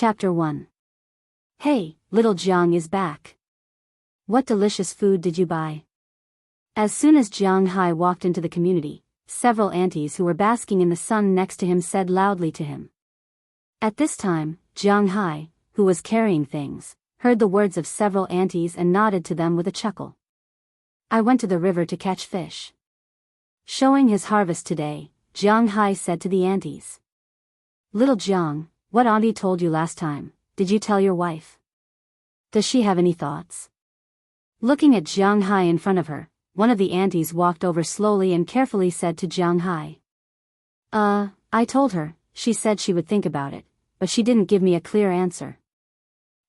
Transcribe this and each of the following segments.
Chapter 1. Hey, little Jiang is back. What delicious food did you buy? As soon as Jiang Hai walked into the community, several aunties who were basking in the sun next to him said loudly to him. At this time, Jiang Hai, who was carrying things, heard the words of several aunties and nodded to them with a chuckle. I went to the river to catch fish. Showing his harvest today, Jiang Hai said to the aunties. Little Jiang, what auntie told you last time, did you tell your wife? Does she have any thoughts? Looking at Jiang Hai in front of her, one of the aunties walked over slowly and carefully said to Jiang Hai. I told her, she said she would think about it, but she didn't give me a clear answer.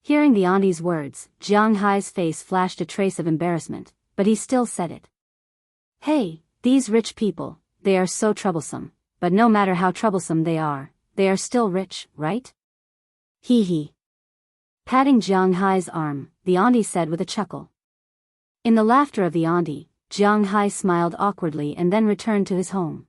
Hearing the auntie's words, Jiang Hai's face flashed a trace of embarrassment, but he still said it. Hey, these rich people, they are so troublesome, but no matter how troublesome they are still rich, right? Hee hee. Patting Jiang Hai's arm, the auntie said with a chuckle. In the laughter of the auntie, Jiang Hai smiled awkwardly and then returned to his home.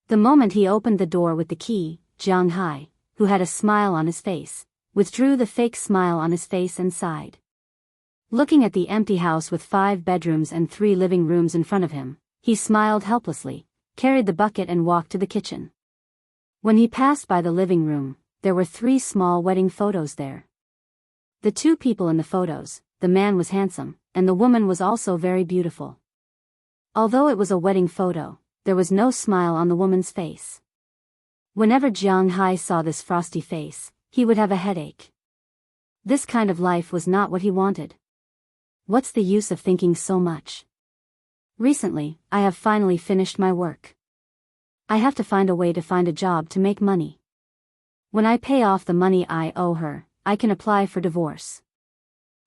The moment he opened the door with the key, Jiang Hai, who had a smile on his face, withdrew the fake smile on his face and sighed. Looking at the empty house with 5 bedrooms and 3 living rooms in front of him, he smiled helplessly, carried the bucket and walked to the kitchen. When he passed by the living room, there were 3 small wedding photos there. The 2 people in the photos, the man was handsome, and the woman was also very beautiful. Although it was a wedding photo, there was no smile on the woman's face. Whenever Jiang Hai saw this frosty face, he would have a headache. This kind of life was not what he wanted. What's the use of thinking so much? Recently, I have finally finished my work. I have to find a way to find a job to make money. When I pay off the money I owe her, I can apply for divorce.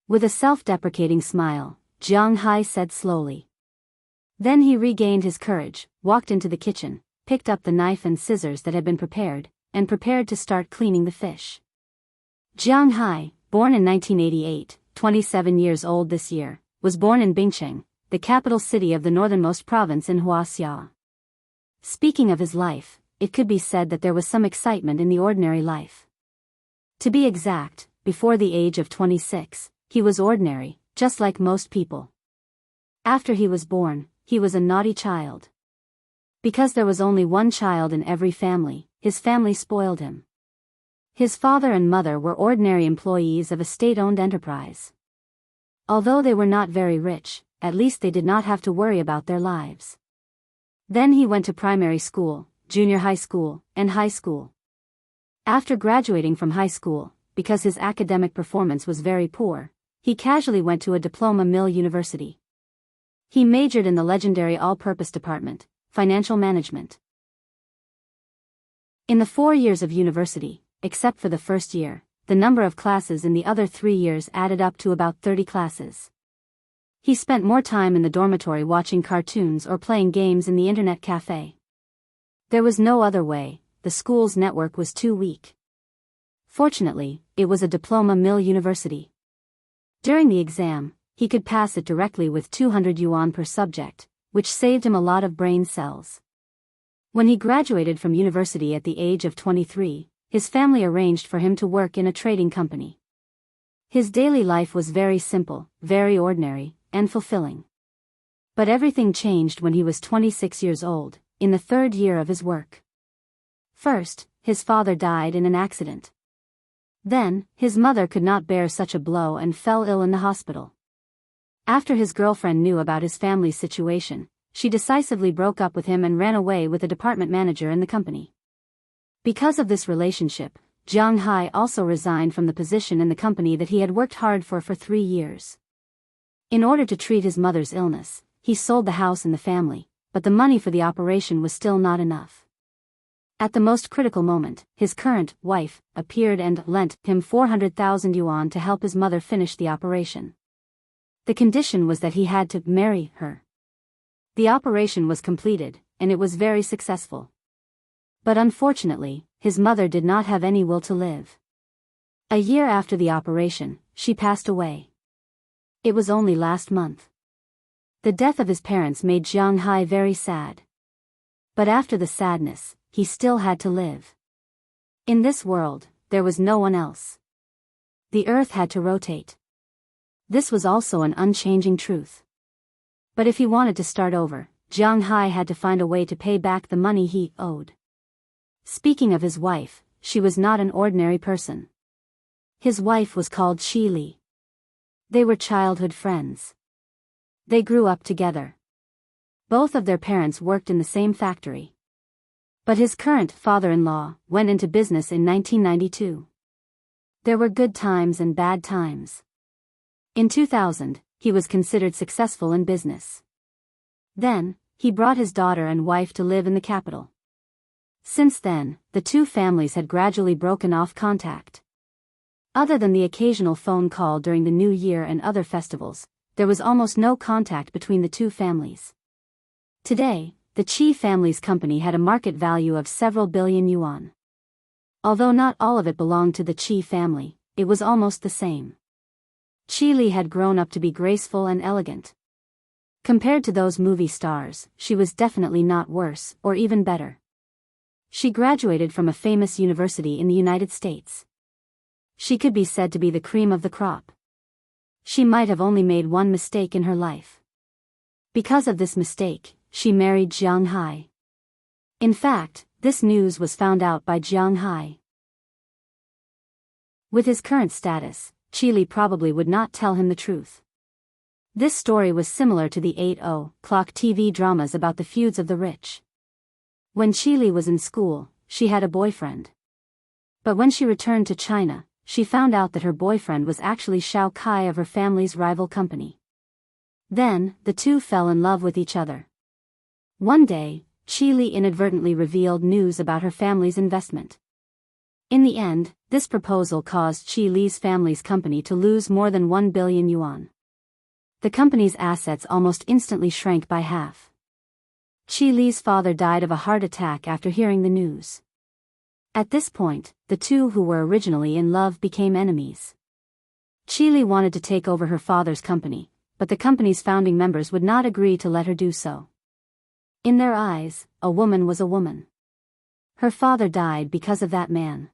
With a self-deprecating smile, Jiang Hai said slowly. Then he regained his courage, walked into the kitchen, picked up the knife and scissors that had been prepared, and prepared to start cleaning the fish. Jiang Hai, born in 1988, 27 years old this year, was born in Bingcheng, the capital city of the northernmost province in Wuxia. Speaking of his life, it could be said that there was some excitement in the ordinary life. To be exact, before the age of 26, he was ordinary, just like most people. After he was born, he was a naughty child. Because there was only one child in every family, his family spoiled him. His father and mother were ordinary employees of a state-owned enterprise. Although they were not very rich, at least they did not have to worry about their lives. Then he went to primary school, junior high school, and high school. After graduating from high school, because his academic performance was very poor, he casually went to a diploma mill university. He majored in the legendary all-purpose department, financial management. In the 4 years of university, except for the first year, the number of classes in the other 3 years added up to about 30 classes. He spent more time in the dormitory watching cartoons or playing games in the internet cafe. There was no other way, the school's network was too weak. Fortunately, it was a diploma mill university. During the exam, he could pass it directly with 200 yuan per subject, which saved him a lot of brain cells. When he graduated from university at the age of 23, his family arranged for him to work in a trading company. His daily life was very simple, very ordinary, and fulfilling. But everything changed when he was 26 years old, in the 3rd year of his work. First, his father died in an accident. Then, his mother could not bear such a blow and fell ill in the hospital. After his girlfriend knew about his family's situation, she decisively broke up with him and ran away with a department manager in the company. Because of this relationship, Jiang Hai also resigned from the position in the company that he had worked hard for 3 years. In order to treat his mother's illness, he sold the house and the family, but the money for the operation was still not enough. At the most critical moment, his current wife appeared and lent him 400,000 yuan to help his mother finish the operation. The condition was that he had to marry her. The operation was completed, and it was very successful. But unfortunately, his mother did not have any will to live. A year after the operation, she passed away. It was only last month. The death of his parents made Jiang Hai very sad. But after the sadness, he still had to live. In this world, there was no one else. The earth had to rotate. This was also an unchanging truth. But if he wanted to start over, Jiang Hai had to find a way to pay back the money he owed. Speaking of his wife, she was not an ordinary person. His wife was called Qi Li. They were childhood friends. They grew up together. Both of their parents worked in the same factory. But his current father-in-law went into business in 1992. There were good times and bad times. In 2000, he was considered successful in business. Then, he brought his daughter and wife to live in the capital. Since then, the two families had gradually broken off contact. Other than the occasional phone call during the New Year and other festivals, there was almost no contact between the two families. Today, the Qi family's company had a market value of several billion yuan. Although not all of it belonged to the Qi family, it was almost the same. Qi Li had grown up to be graceful and elegant. Compared to those movie stars, she was definitely not worse or even better. She graduated from a famous university in the United States. She could be said to be the cream of the crop. She might have only made one mistake in her life. Because of this mistake, she married Jiang Hai. In fact, this news was found out by Jiang Hai. With his current status, Qi Li probably would not tell him the truth. This story was similar to the 8 o'clock TV dramas about the feuds of the rich. When Qi Li was in school, she had a boyfriend. But when she returned to China, she found out that her boyfriend was actually Shao Kai of her family's rival company. Then, the two fell in love with each other. One day, Qi Li inadvertently revealed news about her family's investment. In the end, this proposal caused Qi Li's family's company to lose more than 1 billion yuan. The company's assets almost instantly shrank by half. Qi Li's father died of a heart attack after hearing the news. At this point, the two who were originally in love became enemies. Qi Li wanted to take over her father's company, but the company's founding members would not agree to let her do so. In their eyes, a woman was a woman. Her father died because of that man.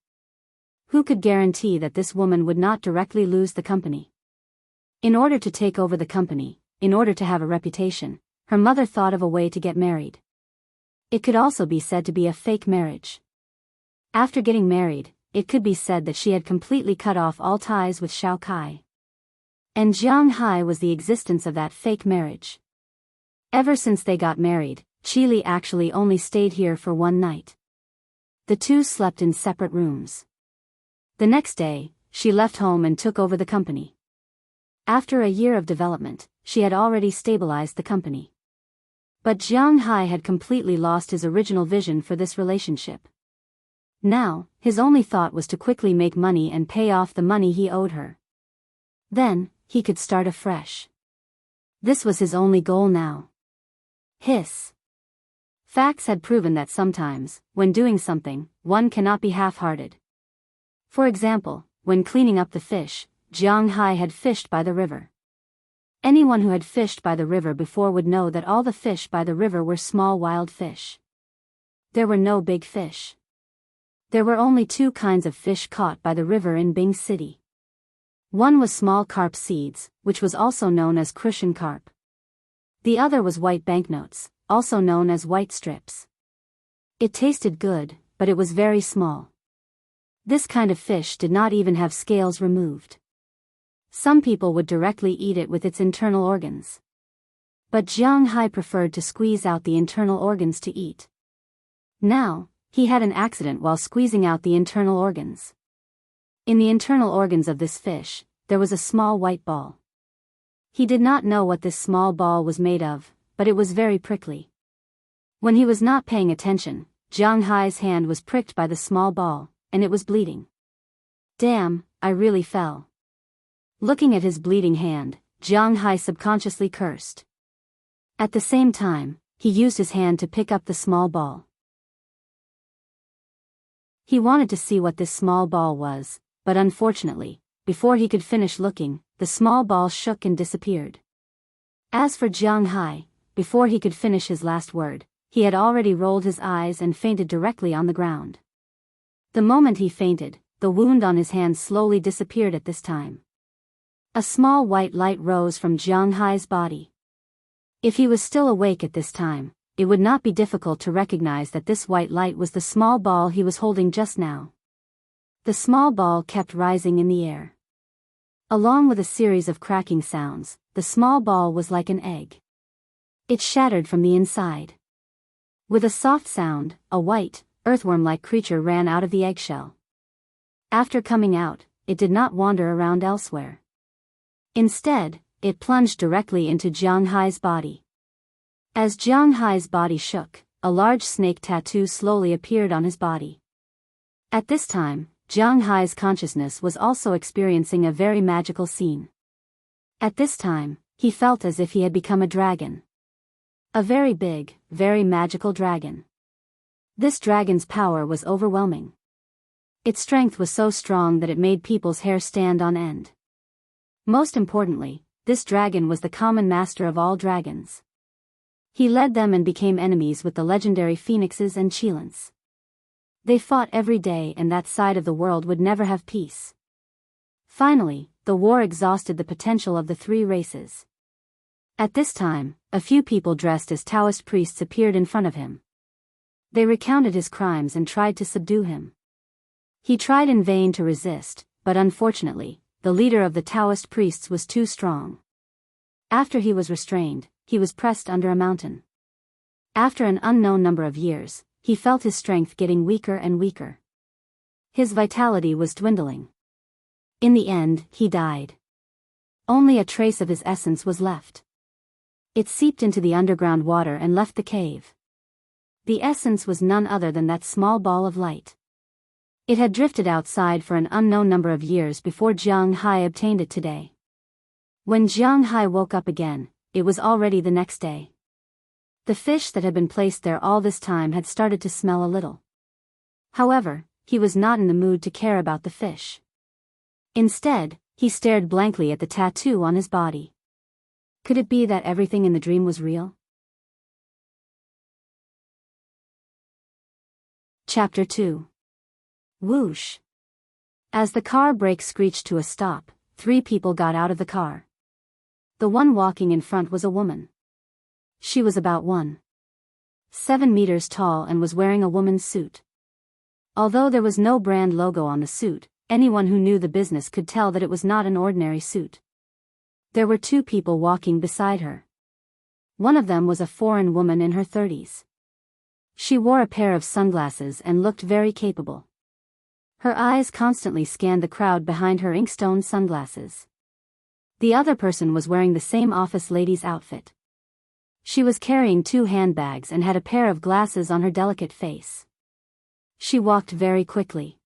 Who could guarantee that this woman would not directly lose the company? In order to take over the company, in order to have a reputation, her mother thought of a way to get married. It could also be said to be a fake marriage. After getting married, it could be said that she had completely cut off all ties with Shao Kai. And Jiang Hai was the existence of that fake marriage. Ever since they got married, Qi Li actually only stayed here for one night. The two slept in separate rooms. The next day, she left home and took over the company. After a year of development, she had already stabilized the company. But Jiang Hai had completely lost his original vision for this relationship. Now, his only thought was to quickly make money and pay off the money he owed her. Then, he could start afresh. This was his only goal now. Hiss. Facts had proven that sometimes, when doing something, one cannot be half-hearted. For example, when cleaning up the fish, Jiang Hai had fished by the river. Anyone who had fished by the river before would know that all the fish by the river were small wild fish. There were no big fish. There were only two kinds of fish caught by the river in Bing City. One was small carp seeds, which was also known as crucian carp. The other was white banknotes, also known as white strips. It tasted good, but it was very small. This kind of fish did not even have scales removed. Some people would directly eat it with its internal organs. But Jiang Hai preferred to squeeze out the internal organs to eat. Now, he had an accident while squeezing out the internal organs. In the internal organs of this fish, there was a small white ball. He did not know what this small ball was made of, but it was very prickly. When he was not paying attention, Jiang Hai's hand was pricked by the small ball, and it was bleeding. Damn, I really fell. Looking at his bleeding hand, Jiang Hai subconsciously cursed. At the same time, he used his hand to pick up the small ball. He wanted to see what this small ball was, but unfortunately, before he could finish looking, the small ball shook and disappeared. As for Jiang Hai, before he could finish his last word, he had already rolled his eyes and fainted directly on the ground. The moment he fainted, the wound on his hand slowly disappeared at this time. A small white light rose from Jiang Hai's body. If he was still awake at this time, it would not be difficult to recognize that this white light was the small ball he was holding just now. The small ball kept rising in the air. Along with a series of cracking sounds, the small ball was like an egg. It shattered from the inside. With a soft sound, a white, earthworm-like creature ran out of the eggshell. After coming out, it did not wander around elsewhere. Instead, it plunged directly into Jiang Hai's body. As Jiang Hai's body shook, a large snake tattoo slowly appeared on his body. At this time, Jiang Hai's consciousness was also experiencing a very magical scene. At this time, he felt as if he had become a dragon. A very big, very magical dragon. This dragon's power was overwhelming. Its strength was so strong that it made people's hair stand on end. Most importantly, this dragon was the common master of all dragons. He led them and became enemies with the legendary phoenixes and Qilins. They fought every day and that side of the world would never have peace. Finally, the war exhausted the potential of the three races. At this time, a few people dressed as Taoist priests appeared in front of him. They recounted his crimes and tried to subdue him. He tried in vain to resist, but unfortunately, the leader of the Taoist priests was too strong. After he was restrained, he was pressed under a mountain. After an unknown number of years, he felt his strength getting weaker and weaker. His vitality was dwindling. In the end, he died. Only a trace of his essence was left. It seeped into the underground water and left the cave. The essence was none other than that small ball of light. It had drifted outside for an unknown number of years before Jiang Hai obtained it today. When Jiang Hai woke up again, it was already the next day. The fish that had been placed there all this time had started to smell a little. However, he was not in the mood to care about the fish. Instead, he stared blankly at the tattoo on his body. Could it be that everything in the dream was real? Chapter 2. Whoosh. As the car brakes screeched to a stop, 3 people got out of the car. The one walking in front was a woman. She was about 1.7 meters tall and was wearing a woman's suit. Although there was no brand logo on the suit, anyone who knew the business could tell that it was not an ordinary suit. There were 2 people walking beside her. One of them was a foreign woman in her 30s. She wore a pair of sunglasses and looked very capable. Her eyes constantly scanned the crowd behind her inkstone sunglasses. The other person was wearing the same office lady's outfit. She was carrying 2 handbags and had a pair of glasses on her delicate face. She walked very quickly.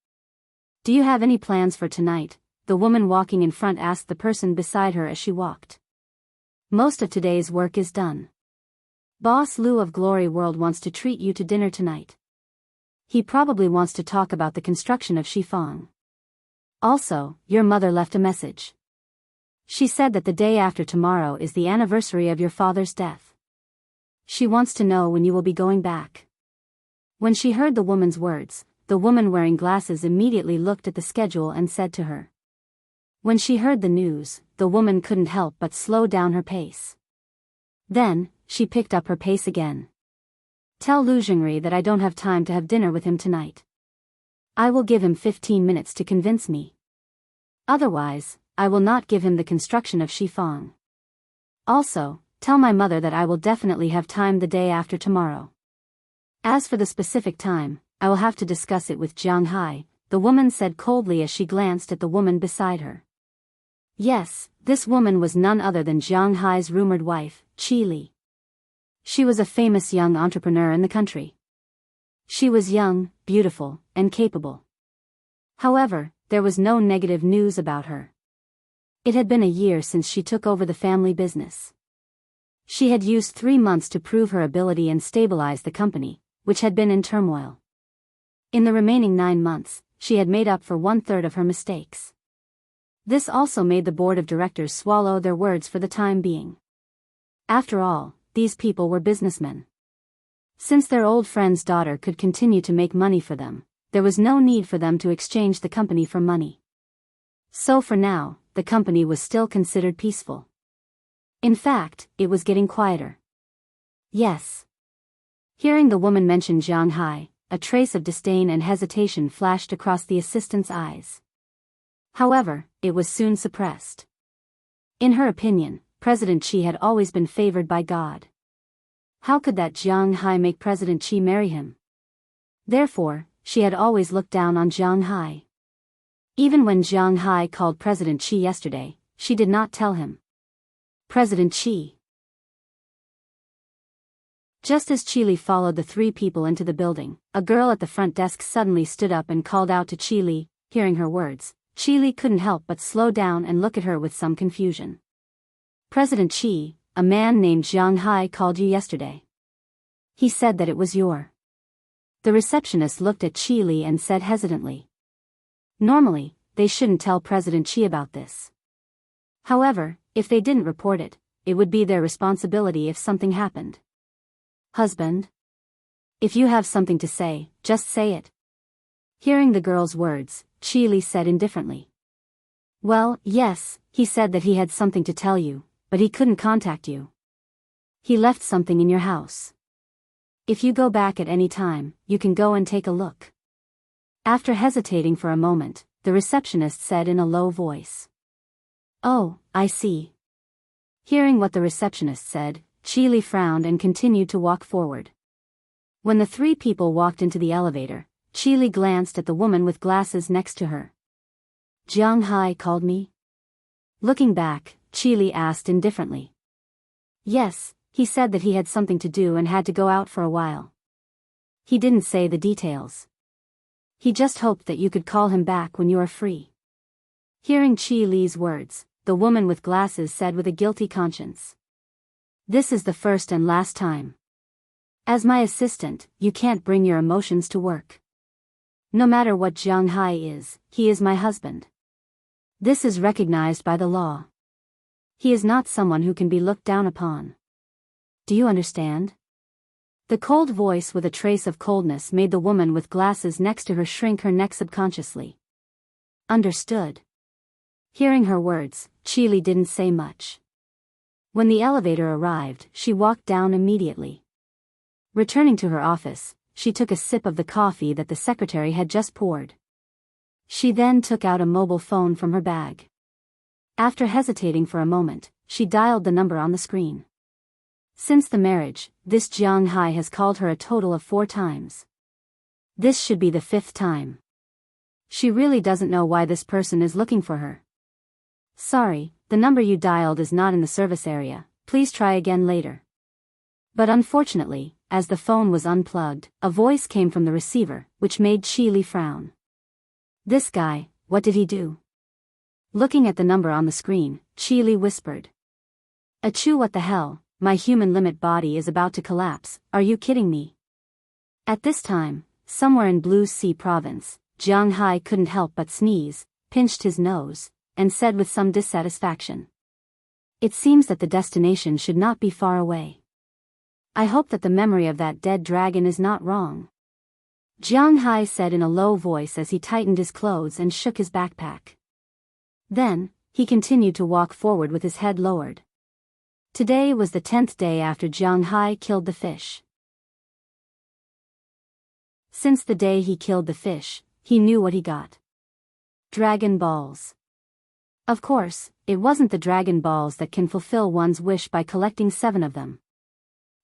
"Do you have any plans for tonight?" the woman walking in front asked the person beside her as she walked. "Most of today's work is done. Boss Liu of Glory World wants to treat you to dinner tonight. He probably wants to talk about the construction of Shifang. Also, your mother left a message. She said that the day after tomorrow is the anniversary of your father's death. She wants to know when you will be going back." When she heard the woman's words, the woman wearing glasses immediately looked at the schedule and said to her. When she heard the news, the woman couldn't help but slow down her pace. Then, she picked up her pace again. "Tell Lu Jingri that I don't have time to have dinner with him tonight. I will give him 15 minutes to convince me. Otherwise, I will not give him the construction of Shifang. Also, tell my mother that I will definitely have time the day after tomorrow. As for the specific time, I will have to discuss it with Jiang Hai," the woman said coldly as she glanced at the woman beside her. Yes, this woman was none other than Jiang Hai's rumored wife, Qi Li. She was a famous young entrepreneur in the country. She was young, beautiful, and capable. However, there was no negative news about her. It had been a year since she took over the family business. She had used 3 months to prove her ability and stabilize the company, which had been in turmoil. In the remaining 9 months, she had made up for 1/3 of her mistakes. This also made the board of directors swallow their words for the time being. After all, these people were businessmen. Since their old friend's daughter could continue to make money for them, there was no need for them to exchange the company for money. So for now, the company was still considered peaceful. In fact, it was getting quieter. Yes. Hearing the woman mention Jiang Hai, a trace of disdain and hesitation flashed across the assistant's eyes. However, it was soon suppressed. In her opinion, President Qi had always been favored by God. How could that Jiang Hai make President Qi marry him? Therefore, she had always looked down on Jiang Hai. Even when Jiang Hai called President Qi yesterday, she did not tell him. President Qi. Just as Qi followed the three people into the building, a girl at the front desk suddenly stood up and called out to Qi. Hearing her words, Qi couldn't help but slow down and look at her with some confusion. President Qi, a man named Jiang Hai called you yesterday. He said that it was your. The receptionist looked at Qi and said hesitantly. Normally, they shouldn't tell President Qi about this. However, if they didn't report it, it would be their responsibility if something happened. Husband? If you have something to say, just say it. Hearing the girl's words, Qi said indifferently. Well, yes, he said that he had something to tell you, but he couldn't contact you. He left something in your house. If you go back at any time, you can go and take a look. After hesitating for a moment, the receptionist said in a low voice. Oh, I see. Hearing what the receptionist said, Qi frowned and continued to walk forward. When the three people walked into the elevator, Qi glanced at the woman with glasses next to her. Jiang Hai called me? Looking back, Qi asked indifferently. Yes, he said that he had something to do and had to go out for a while. He didn't say the details. He just hoped that you could call him back when you are free. Hearing Qi words, the woman with glasses said with a guilty conscience. This is the first and last time. As my assistant, you can't bring your emotions to work. No matter what Jiang Hai is, he is my husband. This is recognized by the law. He is not someone who can be looked down upon. Do you understand? The cold voice with a trace of coldness made the woman with glasses next to her shrink her neck subconsciously. Understood. Hearing her words, Qi didn't say much. When the elevator arrived, she walked down immediately. Returning to her office, she took a sip of the coffee that the secretary had just poured. She then took out a mobile phone from her bag. After hesitating for a moment, she dialed the number on the screen. Since the marriage, this Jiang Hai has called her a total of 4 times. This should be the 5th time. She really doesn't know why this person is looking for her. Sorry, the number you dialed is not in the service area, please try again later. But unfortunately, as the phone was unplugged, a voice came from the receiver, which made Qi frown. This guy, what did he do? Looking at the number on the screen, Qi whispered. Achoo, what the hell, my human limit body is about to collapse, are you kidding me? At this time, somewhere in Blue Sea Province, Jiang Hai couldn't help but sneeze, pinched his nose, and said with some dissatisfaction. It seems that the destination should not be far away. I hope that the memory of that dead dragon is not wrong. Jiang Hai said in a low voice as he tightened his clothes and shook his backpack. Then, he continued to walk forward with his head lowered. Today was the 10th day after Jiang Hai killed the fish. Since the day he killed the fish, he knew what he got. Dragon Balls. Of course, it wasn't the Dragon Balls that can fulfill one's wish by collecting 7 of them.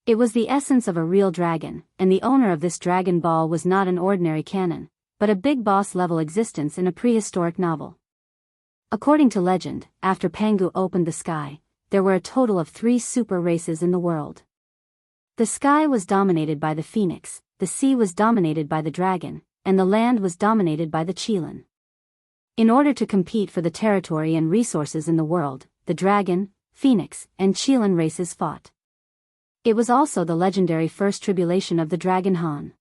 It was the essence of a real dragon, and the owner of this Dragon Ball was not an ordinary canon, but a big boss-level existence in a prehistoric novel. According to legend, after Pangu opened the sky, there were a total of 3 super races in the world. The sky was dominated by the phoenix, the sea was dominated by the dragon, and the land was dominated by the Qilin. In order to compete for the territory and resources in the world, the dragon, phoenix, and Qilin races fought. It was also the legendary first tribulation of the Dragon Han.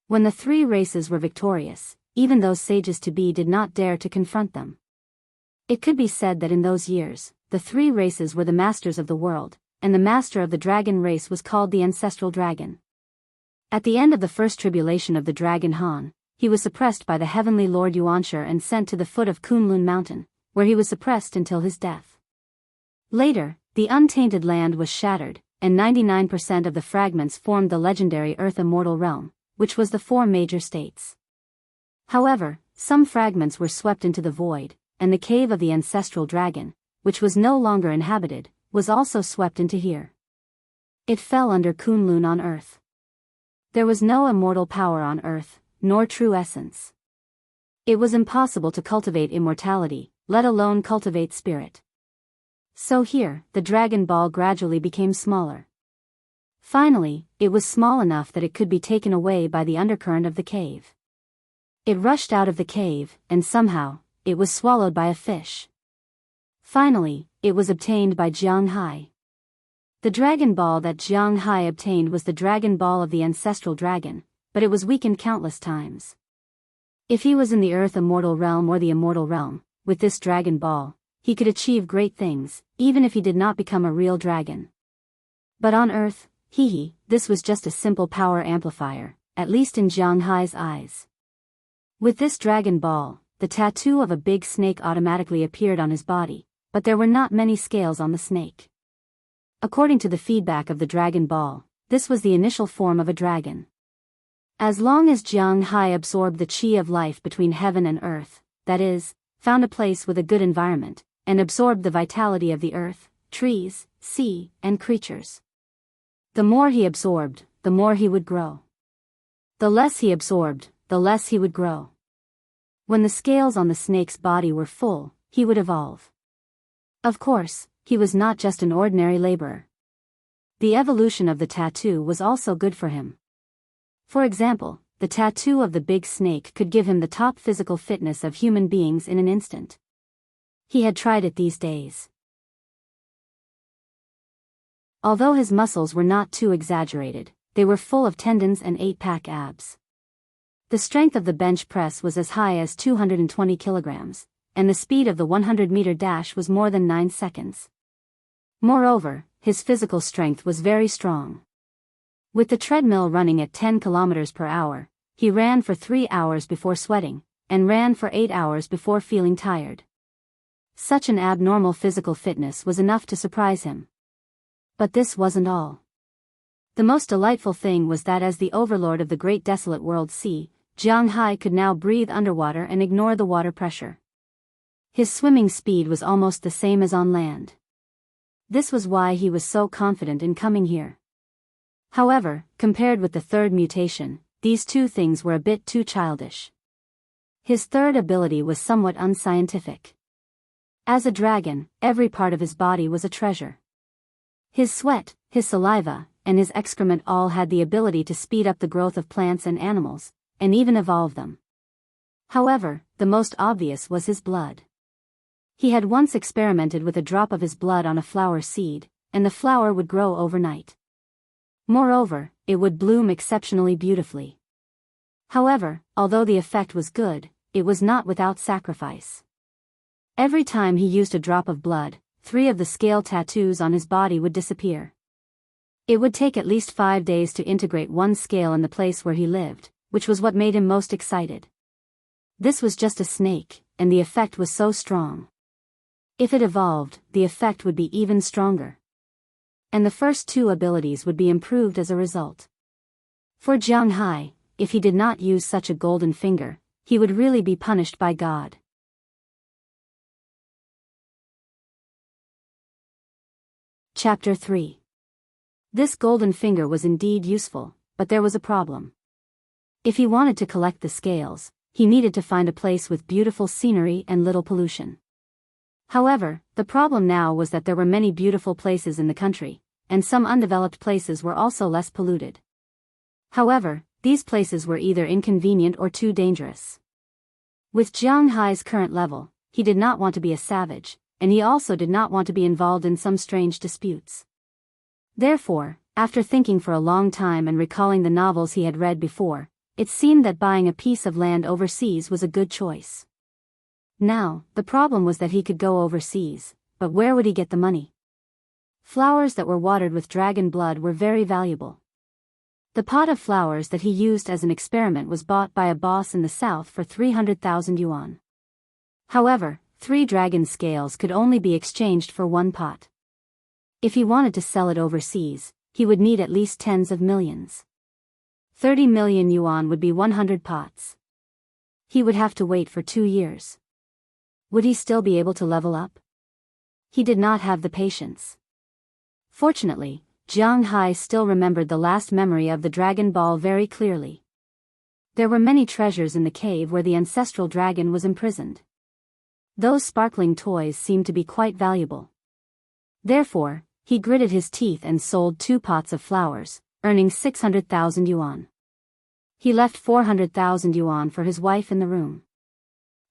When the 3 races were victorious, even those sages-to-be did not dare to confront them. It could be said that in those years, the 3 races were the masters of the world, and the master of the dragon race was called the ancestral dragon. At the end of the first tribulation of the Dragon Han, he was suppressed by the heavenly Lord Yuanshi and sent to the foot of Kunlun Mountain, where he was suppressed until his death. Later, the untainted land was shattered, and 99% of the fragments formed the legendary Earth Immortal Realm, which was the 4 major states. However, some fragments were swept into the void, and the cave of the ancestral dragon, which was no longer inhabited, was also swept into here. It fell under Kunlun on Earth. There was no immortal power on Earth, nor true essence. It was impossible to cultivate immortality, let alone cultivate spirit. So here, the Dragon Ball gradually became smaller. Finally, it was small enough that it could be taken away by the undercurrent of the cave. It rushed out of the cave, and somehow, it was swallowed by a fish. Finally, it was obtained by Jiang Hai. The Dragon Ball that Jiang Hai obtained was the Dragon Ball of the ancestral dragon, but it was weakened countless times. If he was in the Earth Immortal Realm or the Immortal Realm, with this Dragon Ball, he could achieve great things, even if he did not become a real dragon. But on Earth, this was just a simple power amplifier, at least in Jiang Hai's eyes. With this Dragon Ball, the tattoo of a big snake automatically appeared on his body, but there were not many scales on the snake. According to the feedback of the Dragon Ball, this was the initial form of a dragon. As long as Jiang Hai absorbed the chi of life between heaven and earth, that is, found a place with a good environment, and absorbed the vitality of the earth, trees, sea, and creatures. The more he absorbed, the more he would grow. The less he absorbed, the less he would grow. When the scales on the snake's body were full, he would evolve. Of course, he was not just an ordinary laborer. The evolution of the tattoo was also good for him. For example, the tattoo of the big snake could give him the top physical fitness of human beings in an instant. He had tried it these days. Although his muscles were not too exaggerated, they were full of tendons and 8-pack abs. The strength of the bench press was as high as 220 kilograms, and the speed of the 100-meter dash was more than 9 seconds. Moreover, his physical strength was very strong. With the treadmill running at 10 kilometers per hour, he ran for 3 hours before sweating, and ran for 8 hours before feeling tired. Such an abnormal physical fitness was enough to surprise him. But this wasn't all. The most delightful thing was that as the overlord of the great desolate world sea, Jiang Hai could now breathe underwater and ignore the water pressure. His swimming speed was almost the same as on land. This was why he was so confident in coming here. However, compared with the third mutation, these two things were a bit too childish. His third ability was somewhat unscientific. As a dragon, every part of his body was a treasure. His sweat, his saliva, and his excrement all had the ability to speed up the growth of plants and animals, and even evolve them. However, the most obvious was his blood. He had once experimented with a drop of his blood on a flower seed, and the flower would grow overnight. Moreover, it would bloom exceptionally beautifully. However, although the effect was good, it was not without sacrifice. Every time he used a drop of blood, 3 of the scale tattoos on his body would disappear. It would take at least 5 days to integrate one scale in the place where he lived, which was what made him most excited. This was just a snake, and the effect was so strong. If it evolved, the effect would be even stronger. And the first 2 abilities would be improved as a result. For Jiang Hai, if he did not use such a golden finger, he would really be punished by God. Chapter 3. This golden finger was indeed useful, but there was a problem. If he wanted to collect the scales, he needed to find a place with beautiful scenery and little pollution. However, the problem now was that there were many beautiful places in the country, and some undeveloped places were also less polluted. However, these places were either inconvenient or too dangerous. With Jiang Hai's current level, he did not want to be a savage, and he also did not want to be involved in some strange disputes. Therefore, after thinking for a long time and recalling the novels he had read before, it seemed that buying a piece of land overseas was a good choice. Now, the problem was that he could go overseas, but where would he get the money? Flowers that were watered with dragon blood were very valuable. The pot of flowers that he used as an experiment was bought by a boss in the south for 300,000 yuan. However, 3 dragon scales could only be exchanged for 1 pot. If he wanted to sell it overseas, he would need at least tens of millions. 30 million yuan would be 100 pots. He would have to wait for 2 years. Would he still be able to level up? He did not have the patience. Fortunately, Jiang Hai still remembered the last memory of the Dragon Ball very clearly. There were many treasures in the cave where the ancestral dragon was imprisoned. Those sparkling toys seemed to be quite valuable. Therefore, he gritted his teeth and sold 2 pots of flowers, earning 600,000 yuan. He left 400,000 yuan for his wife in the room.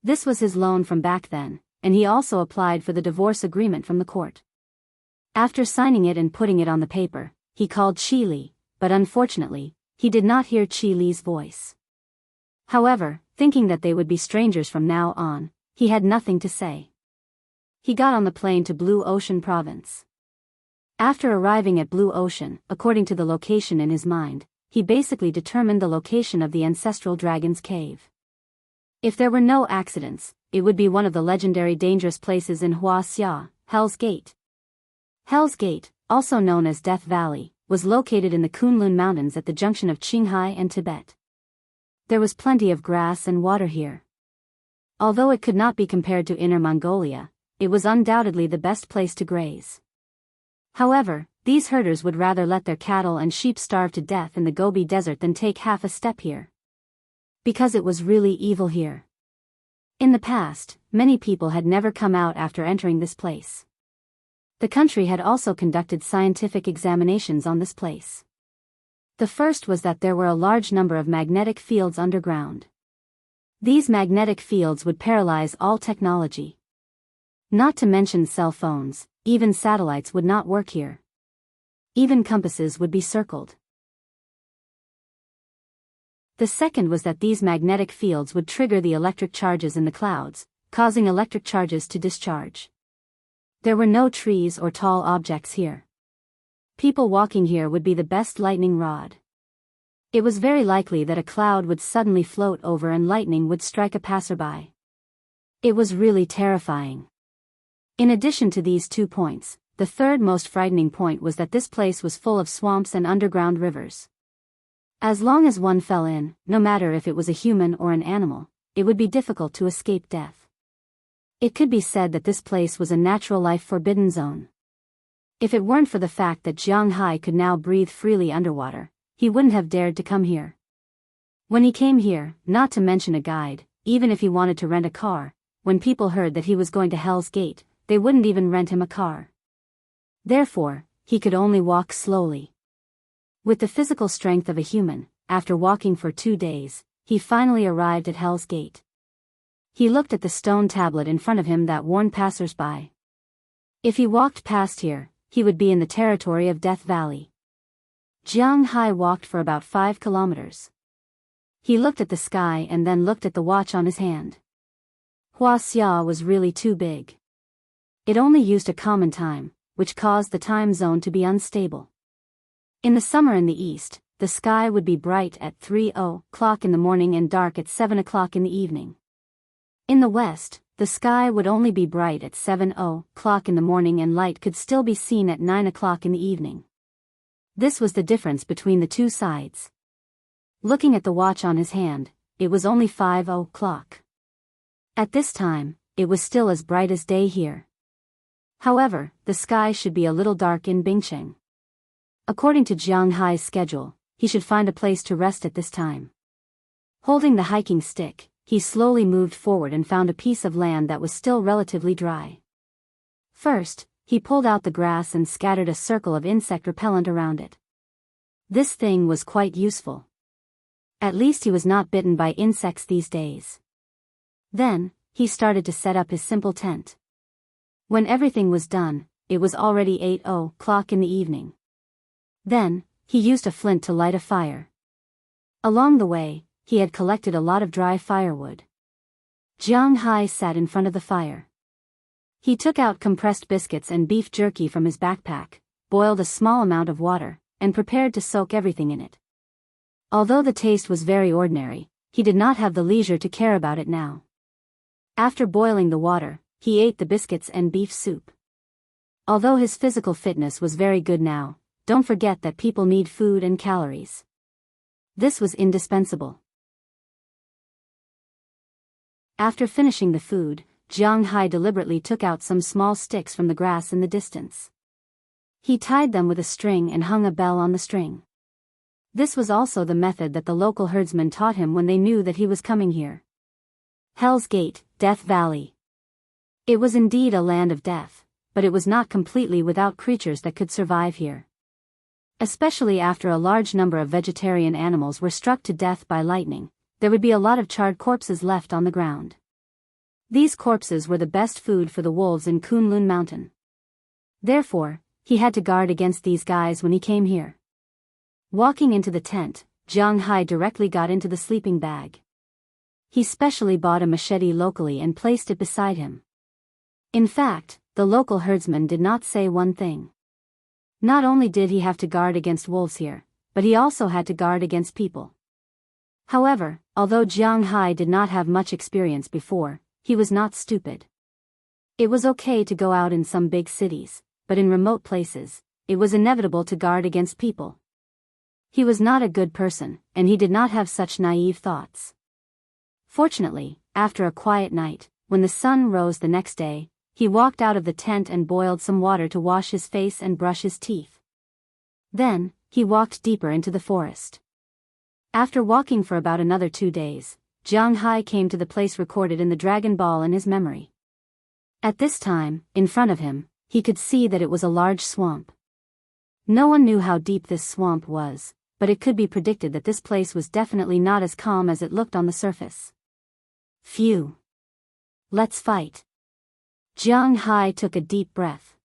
This was his loan from back then, and he also applied for the divorce agreement from the court. After signing it and putting it on the paper, he called Qi Li, but unfortunately, he did not hear Qi Li's voice. However, thinking that they would be strangers from now on, he had nothing to say. He got on the plane to Blue Ocean Province. After arriving at Blue Ocean, according to the location in his mind, he basically determined the location of the ancestral dragon's cave. If there were no accidents, it would be one of the legendary dangerous places in Wuxia, Hell's Gate. Hell's Gate, also known as Death Valley, was located in the Kunlun Mountains at the junction of Qinghai and Tibet. There was plenty of grass and water here. Although it could not be compared to Inner Mongolia, it was undoubtedly the best place to graze. However, these herders would rather let their cattle and sheep starve to death in the Gobi Desert than take half a step here. Because it was really evil here. In the past, many people had never come out after entering this place. The country had also conducted scientific examinations on this place. The first was that there were a large number of magnetic fields underground. These magnetic fields would paralyze all technology. Not to mention cell phones, even satellites would not work here. Even compasses would be circled. The second was that these magnetic fields would trigger the electric charges in the clouds, causing electric charges to discharge. There were no trees or tall objects here. People walking here would be the best lightning rod. It was very likely that a cloud would suddenly float over and lightning would strike a passerby. It was really terrifying. In addition to these 2 points, the third most frightening point was that this place was full of swamps and underground rivers. As long as one fell in, no matter if it was a human or an animal, it would be difficult to escape death. It could be said that this place was a natural life forbidden zone. If it weren't for the fact that Jiang Hai could now breathe freely underwater, he wouldn't have dared to come here. When he came here, not to mention a guide, even if he wanted to rent a car, when people heard that he was going to Hell's Gate, they wouldn't even rent him a car. Therefore, he could only walk slowly. With the physical strength of a human, after walking for 2 days, he finally arrived at Hell's Gate. He looked at the stone tablet in front of him that warned passers-by. If he walked past here, he would be in the territory of Death Valley. Jiang Hai walked for about 5 kilometers. He looked at the sky and then looked at the watch on his hand. Wuxia was really too big. It only used a common time, which caused the time zone to be unstable. In the summer in the east, the sky would be bright at 3:00 in the morning and dark at 7:00 in the evening. In the west, the sky would only be bright at 7:00 in the morning and light could still be seen at 9:00 in the evening. This was the difference between the 2 sides. Looking at the watch on his hand, it was only 5:00. At this time, it was still as bright as day here. However, the sky should be a little dark in Bingcheng. According to Jiang Hai's schedule, he should find a place to rest at this time. Holding the hiking stick, he slowly moved forward and found a piece of land that was still relatively dry. First, he pulled out the grass and scattered a circle of insect repellent around it. This thing was quite useful. At least he was not bitten by insects these days. Then, he started to set up his simple tent. When everything was done, it was already 8:00 in the evening. Then, he used a flint to light a fire. Along the way, he had collected a lot of dry firewood. Jiang Hai sat in front of the fire. He took out compressed biscuits and beef jerky from his backpack, boiled a small amount of water, and prepared to soak everything in it. Although the taste was very ordinary, he did not have the leisure to care about it now. After boiling the water, he ate the biscuits and beef soup. Although his physical fitness was very good now, don't forget that people need food and calories. This was indispensable. After finishing the food, Jiang Hai deliberately took out some small sticks from the grass in the distance. He tied them with a string and hung a bell on the string. This was also the method that the local herdsmen taught him when they knew that he was coming here. Hell's Gate, Death Valley. It was indeed a land of death, but it was not completely without creatures that could survive here. Especially after a large number of vegetarian animals were struck to death by lightning, there would be a lot of charred corpses left on the ground. These corpses were the best food for the wolves in Kunlun Mountain. Therefore, he had to guard against these guys when he came here. Walking into the tent, Jiang Hai directly got into the sleeping bag. He specially bought a machete locally and placed it beside him. In fact, the local herdsman did not say one thing. Not only did he have to guard against wolves here, but he also had to guard against people. However, although Jiang Hai did not have much experience before, he was not stupid. It was okay to go out in some big cities, but in remote places, it was inevitable to guard against people. He was not a good person, and he did not have such naive thoughts. Fortunately, after a quiet night, when the sun rose the next day, he walked out of the tent and boiled some water to wash his face and brush his teeth. Then, he walked deeper into the forest. After walking for about another 2 days, Jiang Hai came to the place recorded in the Dragon Ball in his memory. At this time, in front of him, he could see that it was a large swamp. No one knew how deep this swamp was, but it could be predicted that this place was definitely not as calm as it looked on the surface. Phew! Let's fight. Jiang Hai took a deep breath.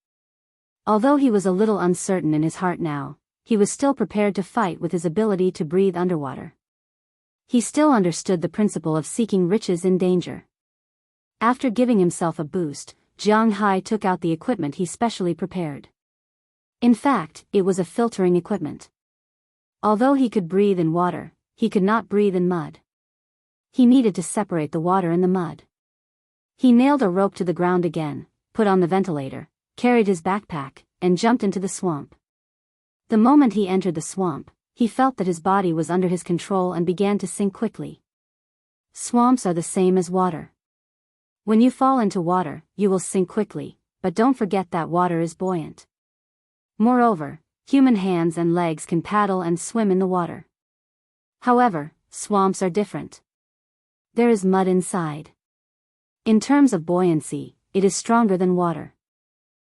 Although he was a little uncertain in his heart now, he was still prepared to fight with his ability to breathe underwater. He still understood the principle of seeking riches in danger. After giving himself a boost, Jiang Hai took out the equipment he specially prepared. In fact, it was a filtering equipment. Although he could breathe in water, he could not breathe in mud. He needed to separate the water and the mud. He nailed a rope to the ground again, put on the ventilator, carried his backpack, and jumped into the swamp. The moment he entered the swamp, he felt that his body was under his control and began to sink quickly. Swamps are the same as water. When you fall into water, you will sink quickly, but don't forget that water is buoyant. Moreover, human hands and legs can paddle and swim in the water. However, swamps are different. There is mud inside. In terms of buoyancy, it is stronger than water.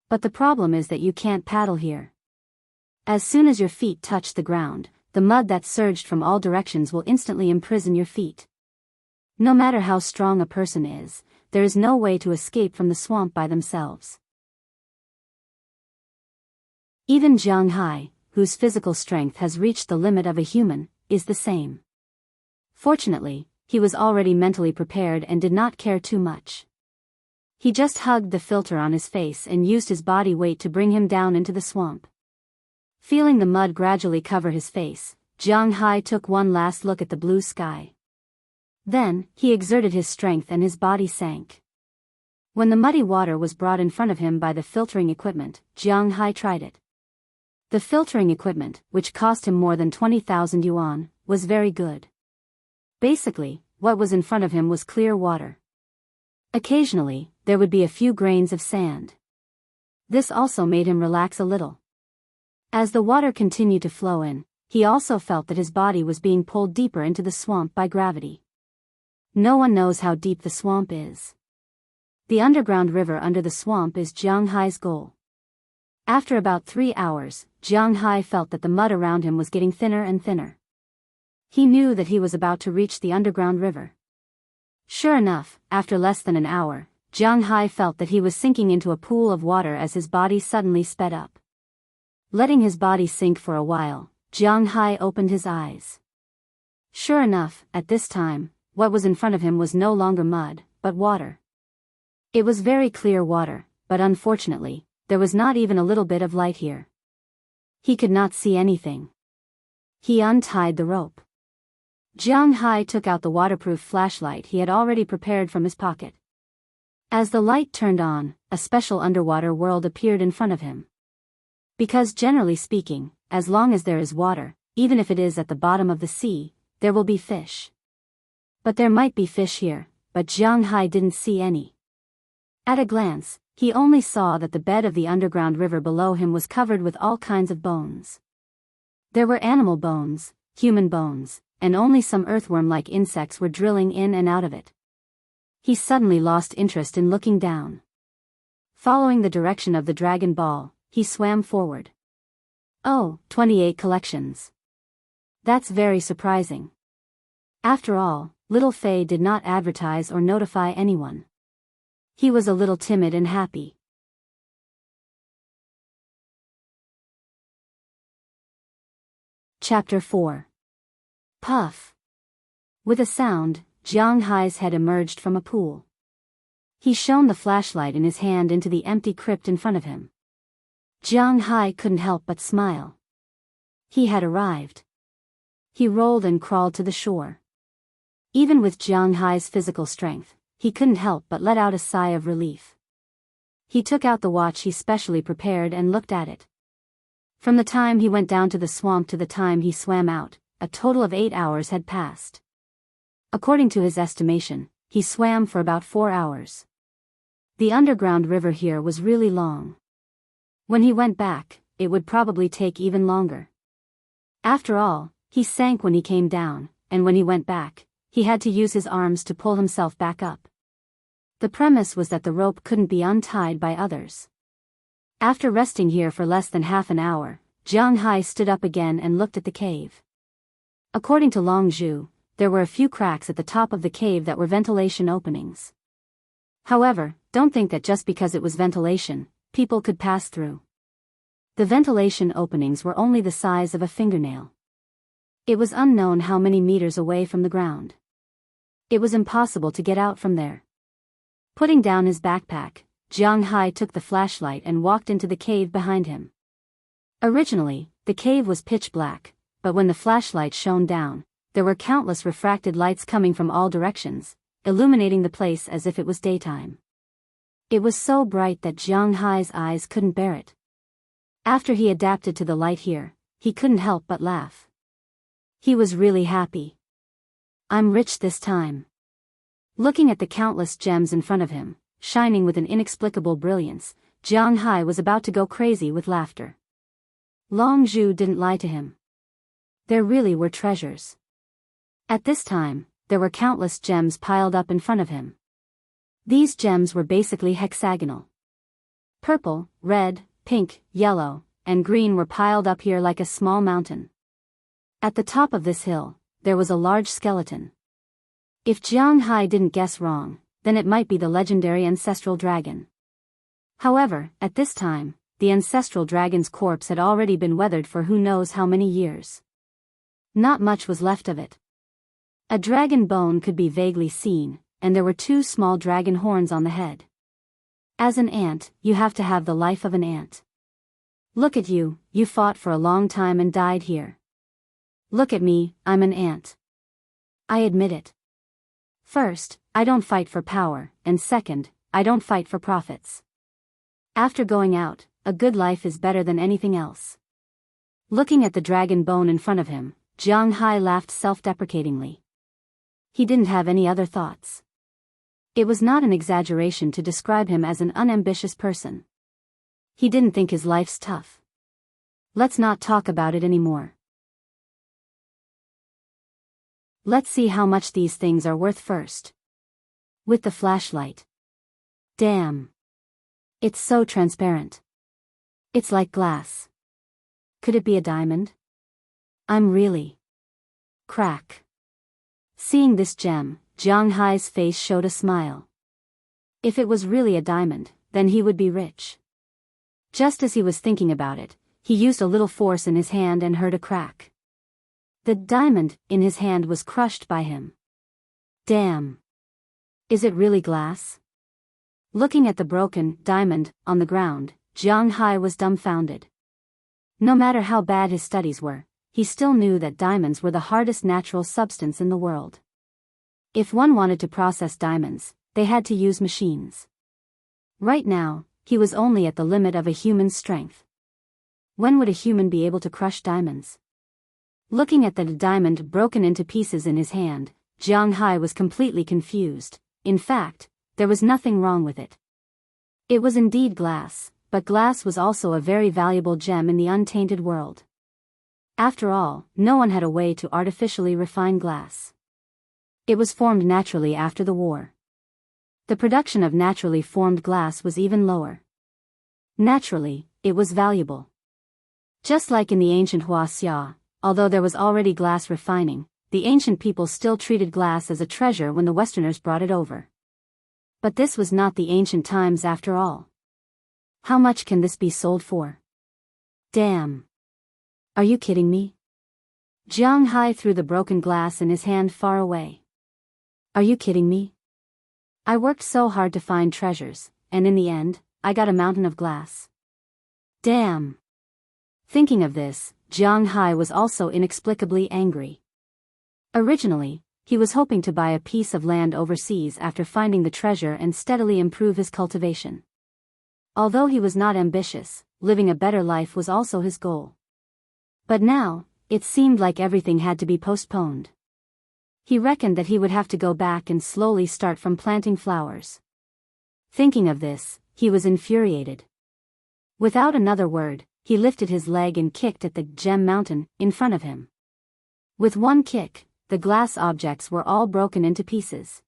But the problem is that you can't paddle here. As soon as your feet touch the ground, the mud that surged from all directions will instantly imprison your feet. No matter how strong a person is, there is no way to escape from the swamp by themselves. Even Jiang Hai, whose physical strength has reached the limit of a human, is the same. Fortunately, he was already mentally prepared and did not care too much. He just hugged the filter on his face and used his body weight to bring him down into the swamp. Feeling the mud gradually cover his face, Jiang Hai took one last look at the blue sky. Then, he exerted his strength and his body sank. When the muddy water was brought in front of him by the filtering equipment, Jiang Hai tried it. The filtering equipment, which cost him more than 20,000 yuan, was very good. Basically, what was in front of him was clear water. Occasionally, there would be a few grains of sand. This also made him relax a little. As the water continued to flow in, he also felt that his body was being pulled deeper into the swamp by gravity. No one knows how deep the swamp is. The underground river under the swamp is Jiang Hai's goal. After about 3 hours, Jiang Hai felt that the mud around him was getting thinner and thinner. He knew that he was about to reach the underground river. Sure enough, after less than an hour, Jiang Hai felt that he was sinking into a pool of water as his body suddenly sped up. Letting his body sink for a while, Jiang Hai opened his eyes. Sure enough, at this time, what was in front of him was no longer mud, but water. It was very clear water, but unfortunately, there was not even a little bit of light here. He could not see anything. He untied the rope. Jiang Hai took out the waterproof flashlight he had already prepared from his pocket. As the light turned on, a special underwater world appeared in front of him. Because generally speaking, as long as there is water, even if it is at the bottom of the sea, there will be fish. But there might be fish here, but Jiang Hai didn't see any. At a glance, he only saw that the bed of the underground river below him was covered with all kinds of bones. There were animal bones, human bones, and only some earthworm-like insects were drilling in and out of it. He suddenly lost interest in looking down. Following the direction of the dragon ball, he swam forward. Oh, 28 collections. That's very surprising. After all, little Fei did not advertise or notify anyone. He was a little timid and happy. Chapter 4. Puff. With a sound, Jiang Hai's head emerged from a pool. He shone the flashlight in his hand into the empty crypt in front of him. Jiang Hai couldn't help but smile. He had arrived. He rolled and crawled to the shore. Even with Jiang Hai's physical strength, he couldn't help but let out a sigh of relief. He took out the watch he specially prepared and looked at it. From the time he went down to the swamp to the time he swam out, a total of 8 hours had passed. According to his estimation, he swam for about 4 hours. The underground river here was really long. When he went back, it would probably take even longer. After all, he sank when he came down, and when he went back, he had to use his arms to pull himself back up. The premise was that the rope couldn't be untied by others. After resting here for less than half an hour, Jiang Hai stood up again and looked at the cave. According to Long Zhu, there were a few cracks at the top of the cave that were ventilation openings. However, don't think that just because it was ventilation, people could pass through. The ventilation openings were only the size of a fingernail. It was unknown how many meters away from the ground. It was impossible to get out from there. Putting down his backpack, Jiang Hai took the flashlight and walked into the cave behind him. Originally, the cave was pitch black, but when the flashlight shone down, there were countless refracted lights coming from all directions, illuminating the place as if it was daytime. It was so bright that Jiang Hai's eyes couldn't bear it. After he adapted to the light here, he couldn't help but laugh. He was really happy. I'm rich this time. Looking at the countless gems in front of him, shining with an inexplicable brilliance, Jiang Hai was about to go crazy with laughter. Long Zhu didn't lie to him. There really were treasures. At this time, there were countless gems piled up in front of him. These gems were basically hexagonal. Purple, red, pink, yellow, and green were piled up here like a small mountain. At the top of this hill, there was a large skeleton. If Jiang Hai didn't guess wrong, then it might be the legendary ancestral dragon. However, at this time, the ancestral dragon's corpse had already been weathered for who knows how many years. Not much was left of it. A dragon bone could be vaguely seen, and there were 2 small dragon horns on the head. As an ant, you have to have the life of an ant. Look at you, you fought for a long time and died here. Look at me, I'm an ant. I admit it. First, I don't fight for power, and second, I don't fight for profits. After going out, a good life is better than anything else. Looking at the dragon bone in front of him, Jiang Hai laughed self-deprecatingly. He didn't have any other thoughts. It was not an exaggeration to describe him as an unambitious person. He didn't think his life's tough. Let's not talk about it anymore. Let's see how much these things are worth first. With the flashlight. Damn. It's so transparent. It's like glass. Could it be a diamond? I'm really. Crack. Seeing this gem, Jiang Hai's face showed a smile. If it was really a diamond, then he would be rich. Just as he was thinking about it, he used a little force in his hand and heard a crack. The diamond in his hand was crushed by him. Damn. Is it really glass? Looking at the broken diamond on the ground, Jiang Hai was dumbfounded. No matter how bad his studies were, he still knew that diamonds were the hardest natural substance in the world. If one wanted to process diamonds, they had to use machines. Right now, he was only at the limit of a human's strength. When would a human be able to crush diamonds? Looking at the diamond broken into pieces in his hand, Jiang Hai was completely confused. In fact, there was nothing wrong with it. It was indeed glass, but glass was also a very valuable gem in the untainted world. After all, no one had a way to artificially refine glass. It was formed naturally after the war. The production of naturally formed glass was even lower. Naturally, it was valuable. Just like in the ancient Wuxia, although there was already glass refining, the ancient people still treated glass as a treasure when the Westerners brought it over. But this was not the ancient times after all. How much can this be sold for? Damn. Are you kidding me? Jiang Hai threw the broken glass in his hand far away. Are you kidding me? I worked so hard to find treasures, and in the end, I got a mountain of glass. Damn. Thinking of this, Jiang Hai was also inexplicably angry. Originally, he was hoping to buy a piece of land overseas after finding the treasure and steadily improve his cultivation. Although he was not ambitious, living a better life was also his goal. But now, it seemed like everything had to be postponed. He reckoned that he would have to go back and slowly start from planting flowers. Thinking of this, he was infuriated. Without another word, he lifted his leg and kicked at the gem mountain in front of him. With one kick, the glass objects were all broken into pieces.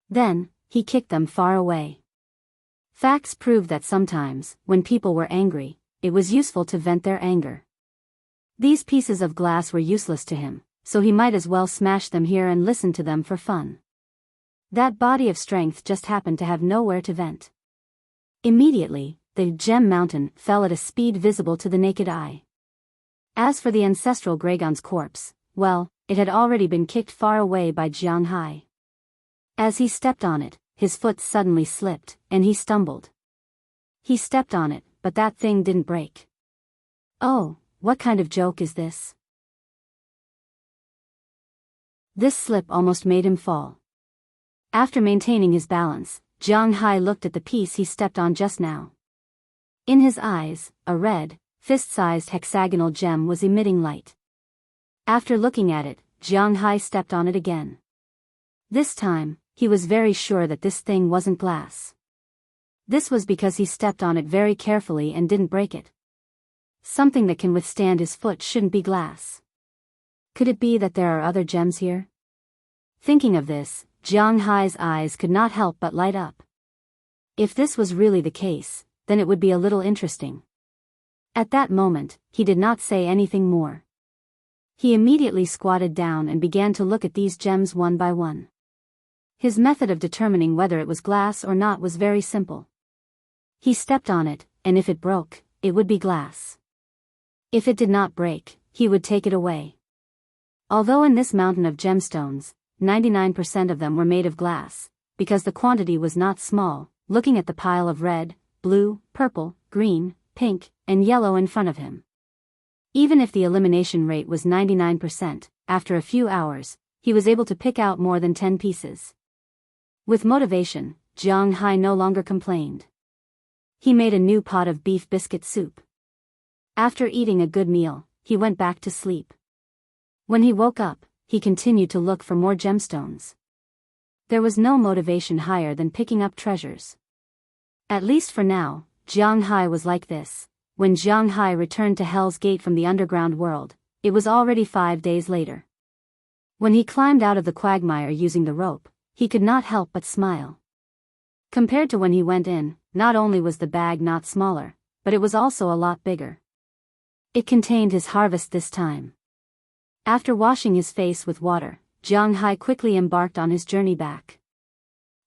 Then, he kicked them far away. Facts prove that sometimes, when people were angry, it was useful to vent their anger. These pieces of glass were useless to him, so he might as well smash them here and listen to them for fun. That body of strength just happened to have nowhere to vent. Immediately, the gem mountain fell at a speed visible to the naked eye. As for the ancestral dragon's corpse, well, it had already been kicked far away by Jiang Hai. As he stepped on it, his foot suddenly slipped, and he stumbled. He stepped on it, but that thing didn't break. Oh, what kind of joke is this? This slip almost made him fall. After maintaining his balance, Jiang Hai looked at the piece he stepped on just now. In his eyes, a red, fist-sized hexagonal gem was emitting light. After looking at it, Jiang Hai stepped on it again. This time, he was very sure that this thing wasn't glass. This was because he stepped on it very carefully and didn't break it. Something that can withstand his foot shouldn't be glass. Could it be that there are other gems here? Thinking of this, Jiang Hai's eyes could not help but light up. If this was really the case, then it would be a little interesting. At that moment, he did not say anything more. He immediately squatted down and began to look at these gems one by one. His method of determining whether it was glass or not was very simple. He stepped on it, and if it broke, it would be glass. If it did not break, he would take it away. Although in this mountain of gemstones, 99% of them were made of glass, because the quantity was not small, looking at the pile of red, blue, purple, green, pink, and yellow in front of him. Even if the elimination rate was 99%, after a few hours, he was able to pick out more than 10 pieces. With motivation, Jiang Hai no longer complained. He made a new pot of beef biscuit soup. After eating a good meal, he went back to sleep. When he woke up, he continued to look for more gemstones. There was no motivation higher than picking up treasures. At least for now, Jiang Hai was like this. When Jiang Hai returned to Hell's Gate from the underground world, it was already 5 days later. When he climbed out of the quagmire using the rope, he could not help but smile. Compared to when he went in, not only was the bag not smaller, but it was also a lot bigger. It contained his harvest this time. After washing his face with water, Jiang Hai quickly embarked on his journey back.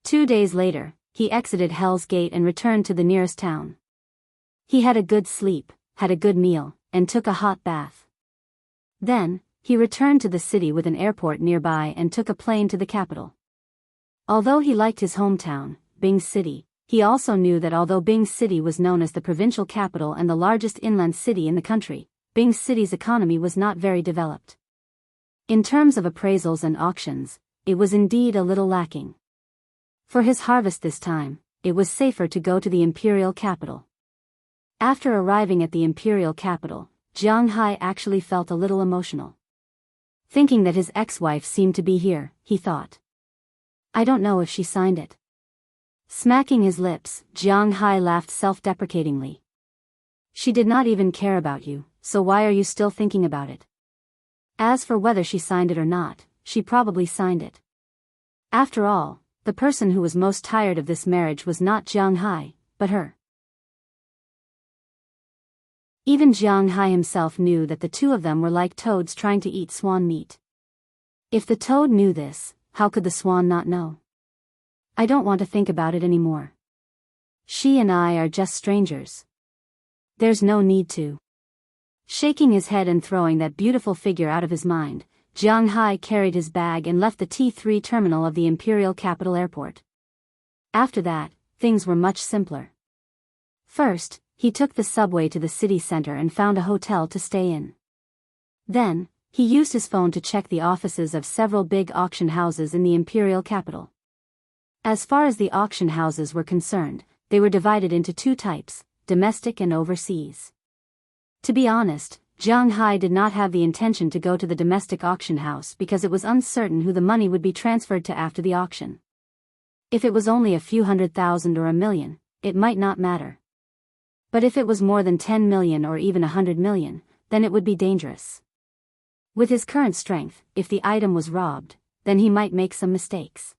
2 days later, he exited Hell's Gate and returned to the nearest town. He had a good sleep, had a good meal, and took a hot bath. Then, he returned to the city with an airport nearby and took a plane to the capital. Although he liked his hometown, Bing City, he also knew that although Bing City was known as the provincial capital and the largest inland city in the country, Bing City's economy was not very developed. In terms of appraisals and auctions, it was indeed a little lacking. For his harvest this time, it was safer to go to the imperial capital. After arriving at the imperial capital, Jiang Hai actually felt a little emotional. Thinking that his ex-wife seemed to be here, he thought. I don't know if she signed it. Smacking his lips, Jiang Hai laughed self-deprecatingly. She did not even care about you, so why are you still thinking about it? As for whether she signed it or not, she probably signed it. After all, the person who was most tired of this marriage was not Jiang Hai, but her. Even Jiang Hai himself knew that the two of them were like toads trying to eat swan meat. If the toad knew this, how could the swan not know? I don't want to think about it anymore. She and I are just strangers. There's no need to. Shaking his head and throwing that beautiful figure out of his mind, Jiang Hai carried his bag and left the T3 terminal of the Imperial Capital Airport. After that, things were much simpler. First, he took the subway to the city center and found a hotel to stay in. Then, he used his phone to check the offices of several big auction houses in the Imperial Capital. As far as the auction houses were concerned, they were divided into two types, domestic and overseas. To be honest, Jiang Hai did not have the intention to go to the domestic auction house because it was uncertain who the money would be transferred to after the auction. If it was only a few 100,000 or 1,000,000, it might not matter. But if it was more than 10 million or even 100 million, then it would be dangerous. With his current strength, if the item was robbed, then he might make some mistakes.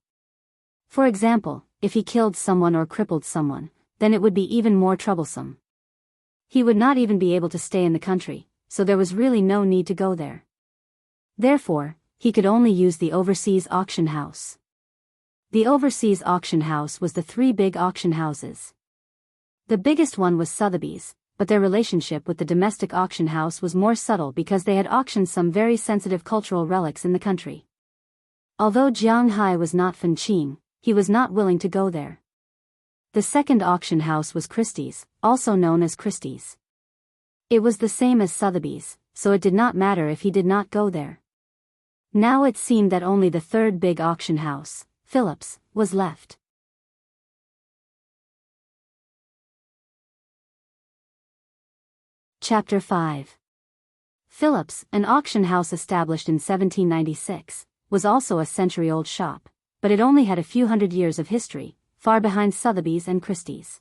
For example, if he killed someone or crippled someone, then it would be even more troublesome. He would not even be able to stay in the country, so there was really no need to go there. Therefore, he could only use the overseas auction house. The overseas auction house was the three big auction houses. The biggest one was Sotheby's, but their relationship with the domestic auction house was more subtle because they had auctioned some very sensitive cultural relics in the country. Although Jiang Hai was not Fan Qing, he was not willing to go there. The second auction house was Christie's, also known as Christie's. It was the same as Sotheby's, so it did not matter if he did not go there. Now it seemed that only the third big auction house, Phillips, was left. Chapter 5. Phillips, an auction house established in 1796, was also a century-old shop, but it only had a few hundred years of history, far behind Sotheby's and Christie's.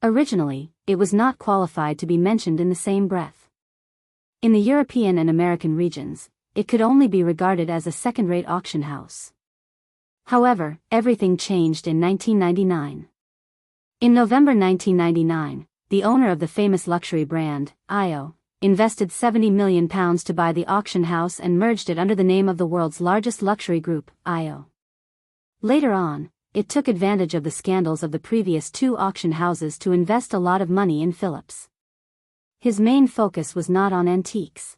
Originally, it was not qualified to be mentioned in the same breath. In the European and American regions, it could only be regarded as a second-rate auction house. However, everything changed in 1999. In November 1999, the owner of the famous luxury brand, Biyao, invested £70 million to buy the auction house and merged it under the name of the world's largest luxury group, Biyao. Later on, it took advantage of the scandals of the previous two auction houses to invest a lot of money in Phillips. His main focus was not on antiques.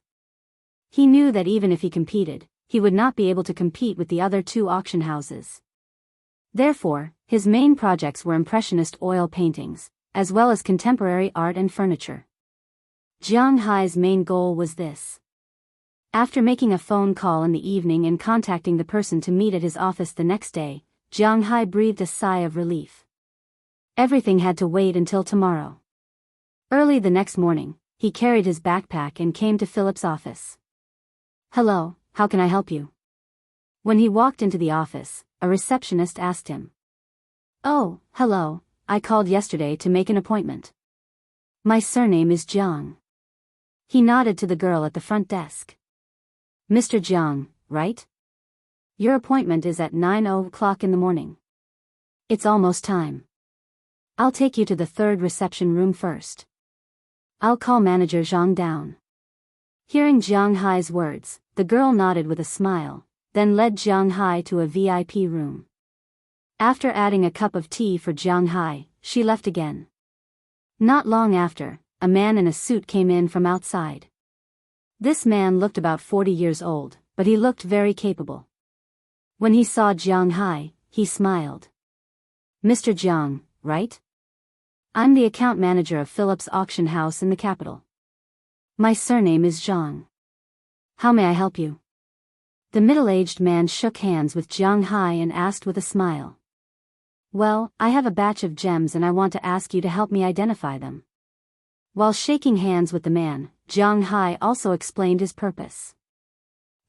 He knew that even if he competed, he would not be able to compete with the other two auction houses. Therefore, his main projects were impressionist oil paintings, as well as contemporary art and furniture. Jiang Hai's main goal was this. After making a phone call in the evening and contacting the person to meet at his office the next day, Jiang Hai breathed a sigh of relief. Everything had to wait until tomorrow. Early the next morning, he carried his backpack and came to Philip's office. "Hello, how can I help you?" When he walked into the office, a receptionist asked him. "Oh, hello, I called yesterday to make an appointment. My surname is Jiang." He nodded to the girl at the front desk. "Mr. Jiang, right? Your appointment is at 9 o'clock in the morning. It's almost time. I'll take you to the third reception room first. I'll call manager Zhang down." Hearing Jiang Hai's words, the girl nodded with a smile, then led Jiang Hai to a VIP room. After adding a cup of tea for Jiang Hai, she left again. Not long after, a man in a suit came in from outside. This man looked about 40 years old, but he looked very capable. When he saw Jiang Hai, he smiled. "Mr. Jiang, right? I'm the account manager of Phillips Auction House in the capital. My surname is Zhang. How may I help you? The middle-aged man shook hands with Jiang Hai and asked with a smile. Well, I have a batch of gems and I want to ask you to help me identify them. While shaking hands with the man, Jiang Hai also explained his purpose.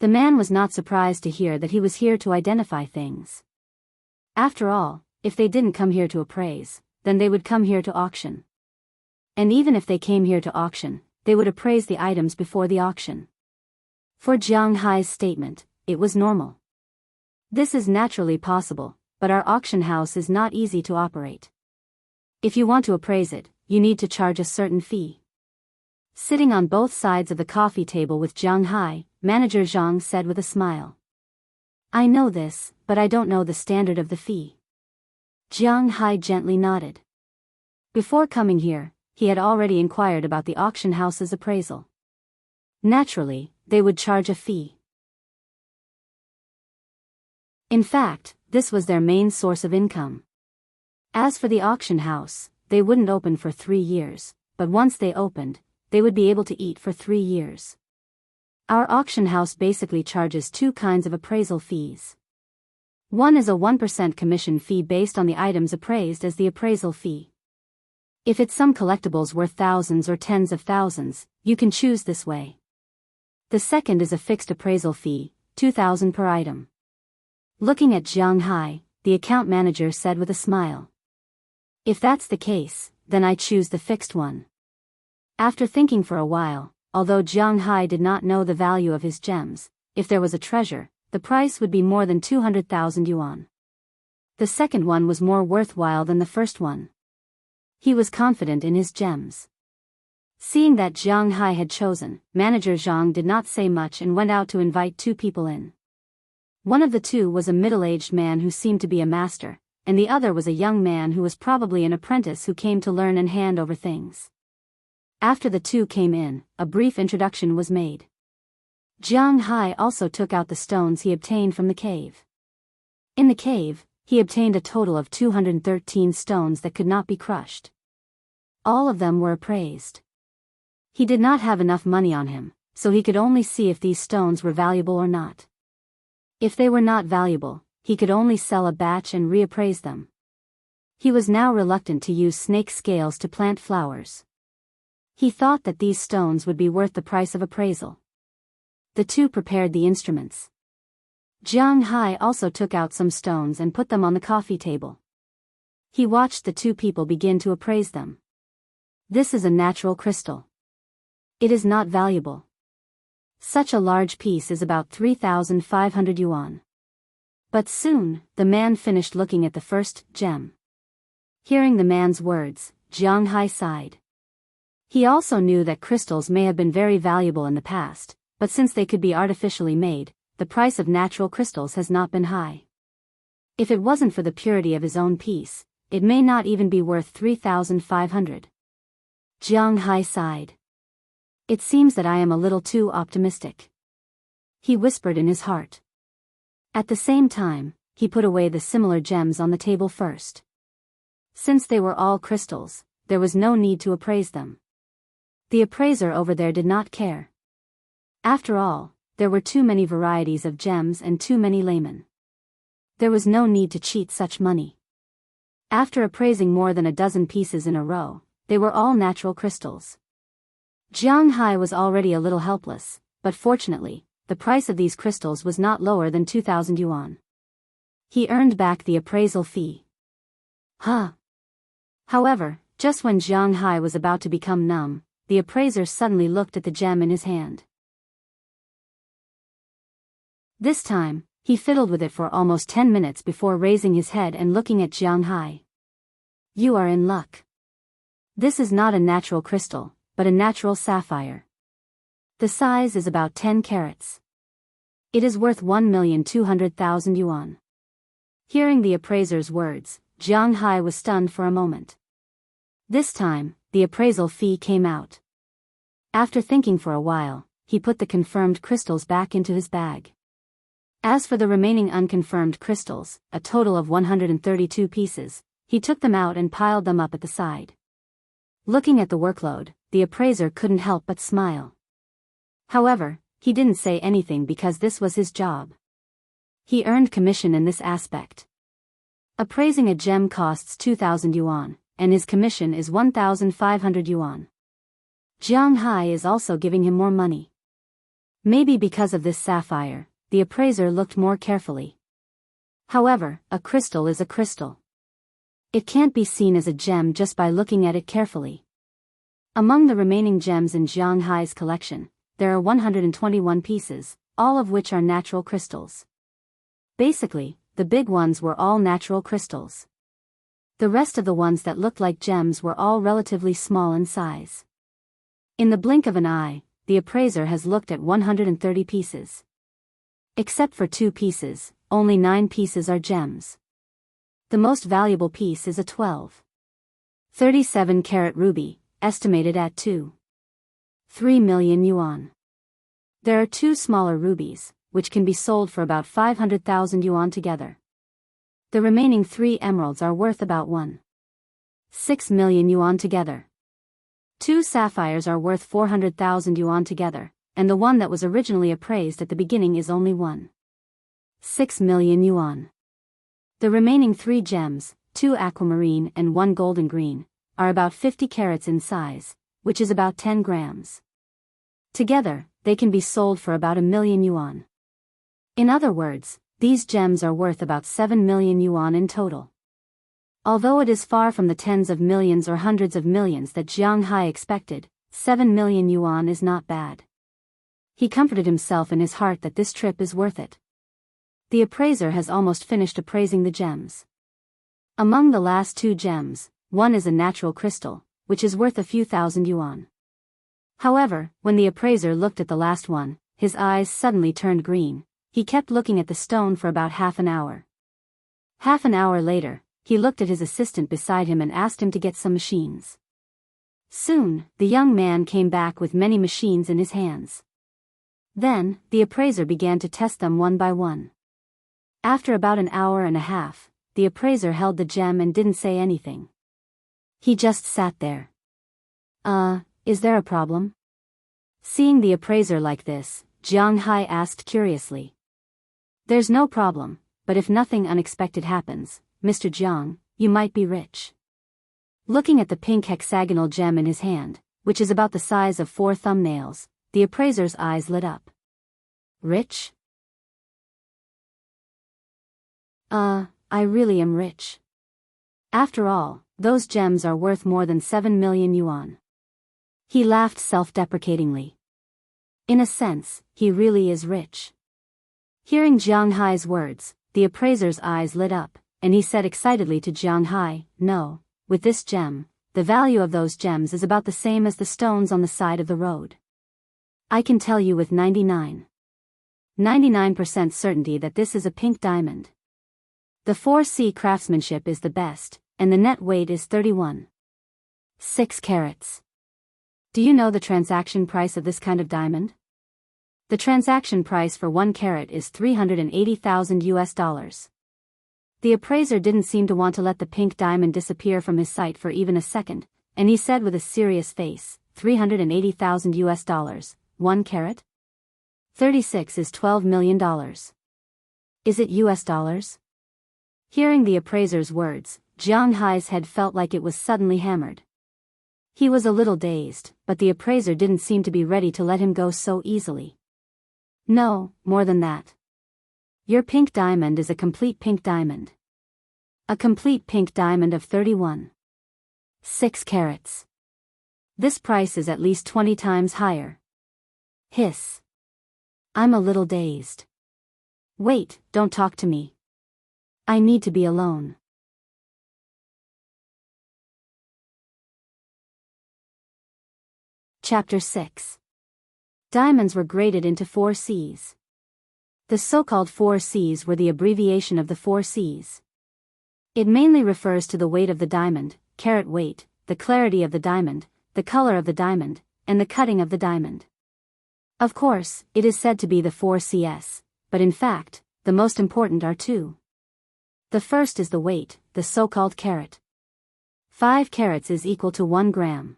The man was not surprised to hear that he was here to identify things. After all, if they didn't come here to appraise, then they would come here to auction. And even if they came here to auction, they would appraise the items before the auction. For Jiang Hai's statement, it was normal. This is naturally possible, but our auction house is not easy to operate. If you want to appraise it, you need to charge a certain fee. Sitting on both sides of the coffee table with Jiang Hai, Manager Zhang said with a smile. I know this, but I don't know the standard of the fee. Jiang Hai gently nodded. Before coming here, he had already inquired about the auction house's appraisal. Naturally, they would charge a fee. In fact, this was their main source of income. As for the auction house, they wouldn't open for 3 years, but once they opened, they would be able to eat for 3 years. Our auction house basically charges 2 kinds of appraisal fees. One is a 1% commission fee based on the items appraised as the appraisal fee. If it's some collectibles worth thousands or tens of thousands, you can choose this way. The second is a fixed appraisal fee, 2,000 per item. Looking at Jiang Hai, the account manager said with a smile. If that's the case, then I choose the fixed one. After thinking for a while, although Jiang Hai did not know the value of his gems, if there was a treasure, the price would be more than 200,000 yuan. The second one was more worthwhile than the first one. He was confident in his gems. Seeing that Jiang Hai had chosen, Manager Zhang did not say much and went out to invite 2 people in. One of the 2 was a middle-aged man who seemed to be a master, and the other was a young man who was probably an apprentice who came to learn and hand over things. After the 2 came in, a brief introduction was made. Jiang Hai also took out the stones he obtained from the cave. In the cave, he obtained a total of 213 stones that could not be crushed. All of them were appraised. He did not have enough money on him, so he could only see if these stones were valuable or not. If they were not valuable, he could only sell a batch and reappraise them. He was now reluctant to use snake scales to plant flowers. He thought that these stones would be worth the price of appraisal. The 2 prepared the instruments. Jiang Hai also took out some stones and put them on the coffee table. He watched the 2 people begin to appraise them. This is a natural crystal. It is not valuable. Such a large piece is about 3,500 yuan. But soon, the man finished looking at the first gem. Hearing the man's words, Jiang Hai sighed. He also knew that crystals may have been very valuable in the past, but since they could be artificially made, the price of natural crystals has not been high. If it wasn't for the purity of his own piece, it may not even be worth 3,500. Jiang Hai sighed. It seems that I am a little too optimistic. He whispered in his heart. At the same time, he put away the similar gems on the table first. Since they were all crystals, there was no need to appraise them. The appraiser over there did not care. After all, there were too many varieties of gems and too many laymen. There was no need to cheat such money. After appraising more than a dozen pieces in a row, they were all natural crystals. Jiang Hai was already a little helpless, but fortunately, the price of these crystals was not lower than 2,000 yuan. He earned back the appraisal fee. However, just when Jiang Hai was about to become numb, the appraiser suddenly looked at the gem in his hand. This time, he fiddled with it for almost 10 minutes before raising his head and looking at Jiang Hai. You are in luck. This is not a natural crystal, but a natural sapphire. The size is about 10 carats. It is worth 1,200,000 yuan. Hearing the appraiser's words, Jiang Hai was stunned for a moment. This time, the appraisal fee came out. After thinking for a while, he put the confirmed crystals back into his bag. As for the remaining unconfirmed crystals, a total of 132 pieces, he took them out and piled them up at the side. Looking at the workload, the appraiser couldn't help but smile. However, he didn't say anything because this was his job. He earned commission in this aspect. Appraising a gem costs 2,000 yuan, and his commission is 1,500 yuan. Jiang Hai is also giving him more money. Maybe because of this sapphire, the appraiser looked more carefully. However, a crystal is a crystal. It can't be seen as a gem just by looking at it carefully. Among the remaining gems in Jiang Hai's collection, there are 121 pieces, all of which are natural crystals. Basically, the big ones were all natural crystals. The rest of the ones that looked like gems were all relatively small in size. In the blink of an eye, the appraiser has looked at 130 pieces. Except for 2 pieces, only 9 pieces are gems. The most valuable piece is a 37-carat ruby, estimated at 2.3 million yuan. There are 2 smaller rubies, which can be sold for about 500,000 yuan together. The remaining 3 emeralds are worth about 1.6 million yuan together. 2 sapphires are worth 400,000 yuan together, and the one that was originally appraised at the beginning is only 1.6 million yuan. The remaining 3 gems, 2 aquamarine and 1 golden green, are about 50 carats in size, which is about 10 grams. Together, they can be sold for about 1 million yuan. In other words, these gems are worth about 7 million yuan in total. Although it is far from the tens of millions or hundreds of millions that Jiang Hai expected, 7 million yuan is not bad. He comforted himself in his heart that this trip is worth it. The appraiser has almost finished appraising the gems. Among the last 2 gems, one is a natural crystal, which is worth a few thousand yuan. However, when the appraiser looked at the last one, his eyes suddenly turned green. He kept looking at the stone for about half an hour. Half an hour later, he looked at his assistant beside him and asked him to get some machines. Soon, the young man came back with many machines in his hands. Then, the appraiser began to test them one by one. After about an hour and a half, the appraiser held the gem and didn't say anything. He just sat there. Is there a problem? Seeing the appraiser like this, Jiang Hai asked curiously. There's no problem, but if nothing unexpected happens, Mr. Jiang, you might be rich. Looking at the pink hexagonal gem in his hand, which is about the size of 4 thumbnails, the appraiser's eyes lit up. Rich? I really am rich. After all, those gems are worth more than 7 million yuan. He laughed self-deprecatingly. In a sense, he really is rich. Hearing Jiang Hai's words, the appraiser's eyes lit up, and he said excitedly to Jiang Hai, "No, with this gem, the value of those gems is about the same as the stones on the side of the road. I can tell you with 99% certainty that this is a pink diamond. The 4C craftsmanship is the best, and the net weight is 31.6 carats. Do you know the transaction price of this kind of diamond? The transaction price for 1 carat is 380,000 US dollars. The appraiser didn't seem to want to let the pink diamond disappear from his sight for even a second, and he said with a serious face, 380,000 US dollars, 1 carat? 36 is $12 million. Is it US dollars? Hearing the appraiser's words, Jiang Hai's head felt like it was suddenly hammered. He was a little dazed, but the appraiser didn't seem to be ready to let him go so easily. No, more than that. Your pink diamond is a complete pink diamond. A complete pink diamond of 31.6 carats. This price is at least 20 times higher. Hiss. I'm a little dazed. Wait, don't talk to me. I need to be alone. Chapter 6. Diamonds were graded into 4 Cs. The so-called 4 Cs were the abbreviation of the 4 Cs. It mainly refers to the weight of the diamond, carat weight, the clarity of the diamond, the color of the diamond, and the cutting of the diamond. Of course, it is said to be the 4 Cs, but in fact, the most important are 2. The first is the weight, the so-called carat. 5 carats is equal to 1 gram.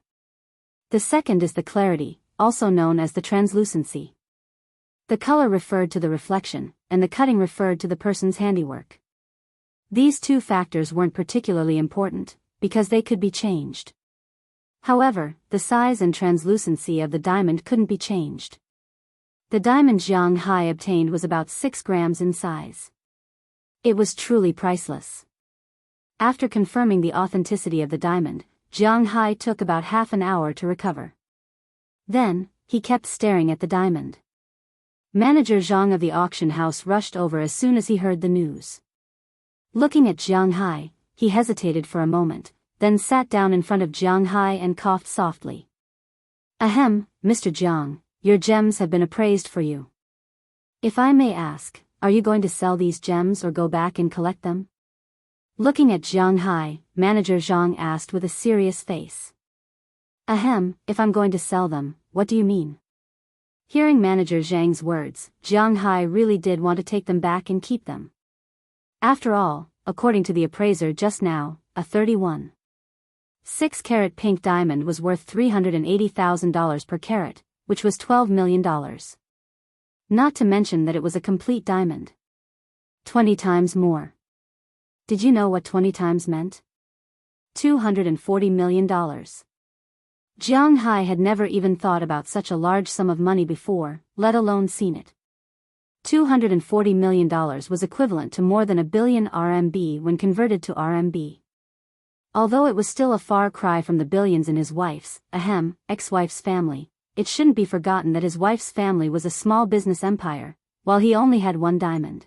The second is the clarity, also known as the translucency. The color referred to the reflection, and the cutting referred to the person's handiwork. These two factors weren't particularly important, because they could be changed. However, the size and translucency of the diamond couldn't be changed. The diamond Jiang Hai obtained was about 6 grams in size. It was truly priceless. After confirming the authenticity of the diamond, Jiang Hai took about half an hour to recover. Then, he kept staring at the diamond. Manager Zhang of the auction house rushed over as soon as he heard the news. Looking at Jiang Hai, he hesitated for a moment, then sat down in front of Jiang Hai and coughed softly. Ahem, Mr. Jiang, your gems have been appraised for you. If I may ask, are you going to sell these gems or go back and collect them? Looking at Jiang Hai, Manager Zhang asked with a serious face. Ahem, if I'm going to sell them, what do you mean? Hearing Manager Zhang's words, Jiang Hai really did want to take them back and keep them. After all, according to the appraiser just now, a 31. 6-carat pink diamond was worth $380,000 per carat, which was $12 million. Not to mention that it was a complete diamond. 20 times more. Did you know what 20 times meant? $240 million. Jiang Hai had never even thought about such a large sum of money before, let alone seen it. $240 million was equivalent to more than 1 billion RMB when converted to RMB. Although it was still a far cry from the billions in his wife's, ex-wife's family, it shouldn't be forgotten that his wife's family was a small business empire, while he only had one diamond.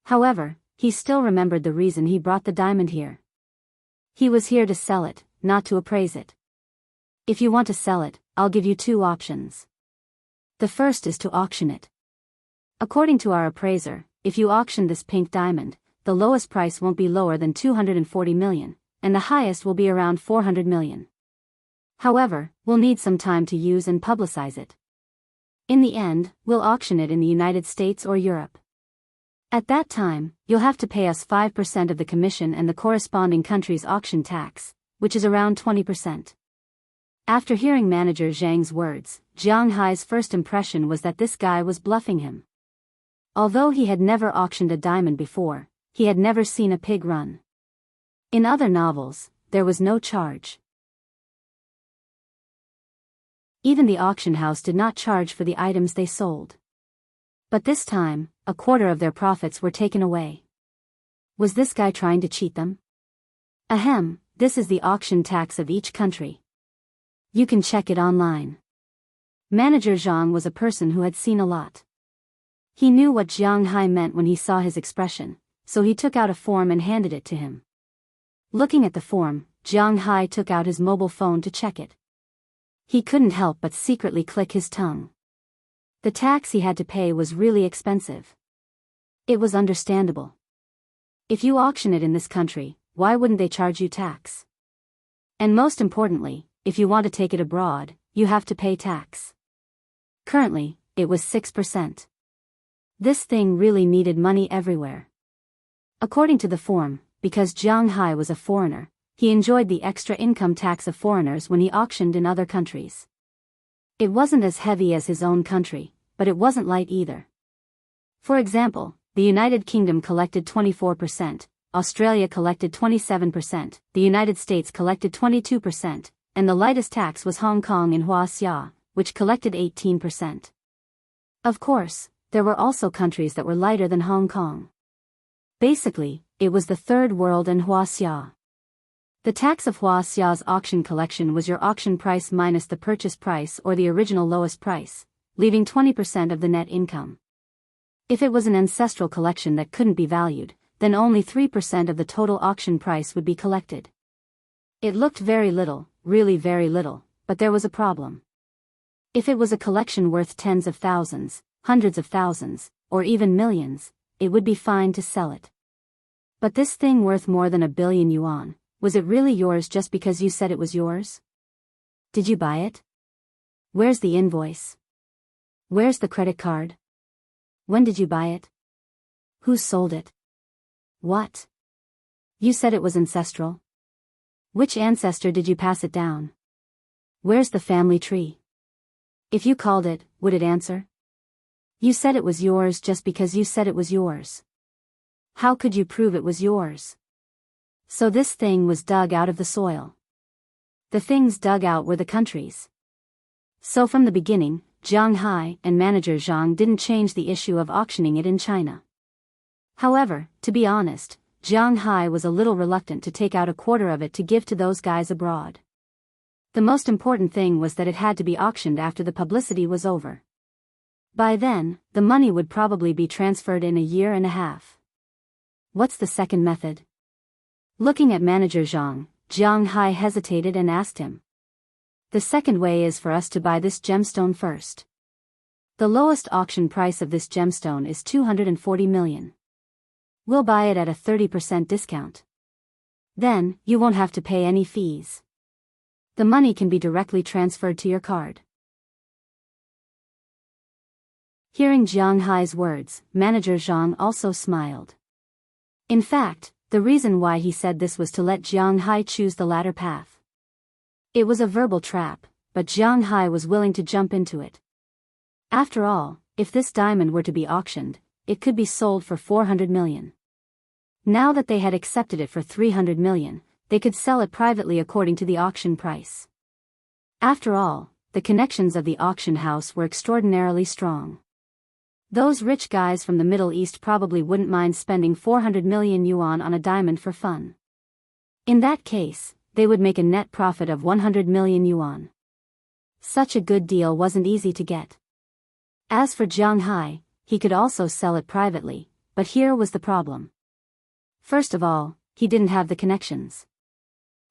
However, he still remembered the reason he brought the diamond here. He was here to sell it, not to appraise it. If you want to sell it, I'll give you 2 options. The first is to auction it. According to our appraiser, if you auction this pink diamond, the lowest price won't be lower than 240 million, and the highest will be around 400 million. However, we'll need some time to use and publicize it. In the end, we'll auction it in the United States or Europe. At that time, you'll have to pay us 5% of the commission and the corresponding country's auction tax, which is around 20%. After hearing Manager Zhang's words, Jiang Hai's first impression was that this guy was bluffing him. Although he had never auctioned a diamond before, he had never seen a pig run. In other novels, there was no charge. Even the auction house did not charge for the items they sold. But this time, a quarter of their profits were taken away. Was this guy trying to cheat them? Ahem, this is the auction tax of each country. You can check it online. Manager Zhang was a person who had seen a lot. He knew what Jiang Hai meant when he saw his expression, so he took out a form and handed it to him. Looking at the form, Jiang Hai took out his mobile phone to check it. He couldn't help but secretly click his tongue. The tax he had to pay was really expensive. It was understandable. If you auction it in this country, why wouldn't they charge you tax? And most importantly, if you want to take it abroad, you have to pay tax. Currently, it was 6%. This thing really needed money everywhere. According to the form, because Jiang Hai was a foreigner, he enjoyed the extra income tax of foreigners when he auctioned in other countries. It wasn't as heavy as his own country, but it wasn't light either. For example, the United Kingdom collected 24%, Australia collected 27%, the United States collected 22%, and the lightest tax was Hong Kong and Wuxia, which collected 18%. Of course, there were also countries that were lighter than Hong Kong. Basically, it was the third world and Wuxia. The tax of Huaxia's auction collection was your auction price minus the purchase price or the original lowest price, leaving 20% of the net income. If it was an ancestral collection that couldn't be valued, then only 3% of the total auction price would be collected. It looked very little, really very little, but there was a problem. If it was a collection worth tens of thousands, hundreds of thousands, or even millions, it would be fine to sell it. But this thing worth more than 1 billion yuan, was it really yours just because you said it was yours? Did you buy it? Where's the invoice? Where's the credit card? When did you buy it? Who sold it? What? You said it was ancestral? Which ancestor did you pass it down? Where's the family tree? If you called it, would it answer? You said it was yours just because you said it was yours. How could you prove it was yours? So this thing was dug out of the soil. The things dug out were the countries. So from the beginning, Jiang Hai and manager Zhang didn't change the issue of auctioning it in China. However, to be honest, Jiang Hai was a little reluctant to take out a quarter of it to give to those guys abroad. The most important thing was that it had to be auctioned after the publicity was over. By then, the money would probably be transferred in a year and a half. What's the second method? Looking at manager Zhang, Jiang Hai hesitated and asked him. The second way is for us to buy this gemstone first. The lowest auction price of this gemstone is 240 million. We'll buy it at a 30% discount. Then, you won't have to pay any fees. The money can be directly transferred to your card. Hearing Jiang Hai's words, manager Zhang also smiled. In fact, the reason why he said this was to let Jiang Hai choose the latter path. It was a verbal trap, but Jiang Hai was willing to jump into it. After all, if this diamond were to be auctioned, it could be sold for 400 million. Now that they had accepted it for 300 million, they could sell it privately according to the auction price. After all, the connections of the auction house were extraordinarily strong. Those rich guys from the Middle East probably wouldn't mind spending 400 million yuan on a diamond for fun. In that case, they would make a net profit of 100 million yuan. Such a good deal wasn't easy to get. As for Jiang Hai, he could also sell it privately, but here was the problem. First of all, he didn't have the connections.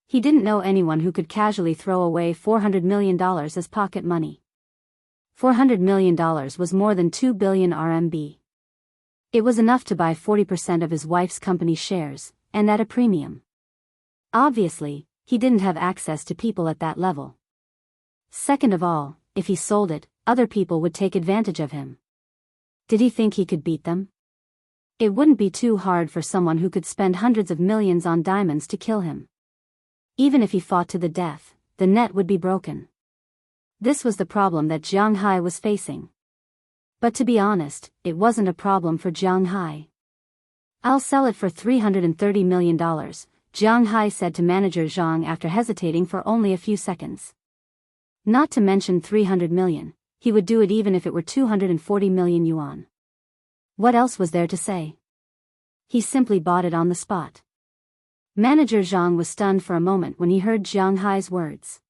He didn't know anyone who could casually throw away $400 million as pocket money. $400 million was more than 2 billion RMB. It was enough to buy 40% of his wife's company shares, and at a premium. Obviously, he didn't have access to people at that level. Second of all, if he sold it, other people would take advantage of him. Did he think he could beat them? It wouldn't be too hard for someone who could spend hundreds of millions on diamonds to kill him. Even if he fought to the death, the net would be broken. This was the problem that Jiang Hai was facing. But to be honest, it wasn't a problem for Jiang Hai. I'll sell it for $330 million, Jiang Hai said to manager Zhang after hesitating for only a few seconds. Not to mention 300 million, he would do it even if it were 240 million yuan. What else was there to say? He simply bought it on the spot. Manager Zhang was stunned for a moment when he heard Jiang Hai's words.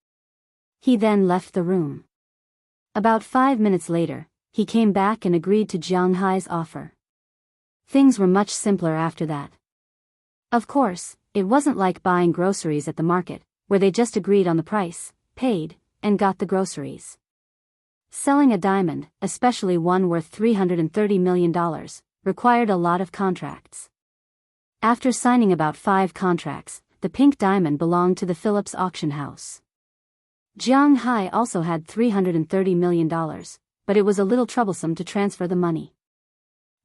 He then left the room. About 5 minutes later, he came back and agreed to Jiang Hai's offer. Things were much simpler after that. Of course, it wasn't like buying groceries at the market, where they just agreed on the price, paid, and got the groceries. Selling a diamond, especially one worth $330 million, required a lot of contracts. After signing about 5 contracts, the pink diamond belonged to the Phillips auction house. Jiang Hai also had $330 million, but it was a little troublesome to transfer the money.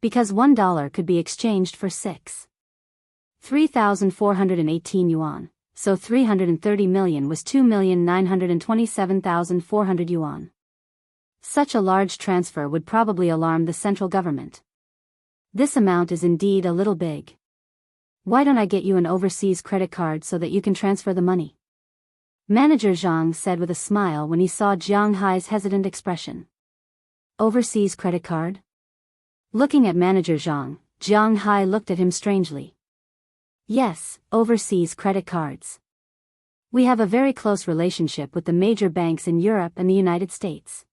Because $1 could be exchanged for 3,418 yuan, so 330 million was 2,927,400 yuan. Such a large transfer would probably alarm the central government. This amount is indeed a little big. Why don't I get you an overseas credit card so that you can transfer the money? Manager Zhang said with a smile when he saw Jiang Hai's hesitant expression. Overseas credit card? Looking at manager Zhang, Jiang Hai looked at him strangely. Yes, overseas credit cards. We have a very close relationship with the major banks in Europe and the United States.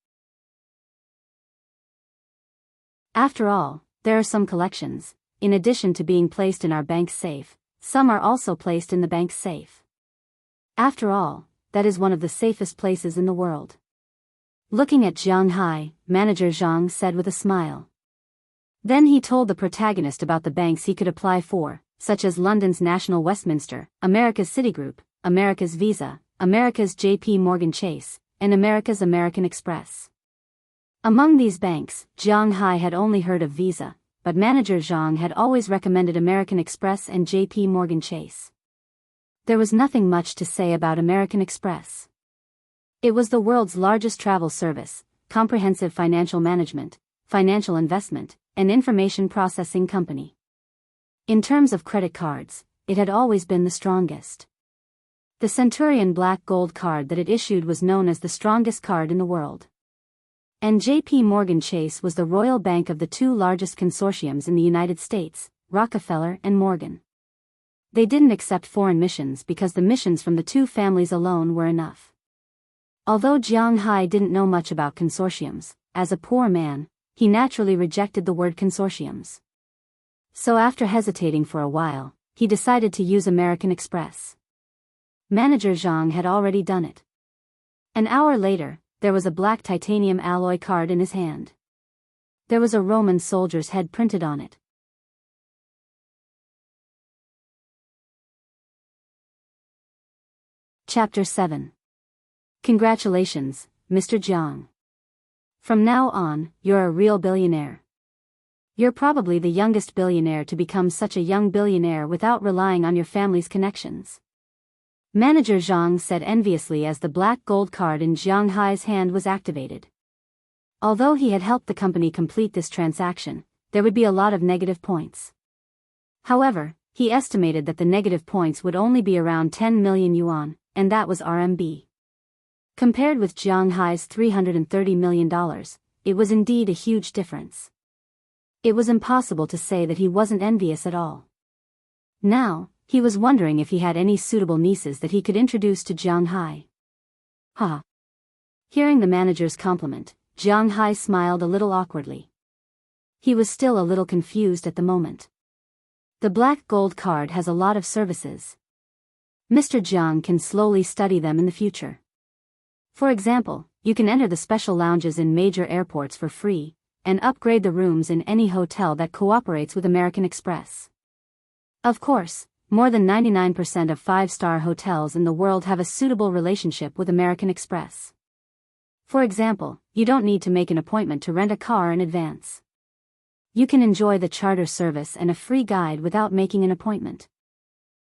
After all, there are some collections, in addition to being placed in our bank's safe, some are also placed in the bank's safe. After all, that is one of the safest places in the world. Looking at Jiang Hai, manager Zhang said with a smile. Then he told the protagonist about the banks he could apply for, such as London's National Westminster, America's Citigroup, America's Visa, America's JP Morgan Chase, and America's American Express. Among these banks, Jiang Hai had only heard of Visa, but manager Zhang had always recommended American Express and JP Morgan Chase. There was nothing much to say about American Express. It was the world's largest travel service, comprehensive financial management, financial investment, and information processing company. In terms of credit cards, it had always been the strongest. The Centurion Black Gold card that it issued was known as the strongest card in the world. And J.P. Morgan Chase was the royal bank of the two largest consortiums in the United States, Rockefeller and Morgan. They didn't accept foreign missions because the missions from the two families alone were enough. Although Jiang Hai didn't know much about consortiums, as a poor man, he naturally rejected the word consortiums. So after hesitating for a while, he decided to use American Express. Manager Zhang had already done it. An hour later, there was a black titanium alloy card in his hand. There was a Roman soldier's head printed on it. Chapter 7. Congratulations, Mr. Jiang. From now on, you're a real billionaire. You're probably the youngest billionaire to become such a young billionaire without relying on your family's connections. Manager Zhang said enviously as the black gold card in Jiang Hai's hand was activated. Although he had helped the company complete this transaction, there would be a lot of negative points. However, he estimated that the negative points would only be around 10 million yuan, and that was RMB. Compared with Jiang Hai's $330 million, it was indeed a huge difference. It was impossible to say that he wasn't envious at all. Now, he was wondering if he had any suitable nieces that he could introduce to Jiang Hai. Ha! Hearing the manager's compliment, Jiang Hai smiled a little awkwardly. He was still a little confused at the moment. The black gold card has a lot of services. Mr. Jiang can slowly study them in the future. For example, you can enter the special lounges in major airports for free, and upgrade the rooms in any hotel that cooperates with American Express. Of course, more than 99% of 5-star hotels in the world have a suitable relationship with American Express. For example, you don't need to make an appointment to rent a car in advance. You can enjoy the charter service and a free guide without making an appointment.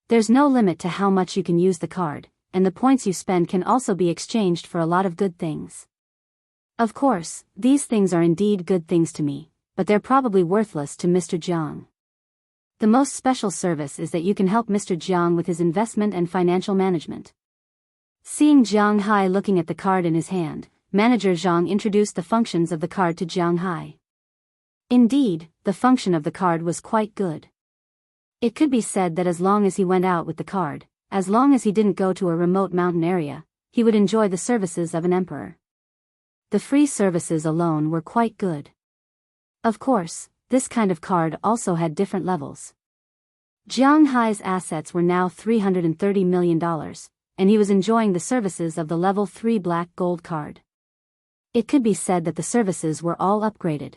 There's no limit to how much you can use the card, and the points you spend can also be exchanged for a lot of good things. Of course, these things are indeed good things to me, but they're probably worthless to Mr. Jiang. The most special service is that you can help Mr. Jiang with his investment and financial management. Seeing Jiang Hai looking at the card in his hand, Manager Zhang introduced the functions of the card to Jiang Hai. Indeed, the function of the card was quite good. It could be said that as long as he went out with the card, as long as he didn't go to a remote mountain area, he would enjoy the services of an emperor. The free services alone were quite good. Of course, this kind of card also had different levels. Jiang Hai's assets were now $330 million, and he was enjoying the services of the level 3 black gold card. It could be said that the services were all upgraded.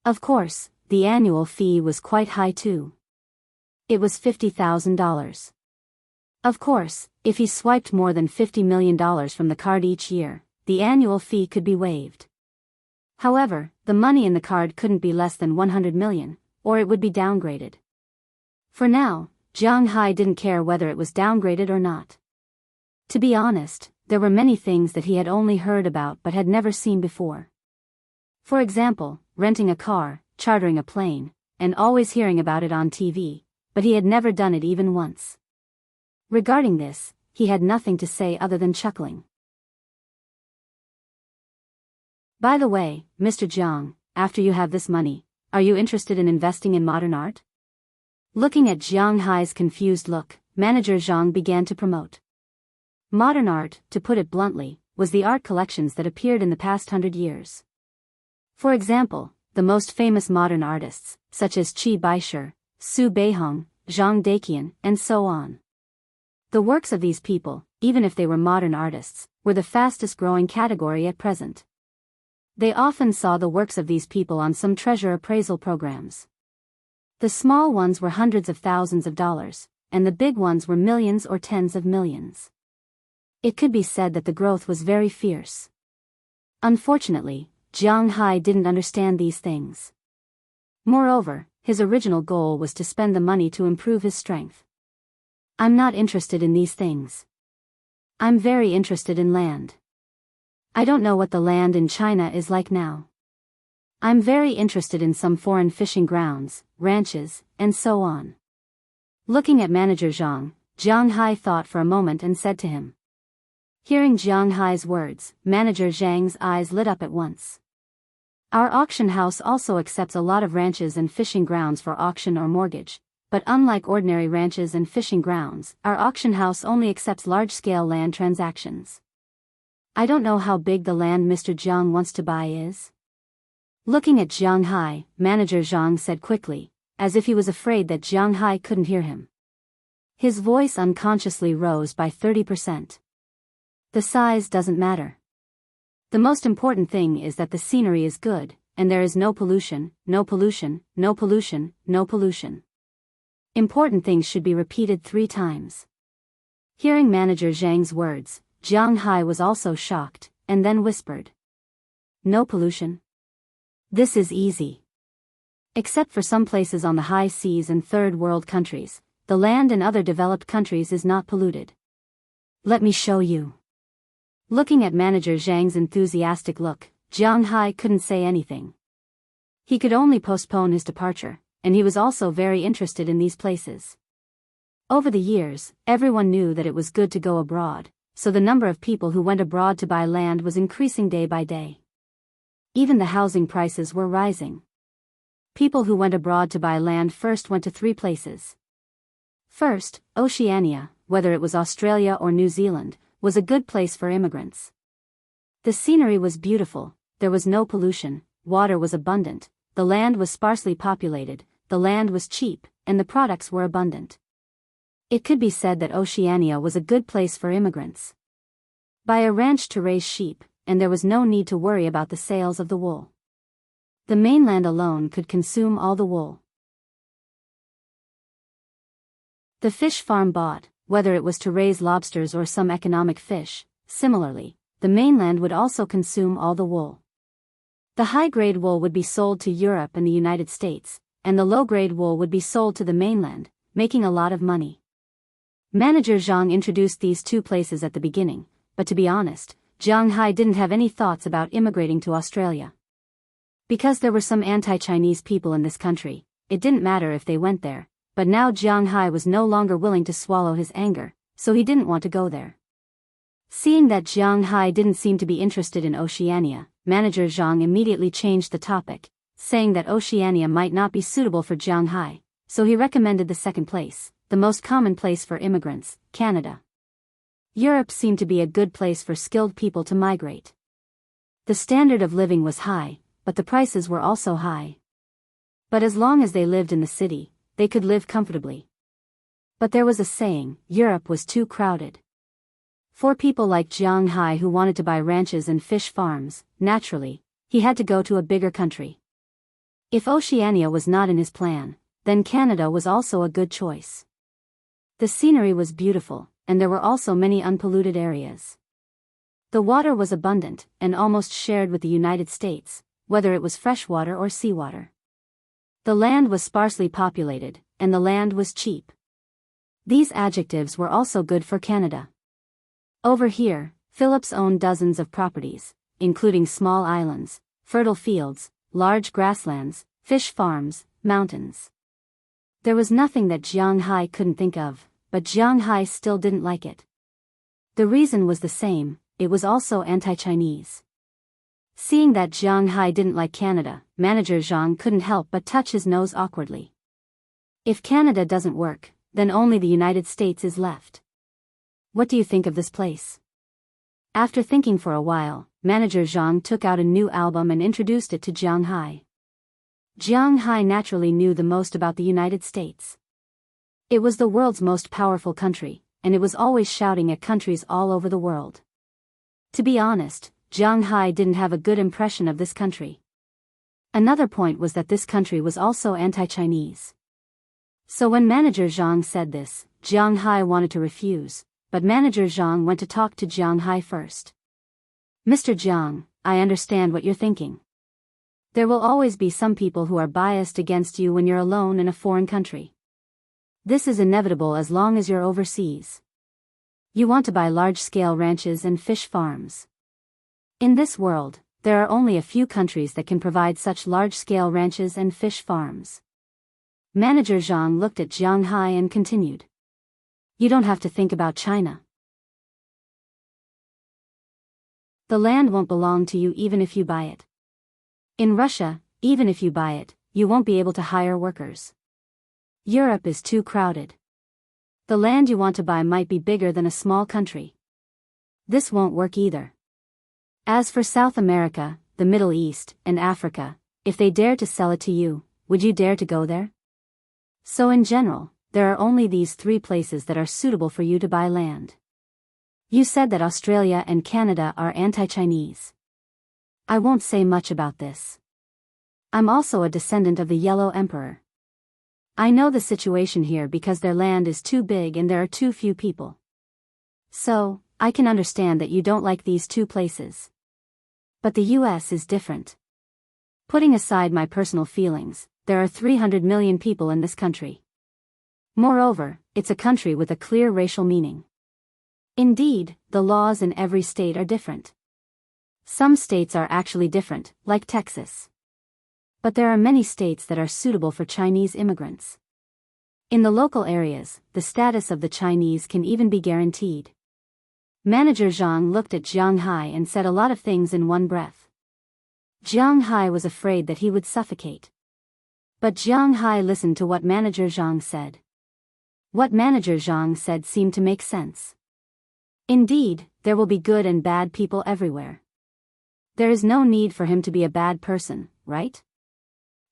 Of course, the annual fee was quite high too. It was $50,000. Of course, if he swiped more than $50 million from the card each year, the annual fee could be waived. However, the money in the card couldn't be less than 100 million, or it would be downgraded. For now, Jiang Hai didn't care whether it was downgraded or not. To be honest, there were many things that he had only heard about but had never seen before. For example, renting a car, chartering a plane, and always hearing about it on TV, but he had never done it even once. Regarding this, he had nothing to say other than chuckling. By the way, Mr. Jiang, after you have this money, are you interested in investing in modern art? Looking at Jiang Hai's confused look, Manager Zhang began to promote. Modern art, to put it bluntly, was the art collections that appeared in the past 100 years. For example, the most famous modern artists, such as Qi Baishi, Su Beihong, Zhang Daqian, and so on. The works of these people, even if they were modern artists, were the fastest growing category at present. They often saw the works of these people on some treasure appraisal programs. The small ones were hundreds of thousands of dollars, and the big ones were millions or tens of millions. It could be said that the growth was very fierce. Unfortunately, Jiang Hai didn't understand these things. Moreover, his original goal was to spend the money to improve his strength. I'm not interested in these things. I'm very interested in land. I don't know what the land in China is like now. I'm very interested in some foreign fishing grounds, ranches, and so on. Looking at Manager Zhang, Jiang Hai thought for a moment and said to him. Hearing Jiang Hai's words, Manager Zhang's eyes lit up at once. Our auction house also accepts a lot of ranches and fishing grounds for auction or mortgage, but unlike ordinary ranches and fishing grounds, our auction house only accepts large-scale land transactions. I don't know how big the land Mr. Jiang wants to buy is. Looking at Jiang Hai, Manager Zhang said quickly, as if he was afraid that Jiang Hai couldn't hear him. His voice unconsciously rose by 30%. The size doesn't matter. The most important thing is that the scenery is good, and there is no pollution, no pollution, no pollution, no pollution. Important things should be repeated 3 times. Hearing Manager Zhang's words, Jiang Hai was also shocked, and then whispered. No pollution? This is easy. Except for some places on the high seas and third world countries, the land in other developed countries is not polluted. Let me show you. Looking at Manager Zhang's enthusiastic look, Jiang Hai couldn't say anything. He could only postpone his departure, and he was also very interested in these places. Over the years, everyone knew that it was good to go abroad, so the number of people who went abroad to buy land was increasing day by day. Even the housing prices were rising. People who went abroad to buy land first went to 3 places. First, Oceania, whether it was Australia or New Zealand, was a good place for immigrants. The scenery was beautiful, there was no pollution, water was abundant, the land was sparsely populated, the land was cheap, and the products were abundant. It could be said that Oceania was a good place for immigrants. Buy a ranch to raise sheep, and there was no need to worry about the sales of the wool. The mainland alone could consume all the wool. The fish farm bought, whether it was to raise lobsters or some economic fish, similarly, the mainland would also consume all the wool. The high-grade wool would be sold to Europe and the United States, and the low-grade wool would be sold to the mainland, making a lot of money. Manager Zhang introduced these 2 places at the beginning, but to be honest, Jiang Hai didn't have any thoughts about immigrating to Australia. Because there were some anti-Chinese people in this country, it didn't matter if they went there, but now Jiang Hai was no longer willing to swallow his anger, so he didn't want to go there. Seeing that Jiang Hai didn't seem to be interested in Oceania, Manager Zhang immediately changed the topic, saying that Oceania might not be suitable for Jiang Hai, so he recommended the second place, the most common place for immigrants, Canada. Europe seemed to be a good place for skilled people to migrate. The standard of living was high, but the prices were also high. But as long as they lived in the city, they could live comfortably. But there was a saying, Europe was too crowded. For people like Jiang Hai who wanted to buy ranches and fish farms, naturally, he had to go to a bigger country. If Oceania was not in his plan, then Canada was also a good choice. The scenery was beautiful, and there were also many unpolluted areas. The water was abundant, and almost shared with the United States, whether it was freshwater or seawater. The land was sparsely populated, and the land was cheap. These adjectives were also good for Canada. Over here, Phillips owned dozens of properties, including small islands, fertile fields, large grasslands, fish farms, mountains. There was nothing that Jiang Hai couldn't think of, but Jiang Hai still didn't like it. The reason was the same, it was also anti-Chinese. Seeing that Jiang Hai didn't like Canada, Manager Zhang couldn't help but touch his nose awkwardly. If Canada doesn't work, then only the United States is left. What do you think of this place? After thinking for a while, Manager Zhang took out a new album and introduced it to Jiang Hai. Jiang Hai naturally knew the most about the United States. It was the world's most powerful country, and it was always shouting at countries all over the world. To be honest, Jiang Hai didn't have a good impression of this country. Another point was that this country was also anti-Chinese. So when Manager Zhang said this, Jiang Hai wanted to refuse, but Manager Zhang went to talk to Jiang Hai first. Mr. Jiang, I understand what you're thinking. There will always be some people who are biased against you when you're alone in a foreign country. This is inevitable as long as you're overseas. You want to buy large-scale ranches and fish farms. In this world, there are only a few countries that can provide such large-scale ranches and fish farms. Manager Zhang looked at Jiang Hai and continued. You don't have to think about China. The land won't belong to you even if you buy it. In Russia, even if you buy it, you won't be able to hire workers. Europe is too crowded. The land you want to buy might be bigger than a small country. This won't work either. As for South America, the Middle East, and Africa, if they dare to sell it to you, would you dare to go there? So in general, there are only these 3 places that are suitable for you to buy land. You said that Australia and Canada are anti-Chinese. I won't say much about this. I'm also a descendant of the Yellow Emperor. I know the situation here because their land is too big and there are too few people. So, I can understand that you don't like these 2 places. But the US is different. Putting aside my personal feelings, there are 300 million people in this country. Moreover, it's a country with a clear racial meaning. Indeed, the laws in every state are different. Some states are actually different, like Texas. But there are many states that are suitable for Chinese immigrants. In the local areas, the status of the Chinese can even be guaranteed. Manager Zhang looked at Jiang Hai and said a lot of things in one breath. Jiang Hai was afraid that he would suffocate. But Jiang Hai listened to what Manager Zhang said. What Manager Zhang said seemed to make sense. Indeed, there will be good and bad people everywhere. There is no need for him to be a bad person, right?